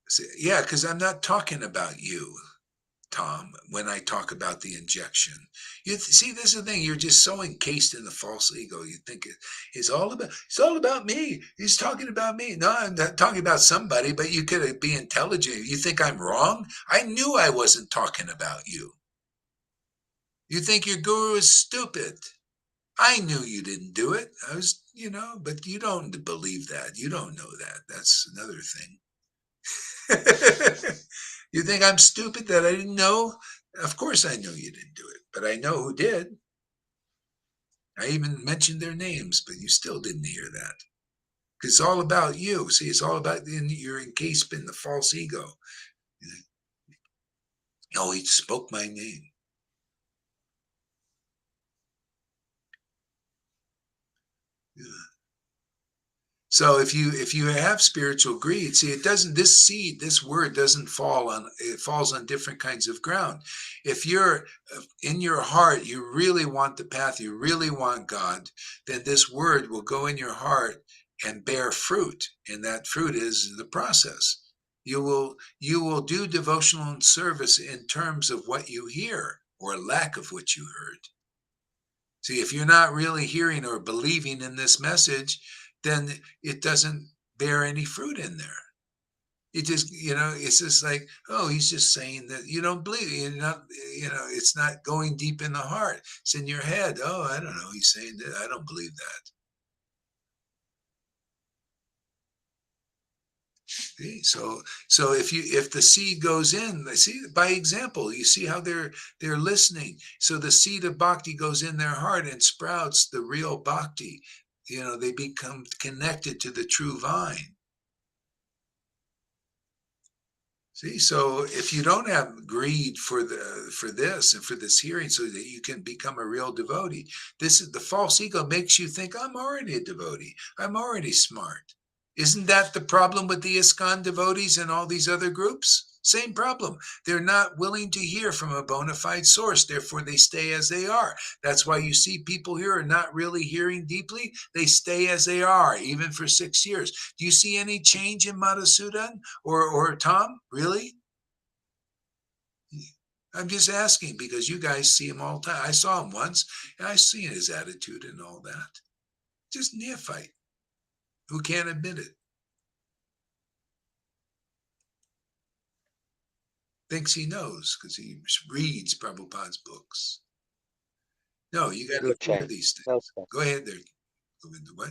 See, yeah, because I'm not talking about you. Tom, when I talk about the injection. You see, this is the thing. You're just so encased in the false ego. You think it's all about me. He's talking about me. No, I'm not talking about somebody, but you could be intelligent. You think I'm wrong? I knew I wasn't talking about you. You think your guru is stupid. I knew you didn't do it. I was, but you don't believe that. You don't know that. That's another thing. You think I'm stupid that I didn't know? Of course I know you didn't do it, but I know who did. I even mentioned their names, but you still didn't hear that. Because it's all about you. See, it's all about you're encased in the false ego. Oh, he spoke my name. Yeah. So if you have spiritual greed, see, this word doesn't fall on, it falls on different kinds of ground. If you're in your heart, you really want the path, you really want God, then this word will go in your heart and bear fruit. And that fruit is the process. You will do devotional service in terms of what you hear or lack of what you heard. See, if you're not really hearing or believing in this message, then it doesn't bear any fruit in there. It just, it's just like, oh, he's just saying that you don't believe. You're not, it's not going deep in the heart. It's in your head. Oh, I don't know. He's saying that. I don't believe that. See? So if the seed goes in, see, by example, you see how they're listening. So the seed of bhakti goes in their heart and sprouts the real bhakti. They become connected to the true vine. See, so if you don't have greed for this and for this hearing, so that you can become a real devotee, this is the false ego makes you think I'm already a devotee. I'm already smart. Isn't that the problem with the ISKCON devotees and all these other groups? Same problem. They're not willing to hear from a bona fide source. Therefore, they stay as they are. That's why you see people here are not really hearing deeply. They stay as they are, even for 6 years. Do you see any change in Madhusudan or Tom? Really? I'm just asking because you guys see him all the time. I saw him once, and I seen his attitude and all that. Just neophyte who can't admit it. Thinks he knows because he reads Prabhupada's books. No, you got to hear these things. Go ahead there. What?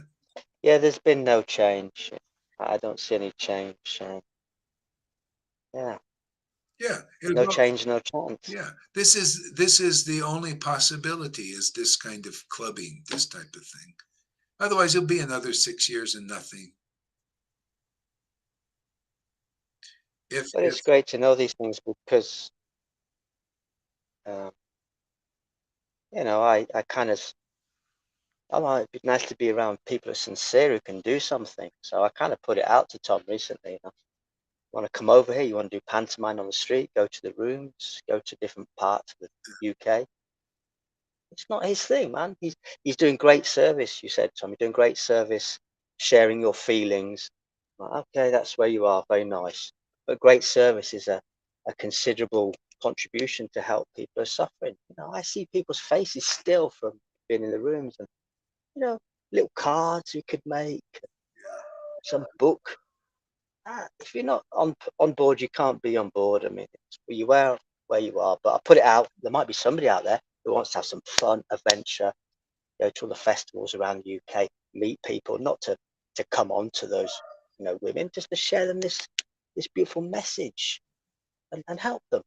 Yeah, there's been no change. I don't see any change. Yeah. Yeah. No change, no chance. Yeah. This is the only possibility, is this kind of clubbing, this type of thing. Otherwise, it'll be another 6 years and nothing. But it's great to know these things because, I kind of, it'd be nice to be around people who are sincere, who can do something. So I kind of put it out to Tom recently. You want to come over here? You want to do pantomime on the street? Go to the rooms, go to different parts of the UK. It's not his thing, man. He's doing great service. You said, Tom, you're doing great service, sharing your feelings. Like, okay, that's where you are. Very nice. But great service is a considerable contribution to help people who are suffering. I see people's faces still from being in the rooms, and little cards we could make, some book. If you're not on board, you can't be on board. I mean, you are where you are. But I put it out. There might be somebody out there who wants to have some fun, adventure, go to all the festivals around the UK, meet people, not to come on to those, women, just to share them this beautiful message and help them.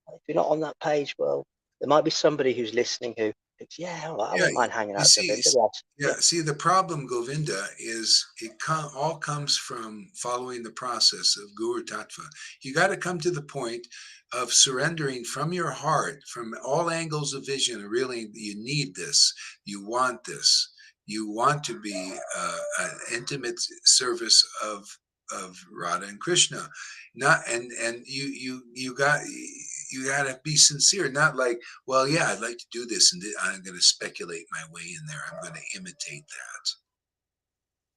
If you're not on that page, well, there might be somebody who's listening who thinks, I wouldn't mind hanging out with Govinda. See, the problem, Govinda, is it all comes from following the process of Guru Tattva. You got to come to the point of surrendering from your heart, from all angles of vision. Really, you need this. You want this. You want to be an intimate service of Radha and Krishna. You got to be sincere, not like, well, yeah, I'd like to do this and I'm going to speculate my way in there. I'm going to imitate that.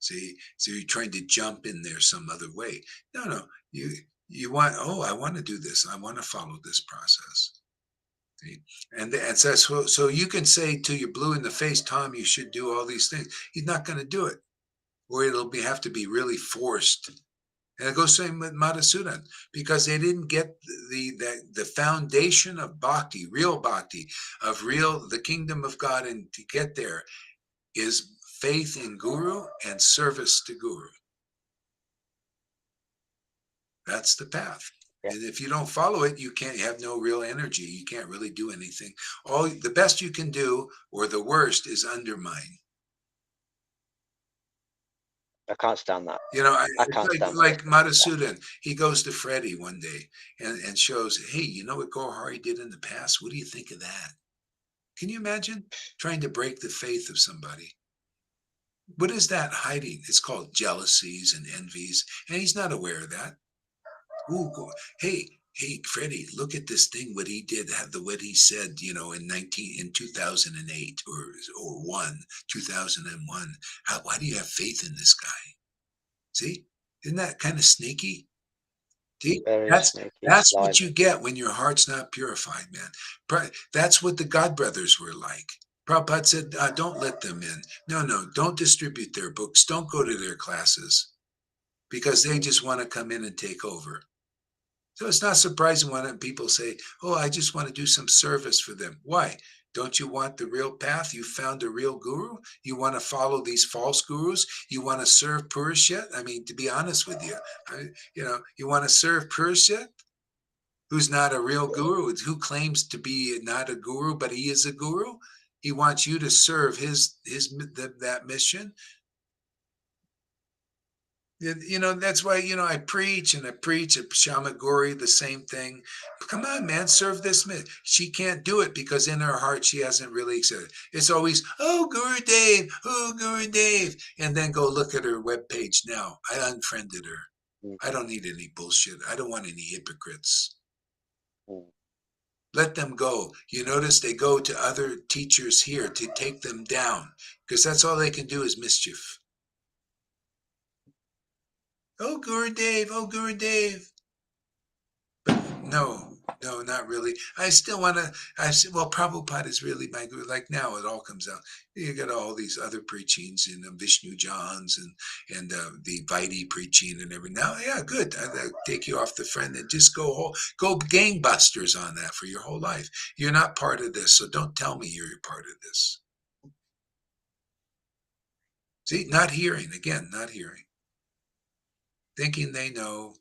See, so you're trying to jump in there some other way. No, You want, oh, I want to do this. I want to follow this process. See? And so you can say to your blue in the face, Tom, you should do all these things. He's not going to do it, or have to be really forced. And it goes same with Madhusudan, because they didn't get the foundation of bhakti, real bhakti, of the kingdom of God, and to get there is faith in Guru and service to Guru. That's the path. Yeah. And if you don't follow it, you can't have no real energy. You can't really do anything. The best you can do, or the worst, is undermine. I can't stand that. I can't stand like Madhusudan. He goes to Freddie one day and shows, hey, you know what Gohari did in the past? What do you think of that? Can you imagine trying to break the faith of somebody? What is that hiding? It's called jealousies and envies, and he's not aware of that. Ooh, hey, Freddie, look at this thing, what he did, what he said, in 2008 or 2001. Why do you have faith in this guy? See, isn't that kind of sneaky? See, that's what you get when your heart's not purified, man. That's what the God brothers were like. Prabhupada said, don't let them in. No, don't distribute their books. Don't go to their classes, because they just want to come in and take over. So it's not surprising when people say, oh, I just want to do some service for them. Why? Don't you want the real path? You found a real guru? You want to follow these false gurus? You want to serve Purushet? I mean, to be honest with you, you want to serve Purushet, who's not a real guru, who claims to be not a guru, but he is a guru? He wants you to serve that mission. That's why, I preach at Shamaguri, the same thing. Come on, man, serve this man. She can't do it because in her heart, she hasn't really accepted. It's always, oh, Guru Dev. And then go look at her webpage now. I unfriended her. I don't need any bullshit. I don't want any hypocrites. Let them go. You notice they go to other teachers here to take them down, because that's all they can do is mischief. Oh, Gurudev. But no, not really. I still want to, Prabhupada is really my guru. Like now it all comes out. You got all these other preachings in Vishnu Johns and the Vaidhi preaching and everything. Now, yeah, good. I'll take you off the friend and just go gangbusters on that for your whole life. You're not part of this, so don't tell me you're part of this. See, not hearing. Thinking they know.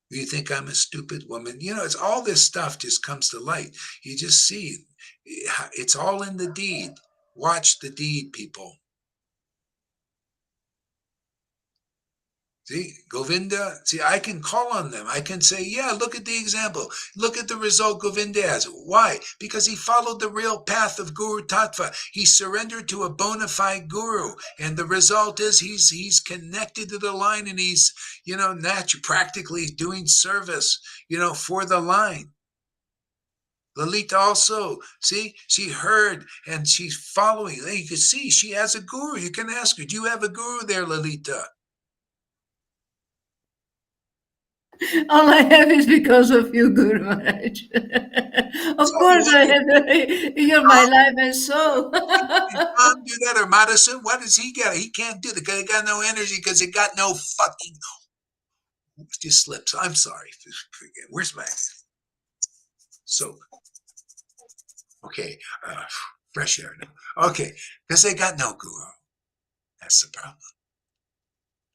You think I'm a stupid woman? It's all this stuff just comes to light. You just see it's all in the deed. Watch the deed, people. See, Govinda, I can call on them. I can say, yeah, look at the example. Look at the result Govinda has. Why? Because he followed the real path of Guru Tattva. He surrendered to a bona fide guru. And the result is he's connected to the line, and he's, practically doing service, for the line. Lalita also, see, she heard and she's following. You can see she has a guru. You can ask her, do you have a guru there, Lalita? All I have is because of you, Guru Maharaj. Of course, I have. You're my life and soul. Did Tom do that, or Madison? What does he get? He can't do it because he got no energy, because he got no fucking. Just slips. I'm sorry. Where's my soap? Okay, fresh air now. Okay, because they got no guru. That's the problem.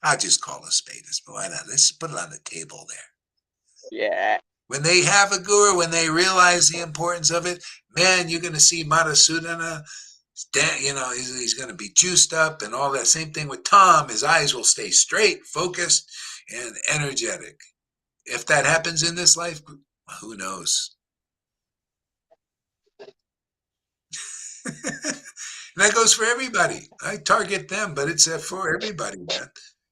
I'll just call a spade a spade. Why not? Let's put it on the table there. Yeah. When they have a guru, when they realize the importance of it, man, you're going to see Madhusudana, he's going to be juiced up and all that. Same thing with Tom. His eyes will stay straight, focused, and energetic. If that happens in this life, who knows? And that goes for everybody. I target them, but it's for everybody, man.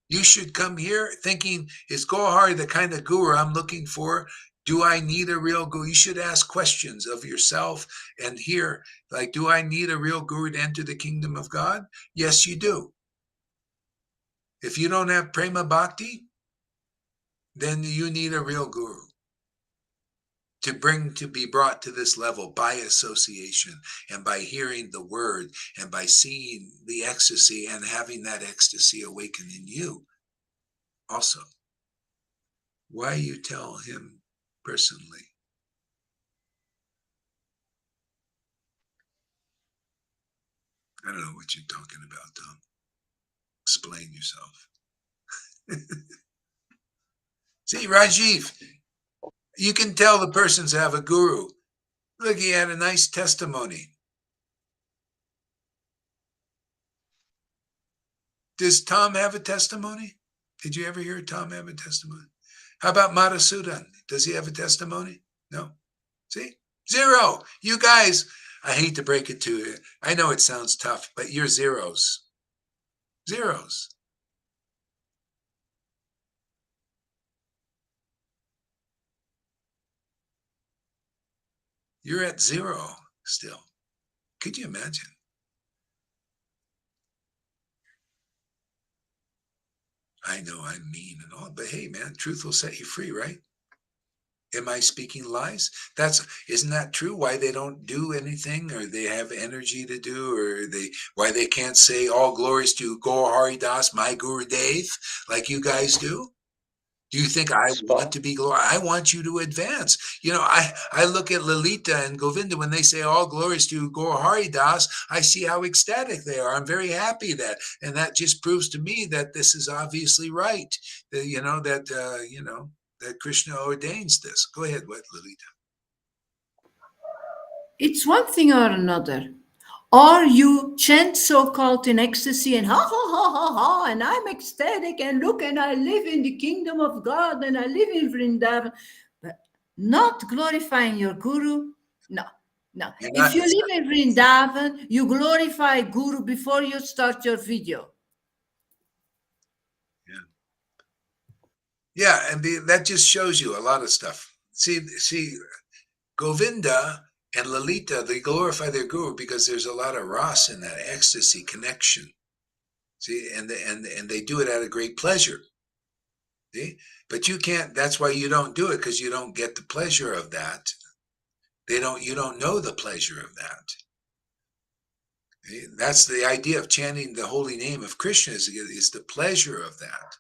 You should come here thinking, is Gohari the kind of guru I'm looking for? Do I need a real guru? You should ask questions of yourself and here, like, do I need a real guru to enter the kingdom of God? Yes, you do. If you don't have prema bhakti, then you need a real guru to be brought to this level by association and by hearing the word and by seeing the ecstasy and having that ecstasy awaken in you also. Why you tell him personally? I don't know what you're talking about, Tom. Explain yourself. See, Rajiv, you can tell the person's have a guru. Look, he had a nice testimony. Does Tom have a testimony? Did you ever hear Tom have a testimony? How about Madhusudan? Does he have a testimony? No. See? Zero. You guys, I hate to break it to you. I know it sounds tough, but you're zeros. Zeros. You're at zero still. Could you imagine? I know I'm mean and all, but hey, man, truth will set you free, right? Am I speaking lies? Isn't that true? Why they don't do anything, or they have energy to do, or why they can't say all glories to Gaur Hari Das, my Guru Dev, like you guys do? Do you think I want to be glory? I want you to advance. You know, I look at Lalita and Govinda when they say all glories to Gaur Hari Das. I see how ecstatic they are. I'm very happy and that just proves to me that this is obviously right. That Krishna ordains this. Go ahead, what, Lalita? It's one thing or another. Or you chant so-called in ecstasy and ha ha ha ha ha, and I'm ecstatic and look, and I live in the kingdom of God and I live in Vrindavan, but not glorifying your guru. No. If you live in Vrindavan, you glorify guru before you start your video. Yeah, and that just shows you a lot of stuff. See, Govinda and Lalita, they glorify their guru because there's a lot of ras in that ecstasy connection. See, and they do it out of great pleasure. See, but you can't. That's why you don't do it, because you don't get the pleasure of that. You don't know the pleasure of that. See? That's the idea of chanting the holy name of Krishna is the pleasure of that.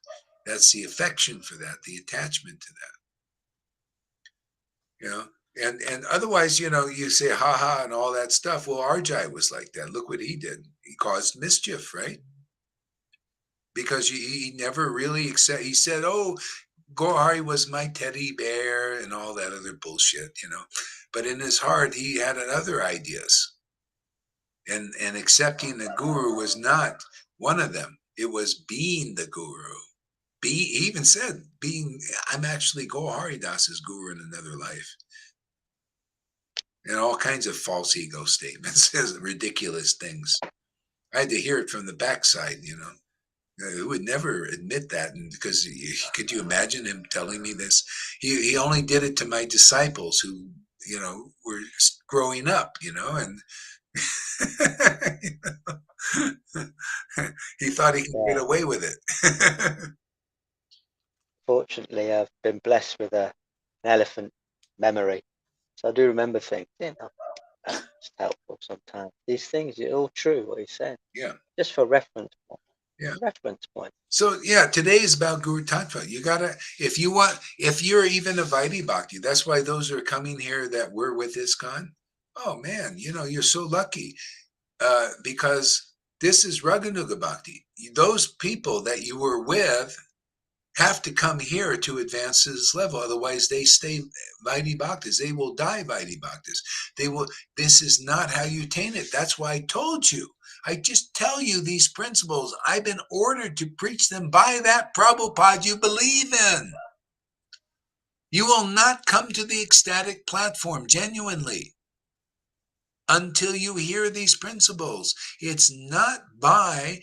That's the affection for that, the attachment to that. You know. And otherwise, you say ha ha and all that stuff. Well, Arjai was like that. Look what he did. He caused mischief, right? Because he never really he said, oh, Gaur Hari was my teddy bear and all that other bullshit, But in his heart, he had other ideas. And accepting the guru was not one of them. It was being the guru. He even said, I'm actually Gaur Hari Das's guru in another life. And all kinds of false ego statements, ridiculous things. I had to hear it from the backside, Who would never admit that? And because could you imagine him telling me this? He only did it to my disciples who, were growing up, and he thought he could get away with it. Fortunately, I've been blessed with an elephant memory. So I do remember things, It's helpful sometimes. These things are all true, what he's saying. Yeah. Just for reference point. Yeah. Reference point. So yeah, today is about Guru Tattva. You gotta, if you're even a Vaidhi Bhakti, that's why those are coming here that were with ISKCON. Oh man, you're so lucky. Because this is Raganuga Bhakti. Those people that you were with have to come here to advance to this level. Otherwise, they stay Vaidhi Bhaktas. They will die Vaidhi Bhaktas. This is not how you attain it. That's why I told you. I just tell you these principles. I've been ordered to preach them by that Prabhupada you believe in. You will not come to the ecstatic platform genuinely until you hear these principles. It's not by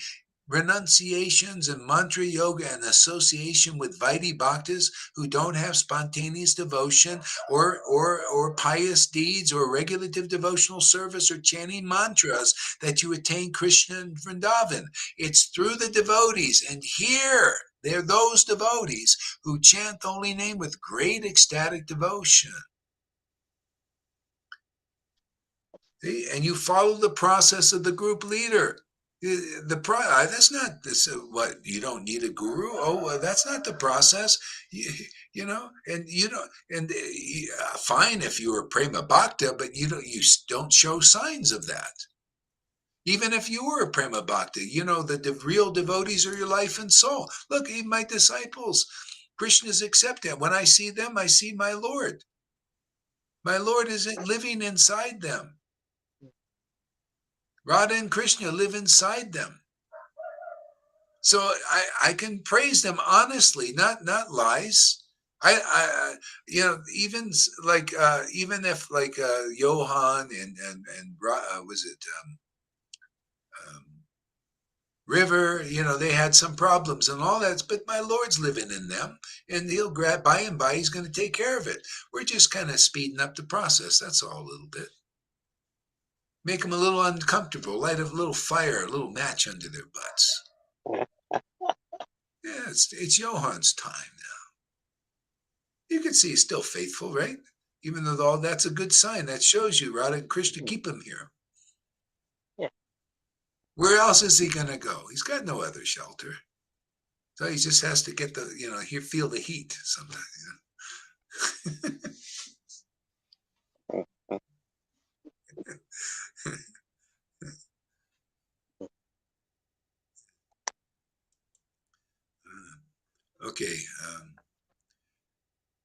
renunciations and mantra yoga and association with Vaidhi Bhaktas who don't have spontaneous devotion or pious deeds or regulative devotional service or chanting mantras that you attain Krishna in Vrindavan. It's through the devotees. And here They're those devotees who chant the holy name with great ecstatic devotion. See? And you follow the process of the group leader. That's not this. What, you don't need a guru? Oh, well, that's not the process. You know, and you know, and fine if you were prema bhakta, but you don't show signs of that. Even if you were a prema bhakta, you know, the real devotees are your life and soul. Look, even my disciples, Krishna's accepted. When I see them, I see my Lord. My Lord is living inside them. Radha and Krishna live inside them. So I can praise them honestly, not lies. I you know, even like even if like Johann and was it River, you know, they had some problems and all that, but my Lord's living in them, and he'll by and by he's going to take care of it. We're just kind of speeding up the process. That's all, a little bit. Make them a little uncomfortable, light a little fire, a little match under their butts. Yeah, it's Johann's time now. You can see he's still faithful, right? Even though all that's a good sign. That shows you Radha and Krishna keep him here. Yeah. Where else is he going to go? He's got no other shelter. So he just has to get the, you know, feel the heat sometimes, you know. Okay.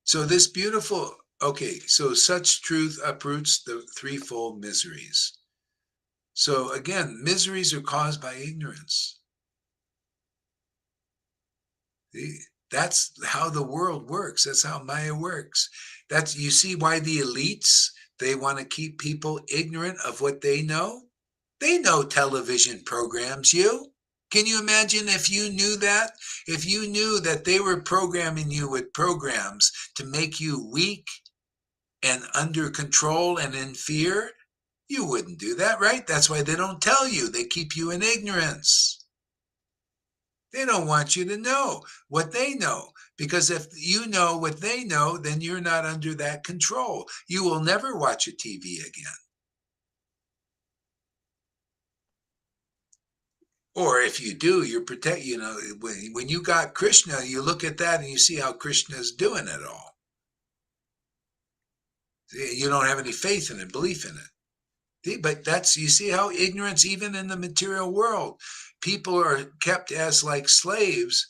So this beautiful, okay, so such truth uproots the threefold miseries. So again, miseries are caused by ignorance. See? That's how the world works. That's how Maya works. That's, you see why the elites, they want to keep people ignorant of what they know. They know television programs you. Can you imagine if you knew that? If you knew that they were programming you with programs to make you weak and under control and in fear, you wouldn't do that, right? That's why they don't tell you. They keep you in ignorance. They don't want you to know what they know, because if you know what they know, then you're not under that control. You will never watch a TV again. Or if you do, you're protect. You know, when you got Krishna, you look at that and you see how Krishna is doing it all. You don't have any faith in it, belief in it. But that's, you see how ignorance, even in the material world, people are kept as like slaves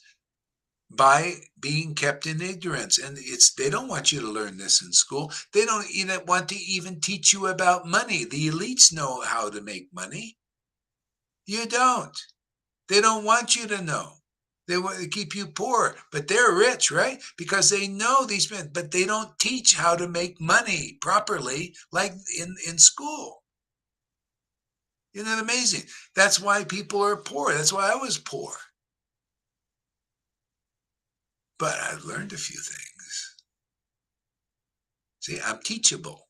by being kept in ignorance. And they don't want you to learn this in school. They don't even want to even teach you about money. The elites know how to make money. You don't. They don't want you to know. They want to keep you poor, but they're rich, right? Because they know these men, but they don't teach how to make money properly like in school. Isn't that amazing? That's why people are poor. That's why I was poor. But I've learned a few things. See, I'm teachable.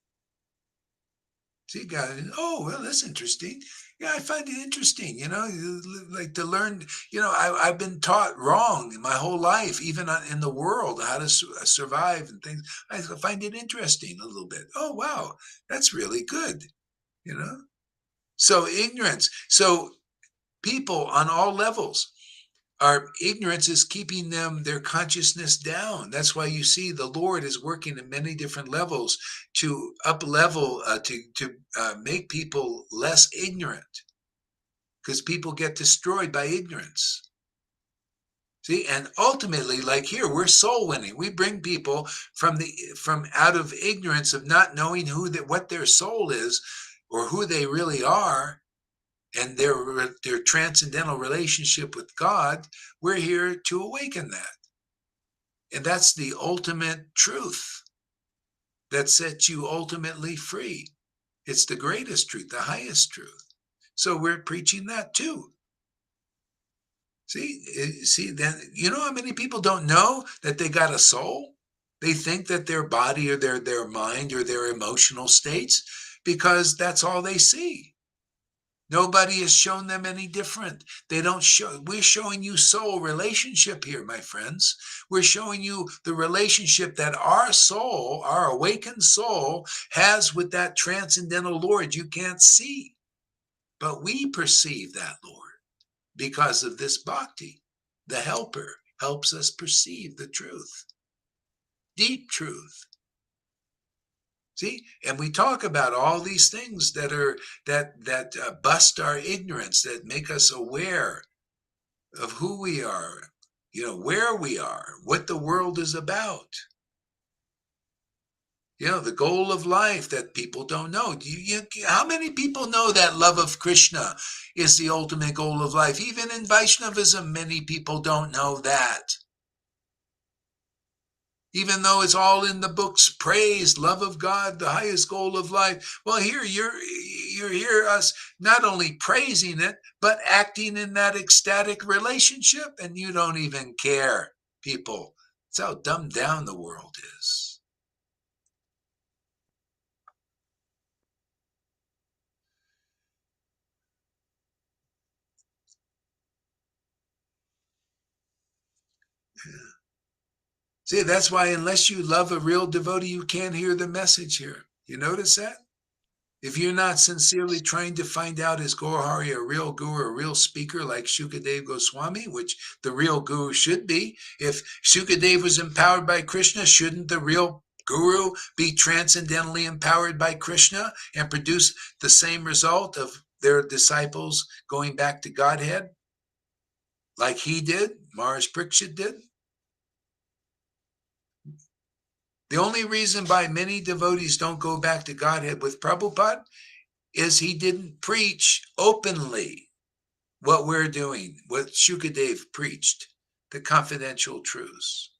See, God, oh, well, that's interesting. Yeah, I find it interesting, you know, like to learn, you know, I've been taught wrong my whole life, even in the world, how to survive and things. I find it interesting a little bit. Oh, wow, that's really good, you know? So ignorance. So people on all levels, our ignorance is keeping their consciousness down. That's why you see the Lord is working at many different levels to up level, to make people less ignorant, because people get destroyed by ignorance. See, and ultimately, like here, we're soul winning. We bring people from out of ignorance of not knowing what their soul is or who they really are, and their transcendental relationship with God. We're here to awaken that. And that's the ultimate truth that sets you ultimately free. It's the greatest truth, the highest truth. So we're preaching that too. See, then you know how many people don't know that they got a soul? They think that their body or their mind or their emotional states, because that's all they see. Nobody has shown them any different. They don't show. We're showing you soul relationship here, my friends. We're showing you the relationship that our soul, our awakened soul, has with that transcendental Lord you can't see. But we perceive that Lord because of this bhakti. The helper helps us perceive the truth, deep truth. See, and we talk about all these things that are that bust our ignorance, that make us aware of who we are, where we are, what the world is about. The goal of life that people don't know. How many people know that love of Krishna is the ultimate goal of life? Even in Vaishnavism, many people don't know that. Even though it's all in the books, praise, love of God, the highest goal of life. Well, here you hear us not only praising it, but acting in that ecstatic relationship, and you don't even care, people. It's how dumbed down the world is. Yeah. See, that's why unless you love a real devotee, you can't hear the message here. You notice that? If you're not sincerely trying to find out, is Gaurahari a real guru, a real speaker like Shukadev Goswami, which the real guru should be? If Shukadev was empowered by Krishna, shouldn't the real guru be transcendentally empowered by Krishna and produce the same result of their disciples going back to Godhead like he did, Maharaj Parikshit did? The only reason why many devotees don't go back to Godhead with Prabhupada is he didn't preach openly what we're doing, what Shukadev preached, the confidential truths.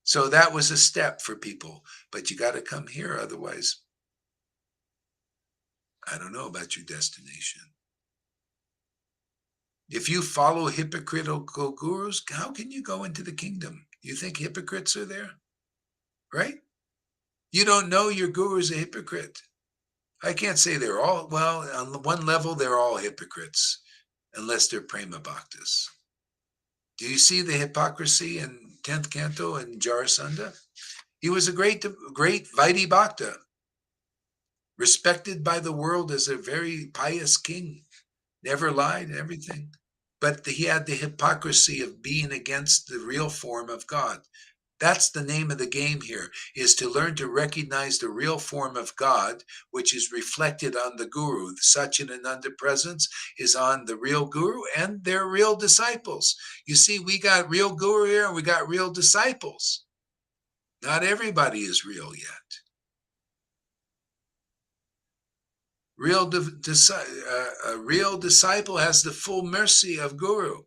So that was a step for people, but you got to come here, otherwise, I don't know about your destination. If you follow hypocritical gurus, how can you go into the kingdom? You think hypocrites are there? Right? You don't know your guru is a hypocrite. I can't say they're all, well, on one level, they're all hypocrites, unless they're prema bhaktas. Do you see the hypocrisy in 10th canto in Jarasandha? He was a great Vaidhi Bhakta, respected by the world as a very pious king, never lied and everything. But he had the hypocrisy of being against the real form of God. That's the name of the game here, is to learn to recognize the real form of God, which is reflected on the guru. The Satchidananda presence is on the real guru and their real disciples. You see, we got real guru here and we got real disciples. Not everybody is real yet. A real disciple has the full mercy of guru.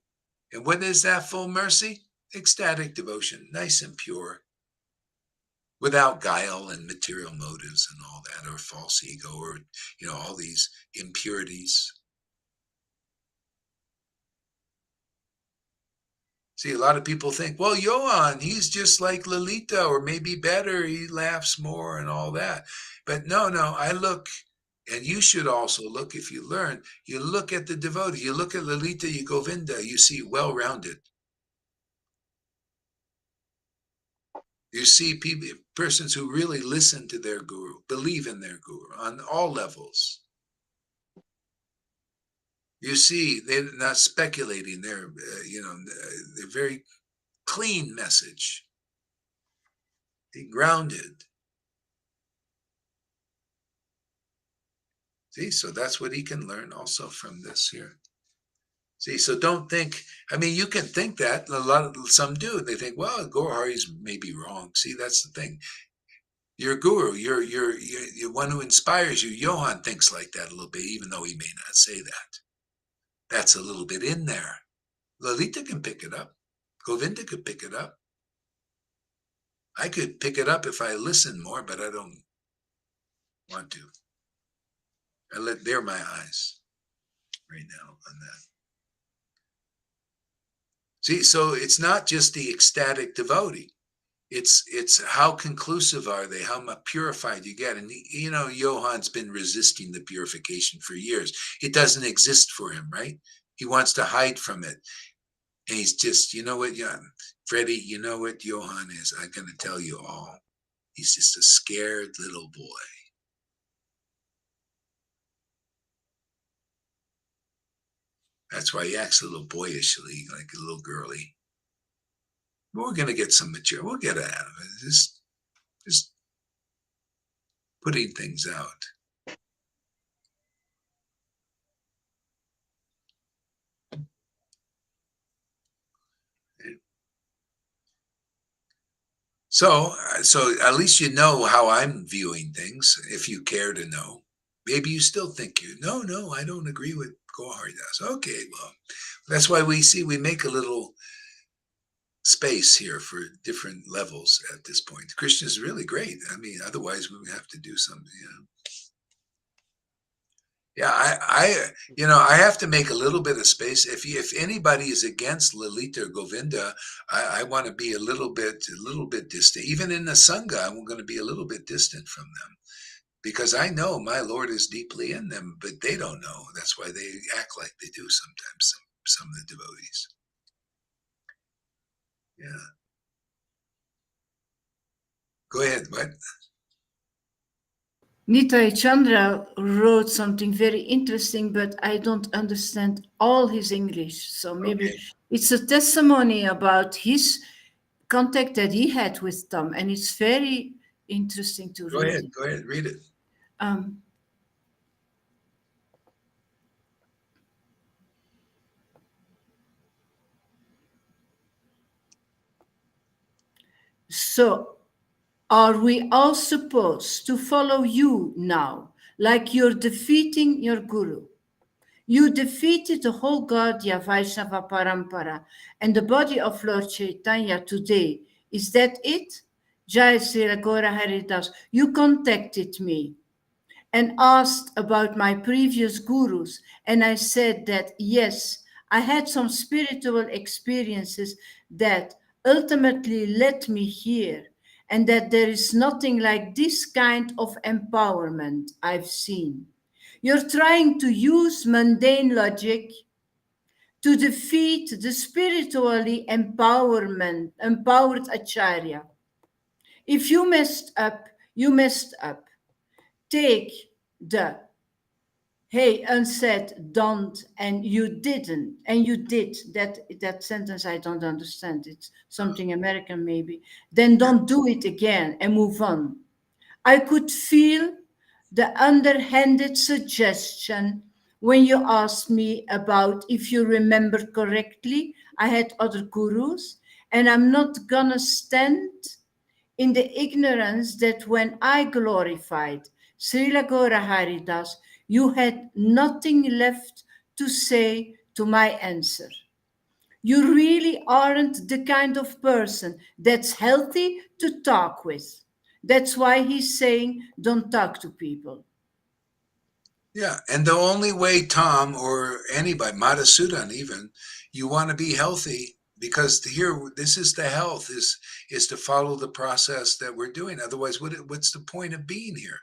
And what is that full mercy? Ecstatic devotion, nice and pure, without guile and material motives and all that, or false ego, or all these impurities. See, a lot of people think, well, Johan, he's just like Lalita, or maybe better, he laughs more and all that. But no, I look, and you should also look, if you learn, you look at the devotee, you look at Lalita, you Govinda, you see well-rounded. You see persons who really listen to their guru, believe in their guru on all levels. You see, they're not speculating. They're very clean message. They're grounded. See, so that's what he can learn also from this here. See, so don't think, you can think that, some do. They think, well, Gaurahari's maybe wrong. See, that's the thing. Your guru, your one who inspires you, Johan, thinks like that a little bit, even though he may not say that. That's a little bit in there. Lalita can pick it up. Govinda could pick it up. I could pick it up if I listen more, but I don't want to. I let bare my eyes right now on that. See, so it's not just the ecstatic devotee. It's how conclusive are they? How much purified you get? And Johan's been resisting the purification for years. It doesn't exist for him, right? He wants to hide from it. And he's just, you know what, Freddie, you know what Johan is? I'm going to tell you all. He's just a scared little boy. That's why he acts a little boyishly, like a little girly. But we're going to get some material. We'll get it out of it. Just putting things out. So at least you know how I'm viewing things, if you care to know. Maybe you still think no, I don't agree with Gohar Das. Okay, well, that's why we make a little space here for different levels at this point. Krishna is really great. I mean, otherwise we would have to do something, Yeah, I have to make a little bit of space. If anybody is against Lalita or Govinda, I want to be a little bit distant. Even in the Sangha, I'm going to be a little bit distant from them, because I know my Lord is deeply in them, but they don't know. That's why they act like they do sometimes, some of the devotees. Yeah. Go ahead, what? Nitai Chandra wrote something very interesting, but I don't understand all his English. So maybe it's a testimony about his contact that he had with Tom, and it's very interesting to read. Go ahead, read it. So, are we all supposed to follow you now, like you're defeating your guru? You defeated the whole Gaudiya Vaishnava Parampara and the body of Lord Chaitanya today. Is that it? Jai Sri Ragora Haridas, you contacted me and asked about my previous gurus, and I said that yes, I had some spiritual experiences that ultimately led me here, and that there is nothing like this kind of empowerment I've seen. You're trying to use mundane logic to defeat the spiritually empowered Acharya. If you messed up, you messed up. Take the hey unsaid don't and you didn't and you did that sentence. I don't understand, it's something American maybe. Then don't do it again and move on. I could feel the underhanded suggestion when you asked me about, if you remember correctly, I had other gurus, and I'm not gonna stand in the ignorance that when I glorified Srila Gaura Haridas, you had nothing left to say to my answer. You really aren't the kind of person that's healthy to talk with. That's why he's saying don't talk to people. Yeah, and the only way, Tom, or anybody, Madhusudan even, you want to be healthy, because here, this is the health, is to follow the process that we're doing. Otherwise, what's the point of being here?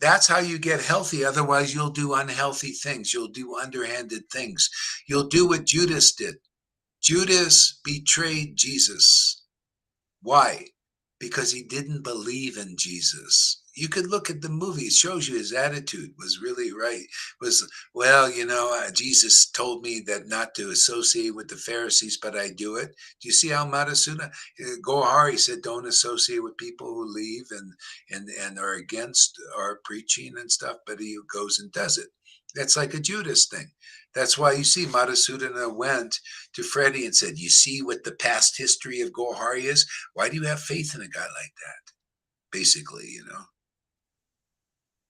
That's how you get healthy. Otherwise, you'll do unhealthy things. You'll do underhanded things. You'll do what Judas did. Judas betrayed Jesus. Why? Because he didn't believe in Jesus. You could look at the movie. It shows you his attitude was really right. Well, Jesus told me that not to associate with the Pharisees, but I do it. Do you see how Madhusudana, Gohari said, don't associate with people who leave and are against our preaching and stuff, but he goes and does it. That's like a Judas thing. That's why you see Madhusudana went to Freddie and said, you see what the past history of Gohari is? Why do you have faith in a guy like that? Basically,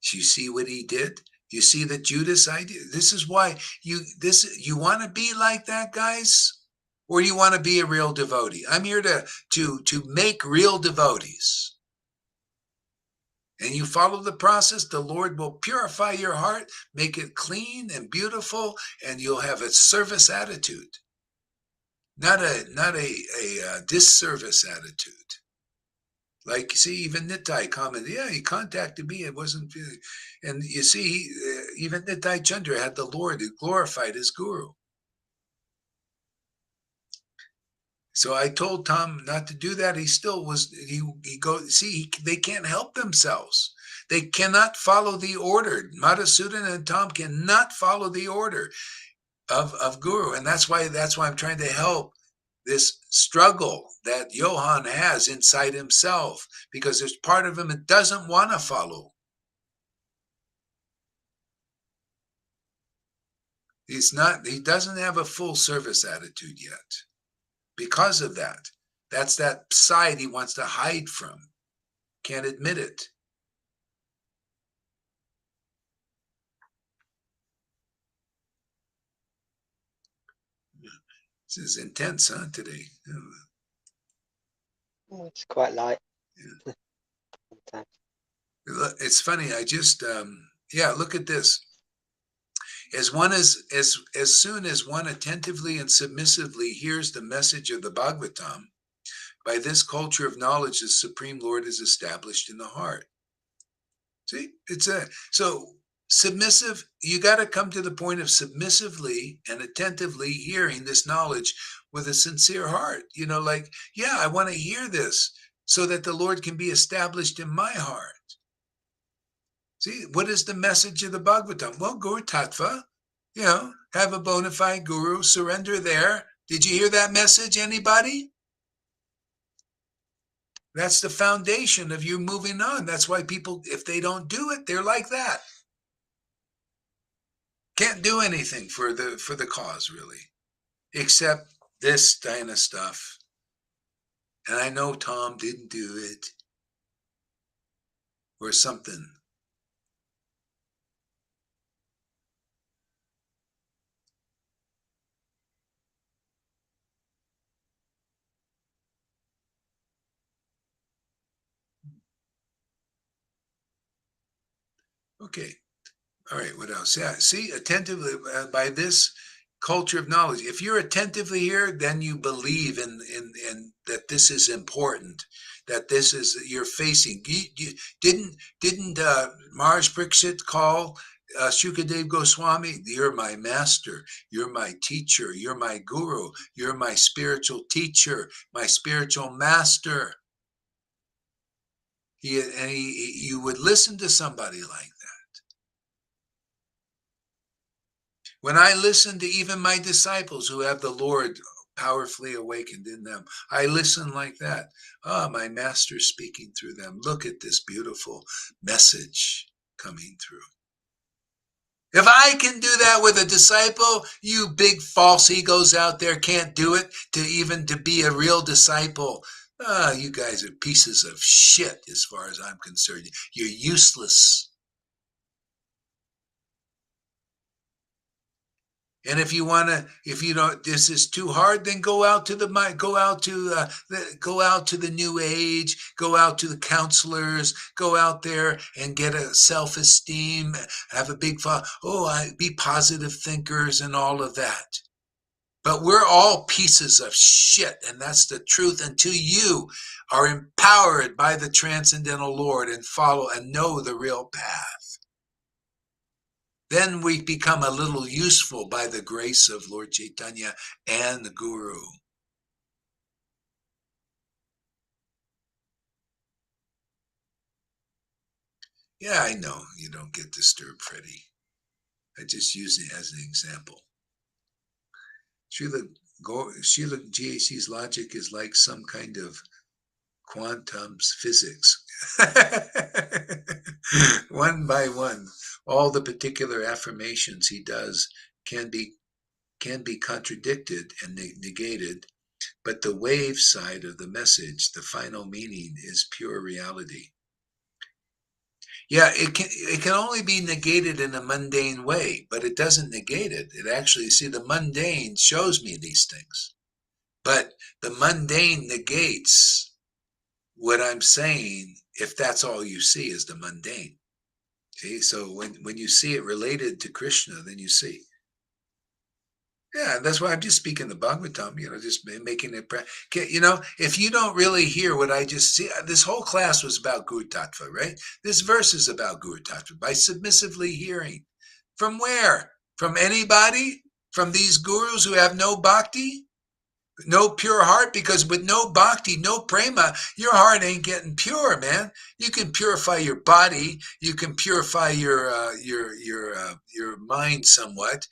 Do you see what he did? Do you see the Judas idea? This is why you want to be like that, guys? Or you want to be a real devotee? I'm here to make real devotees. And you follow the process, the Lord will purify your heart, make it clean and beautiful, and you'll have a service attitude. not a disservice attitude. Like, see, even Nitai commented, yeah, he contacted me. It wasn't, and you see, even Nitai Chandra had the Lord who glorified his guru. So I told Tom not to do that. He still was, he goes, see, they can't help themselves. They cannot follow the order. Madhusudan and Tom cannot follow the order of guru. And that's why I'm trying to help this struggle that Johann has inside himself, because there's part of him that doesn't want to follow. He doesn't have a full service attitude yet. Because of that, that's that side he wants to hide from. Can't admit it. This is intense, huh, today? Oh, it's quite light. Yeah. It's funny. I just, look at this. As soon as one attentively and submissively hears the message of the Bhagavatam, by this culture of knowledge, the Supreme Lord is established in the heart. See, so submissive. You got to come to the point of submissively and attentively hearing this knowledge with a sincere heart. Like, yeah, I want to hear this so that the Lord can be established in my heart. See, what is the message of the Bhagavatam? Well, Guru Tattva, have a bona fide guru, surrender there. Did you hear that message, anybody? That's the foundation of you moving on. That's why people, if they don't do it, they're like that. Can't do anything for the cause, really, except this kind of stuff. And I know Tom didn't do it, or something. Okay. All right. What else? Yeah. See, attentively, by this culture of knowledge. If you're attentively here, then you believe in that this is important, that this is you're facing. Didn't Maharaj Parikshit call Shukadev Goswami? You're my master. You're my teacher. You're my guru. You're my spiritual teacher. My spiritual master. You would listen to somebody like that. When I listen to even my disciples who have the Lord powerfully awakened in them, I listen like that. My master's speaking through them. Look at this beautiful message coming through. If I can do that with a disciple, you big false egos out there can't do it to be a real disciple. You guys are pieces of shit as far as I'm concerned. You're useless. And if you don't, this is too hard, then go out to the New Age, go out to the counselors, go out there and get a self-esteem, have a big be positive thinkers and all of that. But we're all pieces of shit, and that's the truth until you are empowered by the Transcendental Lord and follow and know the real path. Then we become a little useful by the grace of Lord Chaitanya and the Guru. Yeah, I know you don't get disturbed, Freddie. I just use it as an example. Srila GAC's logic is like some kind of quantum physics. One by one, all the particular affirmations he does can be contradicted and negated, but the wave side of the message, the final meaning, is pure reality. Yeah, it can only be negated in a mundane way, but it doesn't negate it. It actually, see, the mundane shows me these things, but the mundane negates what I'm saying if that's all you see is the mundane. See, so when you see it related to Krishna, then you see. Yeah, that's why I'm just speaking the Bhagavatam, just making it, if you don't really hear what I just see, this whole class was about Guru Tattva, right? This verse is about Guru Tattva, by submissively hearing. From where? From anybody? From these gurus who have no bhakti? No pure heart? Because with no bhakti, no prema, your heart ain't getting pure, man. You can purify your body, you can purify your mind somewhat,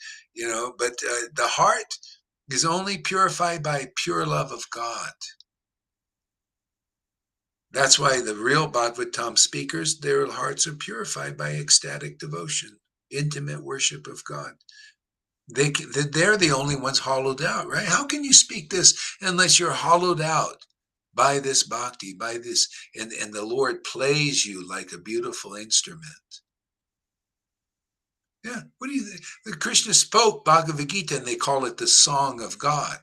but the heart is only purified by pure love of God. That's why the real Bhagavatam speakers, their hearts are purified by ecstatic devotion, intimate worship of God. They're the only ones hollowed out, right? How can you speak this unless you're hollowed out by this bhakti, by this, and the Lord plays you like a beautiful instrument? Yeah, what do you think? The Krishna spoke Bhagavad Gita, and they call it the Song of God.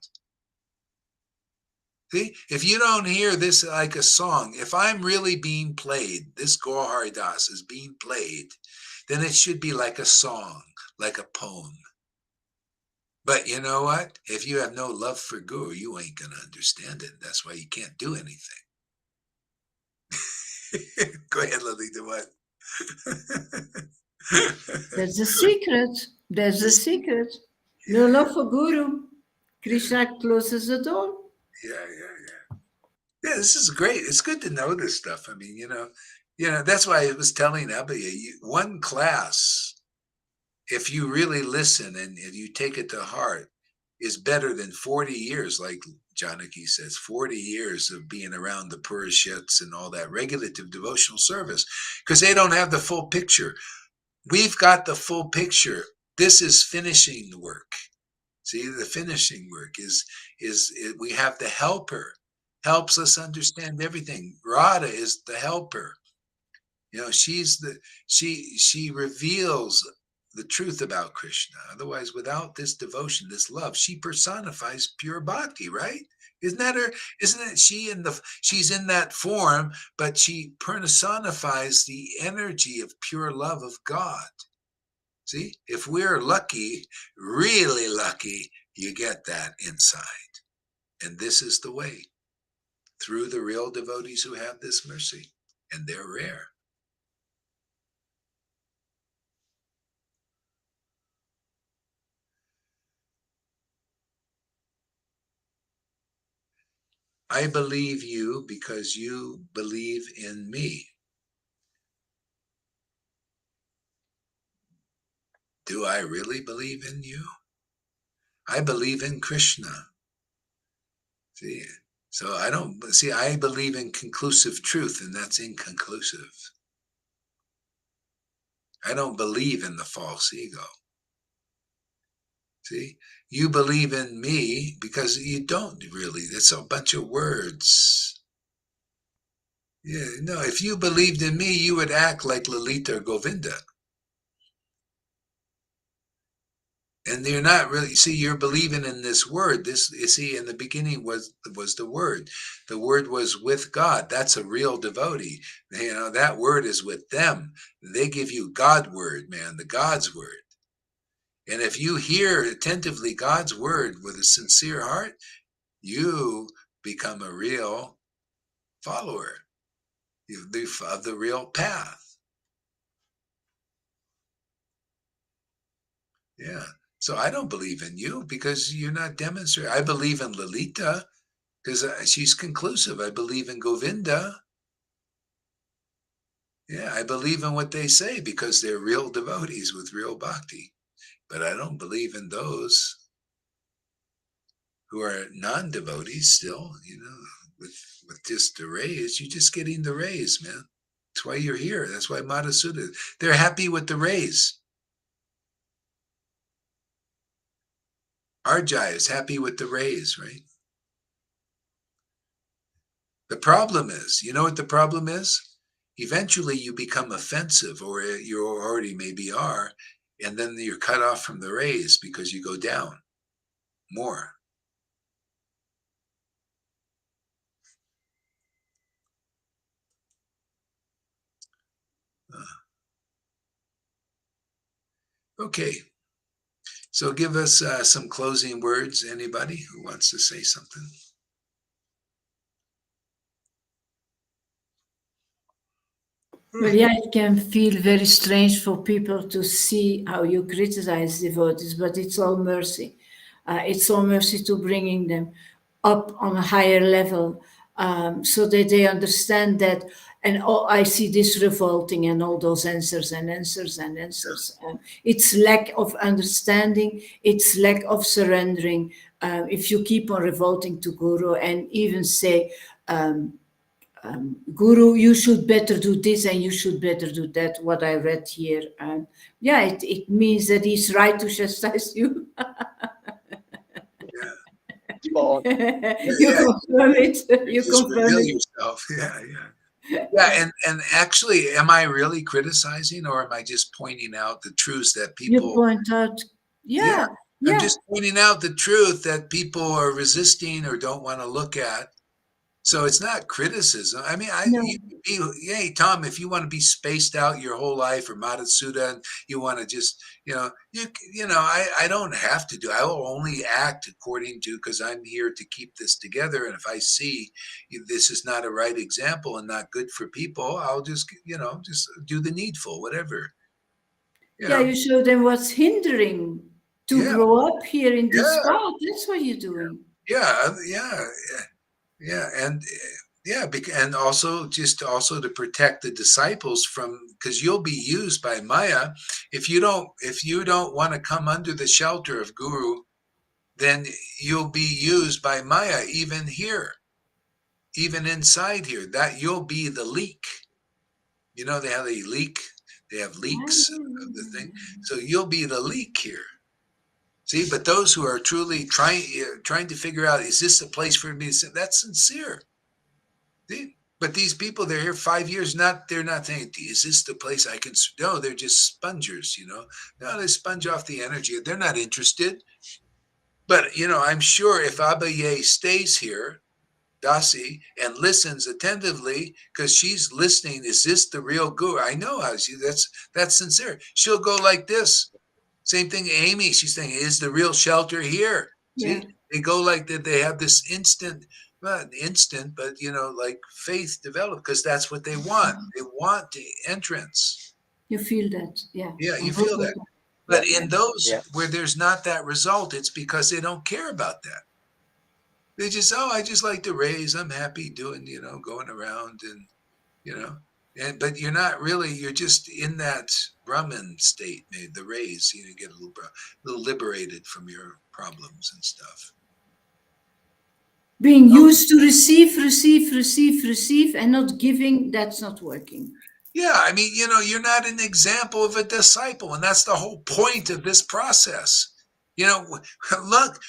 See, if you don't hear this like a song, if I'm really being played, this Gaur Hari Das is being played, then it should be like a song, like a poem. But you know what? If you have no love for Guru, you ain't going to understand it. That's why you can't do anything. Go ahead, Lalita. What? That's the secret. That's the secret. No love for Guru. Krishna closes the door. Yeah. Yeah, this is great. It's good to know this stuff. I mean, that's why I was telling Abhaya, one class, if you really listen and if you take it to heart, is better than 40 years, like Janaki says, 40 years of being around the Purishats and all that regulative devotional service, because they don't have the full picture. We've got the full picture. This is finishing the work. See, the finishing work is we have the helper, helps us understand everything. Radha is the helper. She reveals the truth about Krishna. Otherwise, without this devotion, this love, she personifies pure bhakti, right? Isn't that her? Isn't it she's in that form, but she personifies the energy of pure love of God. See, if we're lucky, really lucky, you get that inside. And this is the way, through the real devotees who have this mercy, and they're rare. I believe you because you believe in me. Do I really believe in you? I believe in Krishna. See, so I believe in conclusive truth, and that's inconclusive. I don't believe in the false ego. See, you believe in me because you don't really. It's a bunch of words. Yeah, no, if you believed in me, you would act like Lalita or Govinda. And you're not really, you're believing in this word. This, in the beginning was the word. The word was with God. That's a real devotee. That word is with them. They give you God word, man, the God's word. And if you hear attentively God's word with a sincere heart, you become a real follower of the real path. Yeah. So I don't believe in you because you're not demonstrating. I believe in Lalita because she's conclusive. I believe in Govinda. Yeah, I believe in what they say because they're real devotees with real bhakti. But I don't believe in those who are non-devotees still, with just the rays. You're just getting the rays, man. That's why you're here. That's why Madhusudha, they're happy with the rays. Arjai is happy with the rays, right? The problem is, you know what the problem is? Eventually you become offensive, or you already maybe are, and then you're cut off from the rays because you go down more. Okay. So give us some closing words. Anybody who wants to say something? Well, yeah, it can feel very strange for people to see how you criticize devotees, but it's all mercy. It's all mercy to bringing them up on a higher level, so that they understand that. And oh, I see this revolting and all those answers and answers and answers. It's lack of understanding. It's lack of surrendering. If you keep on revolting to Guru and even say, Guru, you should better do this and you should better do that, what I read here. Yeah, it means that he's right to chastise you. Spot on. You confirm it. You Just confirm reveal it. yourself. Yeah. And actually, am I really criticizing, or am I just pointing out the truths that You people? point out, Yeah, yeah, I'm yeah. just pointing out the truth that people are resisting or don't want to look at. So it's not criticism. I mean, No, hey, Tom, if you want to be spaced out your whole life, or Madhusudha, and you want to just, I don't have to do. I will only act according to, because I'm here to keep this together. And if I see this is not a right example and not good for people, I'll just, just do the needful, whatever. yeah, you show them what's hindering to Yeah, grow up here in this yeah, path. That's what you're doing. yeah, and also to protect the disciples from, because you'll be used by Maya if you don't want to come under the shelter of Guru, then you'll be used by Maya even here, even inside here. That you'll be the leak. They have a leak. They have leaks of the thing, so you'll be the leak here. See, but those who are truly trying to figure out, is this a place for me to sit? That's sincere. See? But these people, they're here 5 years. They're not thinking, is this the place I can? No, they're just spongers. No, they sponge off the energy. They're not interested. But I'm sure if Abaye stays here, Dasi, and listens attentively, because she's listening, is this the real Guru? I know how that's sincere. She'll go like this. Same thing, Amy. She's saying, is the real shelter here? Yeah. See, they go like that. They have this not instant, but like faith develop, because that's what they want. They want the entrance. You feel that, yeah. Yeah, you feel that. But in those where there's not that result, it's because they don't care about that. They just, I just like to raise. I'm happy doing, going around and, but you're not really, you're just in that Brahman state, the raise, you get a little liberated from your problems and stuff. Being used to receive, and not giving, that's not working. Yeah, I mean, you're not an example of a disciple, and that's the whole point of this process. Look,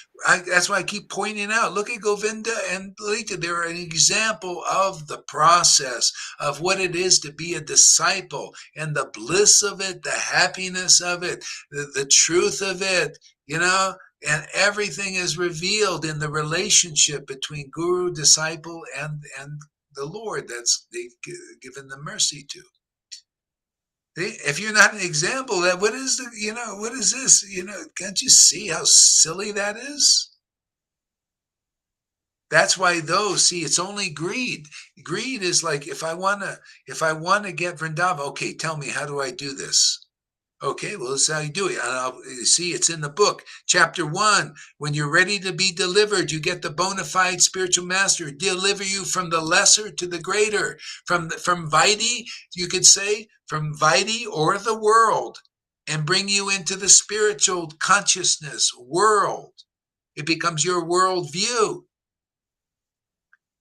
that's why I keep pointing out, look at Govinda and Lalita. They're an example of the process of what it is to be a disciple, and the bliss of it, the happiness of it, the truth of it, and everything is revealed in the relationship between guru, disciple, and the Lord that's they've given the mercy to. If you're not an example, that what is this? Can't you see how silly that is? That's why it's only greed. Greed is like, if I want to get Vrindavan, okay, tell me, how do I do this? Okay, well, this is how you do it. And see, it's in the book, chapter 1. When you're ready to be delivered, you get the bona fide spiritual master deliver you from the lesser to the greater, from Vaidhi, you could say, from Vaidhi or the world, and bring you into the spiritual consciousness world. It becomes your world view.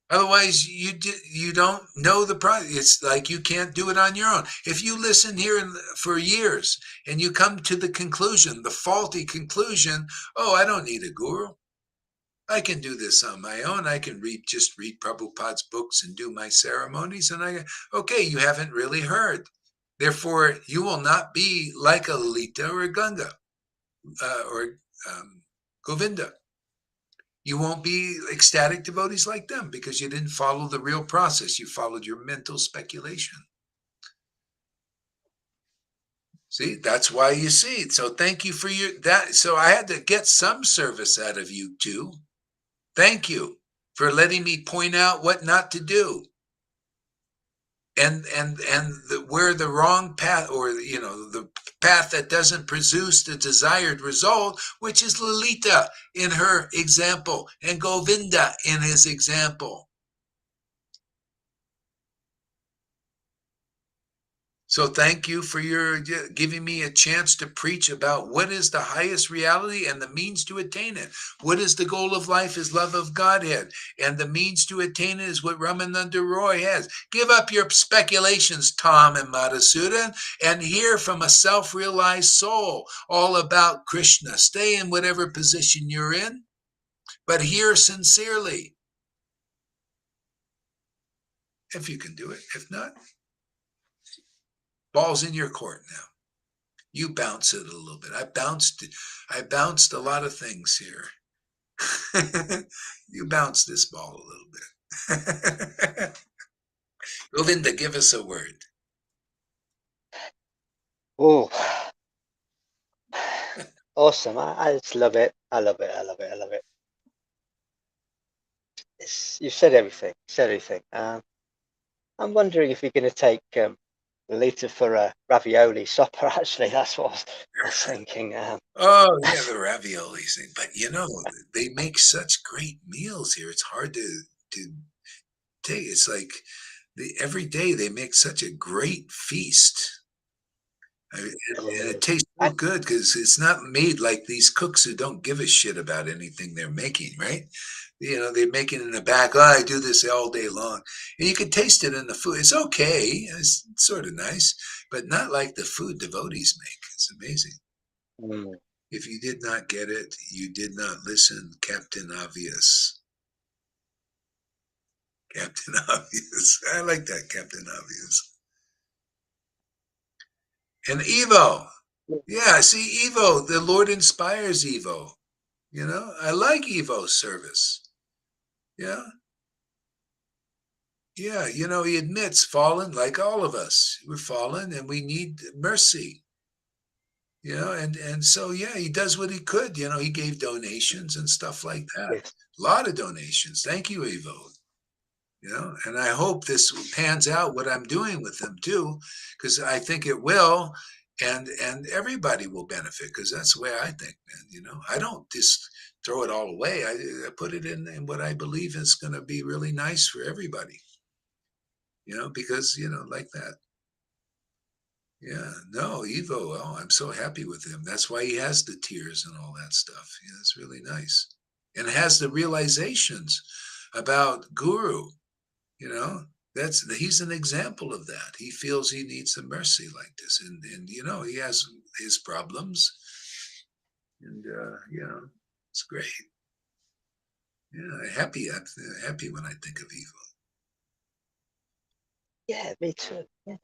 Otherwise, you don't know the process. It's like you can't do it on your own. If you listen here for years and you come to the conclusion, the faulty conclusion, I don't need a guru. I can do this on my own. I can just read Prabhupada's books and do my ceremonies. And okay, you haven't really heard. Therefore, you will not be like a Lalita or a Ganga or Govinda. You won't be ecstatic devotees like them, because you didn't follow the real process. You followed your mental speculation. See, that's why you see. So thank you for that. So I had to get some service out of you too. Thank you for letting me point out what not to do. And where the wrong path, or the path that doesn't produce the desired result, which is Lalita in her example and Govinda in his example. So thank you for your giving me a chance to preach about what is the highest reality and the means to attain it. What is the goal of life is love of Godhead, and the means to attain it is what Ramananda Roy has. Give up your speculations, Tom and Madhusudan, and hear from a self-realized soul all about Krishna. Stay in whatever position you're in, but hear sincerely. If you can do it. If not, ball's in your court now. You bounce it a little bit. I bounced a lot of things here. You bounce this ball a little bit. Govinda, give us a word. Oh, awesome. I just love it. I love it. I love it. I love it. You said everything. I'm wondering if you're going to take Lolita for a ravioli supper. Actually, that's what I was thinking. Oh, yeah, the ravioli thing. But they make such great meals here. It's hard to take. It's like every day they make such a great feast. And it tastes so good because it's not made like these cooks who don't give a shit about anything they're making, right? They make it in the back. Oh, I do this all day long. And you can taste it in the food. It's okay. It's sort of nice, but not like the food devotees make. It's amazing. If you did not get it, you did not listen, Captain Obvious. Captain Obvious. I like that, Captain Obvious. And Evo. Yeah, see, Evo, the Lord inspires Evo. I like Evo's service. Yeah. Yeah, he admits fallen like all of us. We're fallen and we need mercy. And so, yeah, he does what he could. He gave donations and stuff like that. Yes. A lot of donations. Thank you, Evo. And I hope this pans out what I'm doing with them too, because I think it will, and everybody will benefit, because that's the way I think, man. I don't just throw it all away. I put it in what I believe is going to be really nice for everybody. Because like that. Yeah, no, Evo. Oh, I'm so happy with him. That's why he has the tears and all that stuff. Yeah, it's really nice, and has the realizations about Guru. He's an example of that. He feels he needs the mercy like this, and he has his problems, and it's great. Yeah, I'm happy when I think of Evo. Yeah, me too. Yeah.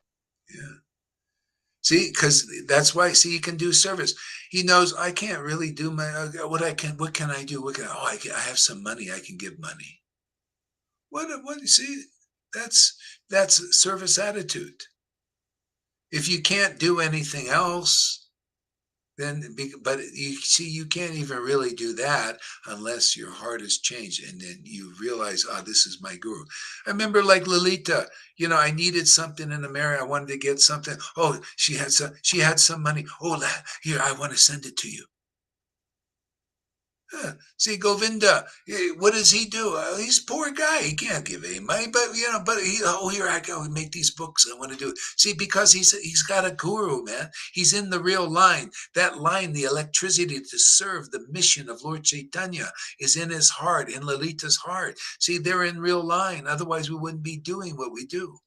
See, because that's why. See, he can do service. He knows I can't really do my what can I do? I have some money. I can give money. What? See, that's service attitude. If you can't do anything else, then but you see, you can't even really do that unless your heart is changed, and then you realize, this is my guru. I remember, like Lalita, I needed something in America. I wanted to get something. Oh, she had some money. Oh, here, I want to send it to you. See, Govinda, what does he do? He's a poor guy. He can't give any money, but here I go. Make these books. I want to do it. See, because he's got a guru, man. He's in the real line. That line, the electricity to serve the mission of Lord Chaitanya, is in his heart, in Lalita's heart. See, they're in real line. Otherwise, we wouldn't be doing what we do.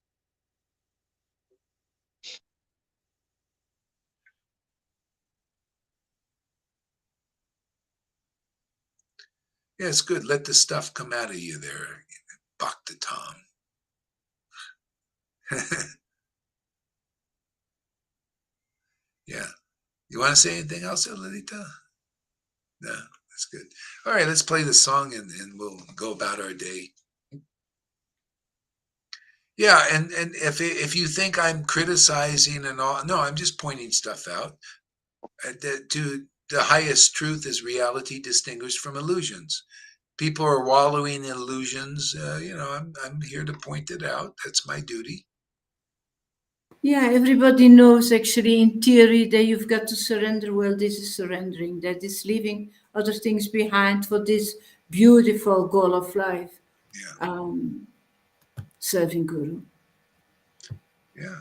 Yeah, it's good. Let the stuff come out of you there, Bhakti Tom. Yeah. You want to say anything else, Lalita? No, that's good. All right, let's play the song and we'll go about our day. Yeah, and if you think I'm criticizing and all, no, I'm just pointing stuff out. To the highest truth is reality distinguished from illusions. People are wallowing in illusions. I'm here to point it out. That's my duty. Yeah, everybody knows actually in theory that you've got to surrender. Well, this is surrendering, that is leaving other things behind for this beautiful goal of life, Yeah, um, serving Guru. yeah.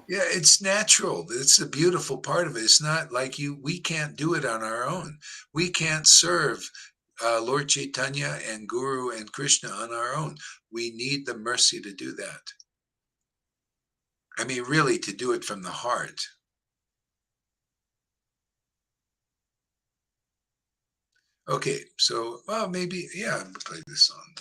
Yeah, it's natural. It's the beautiful part of it. It's not like we can't do it on our own. We can't serve Lord Chaitanya and Guru and Krishna on our own. We need the mercy to do that. I mean, really, to do it from the heart. Okay, so, well, maybe, yeah, I'm gonna play this song.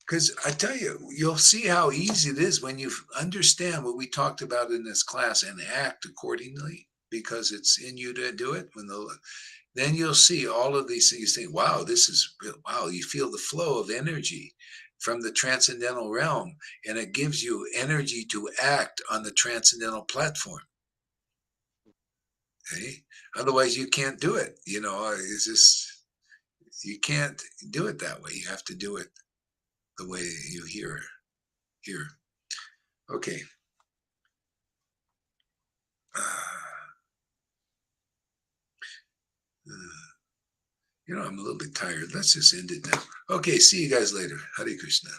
Because I tell you, you'll see how easy it is when you understand what we talked about in this class and act accordingly because it's in you to do it. Then you'll see all of these things. You think, wow, this is real. Wow, you feel the flow of energy from the transcendental realm, and it gives you energy to act on the transcendental platform. Okay? Otherwise, you can't do it. It's just, you can't do it that way. You have to do it the way you hear here. Okay. I'm a little bit tired. Let's just end it now. Okay, see you guys later. Hare Krishna.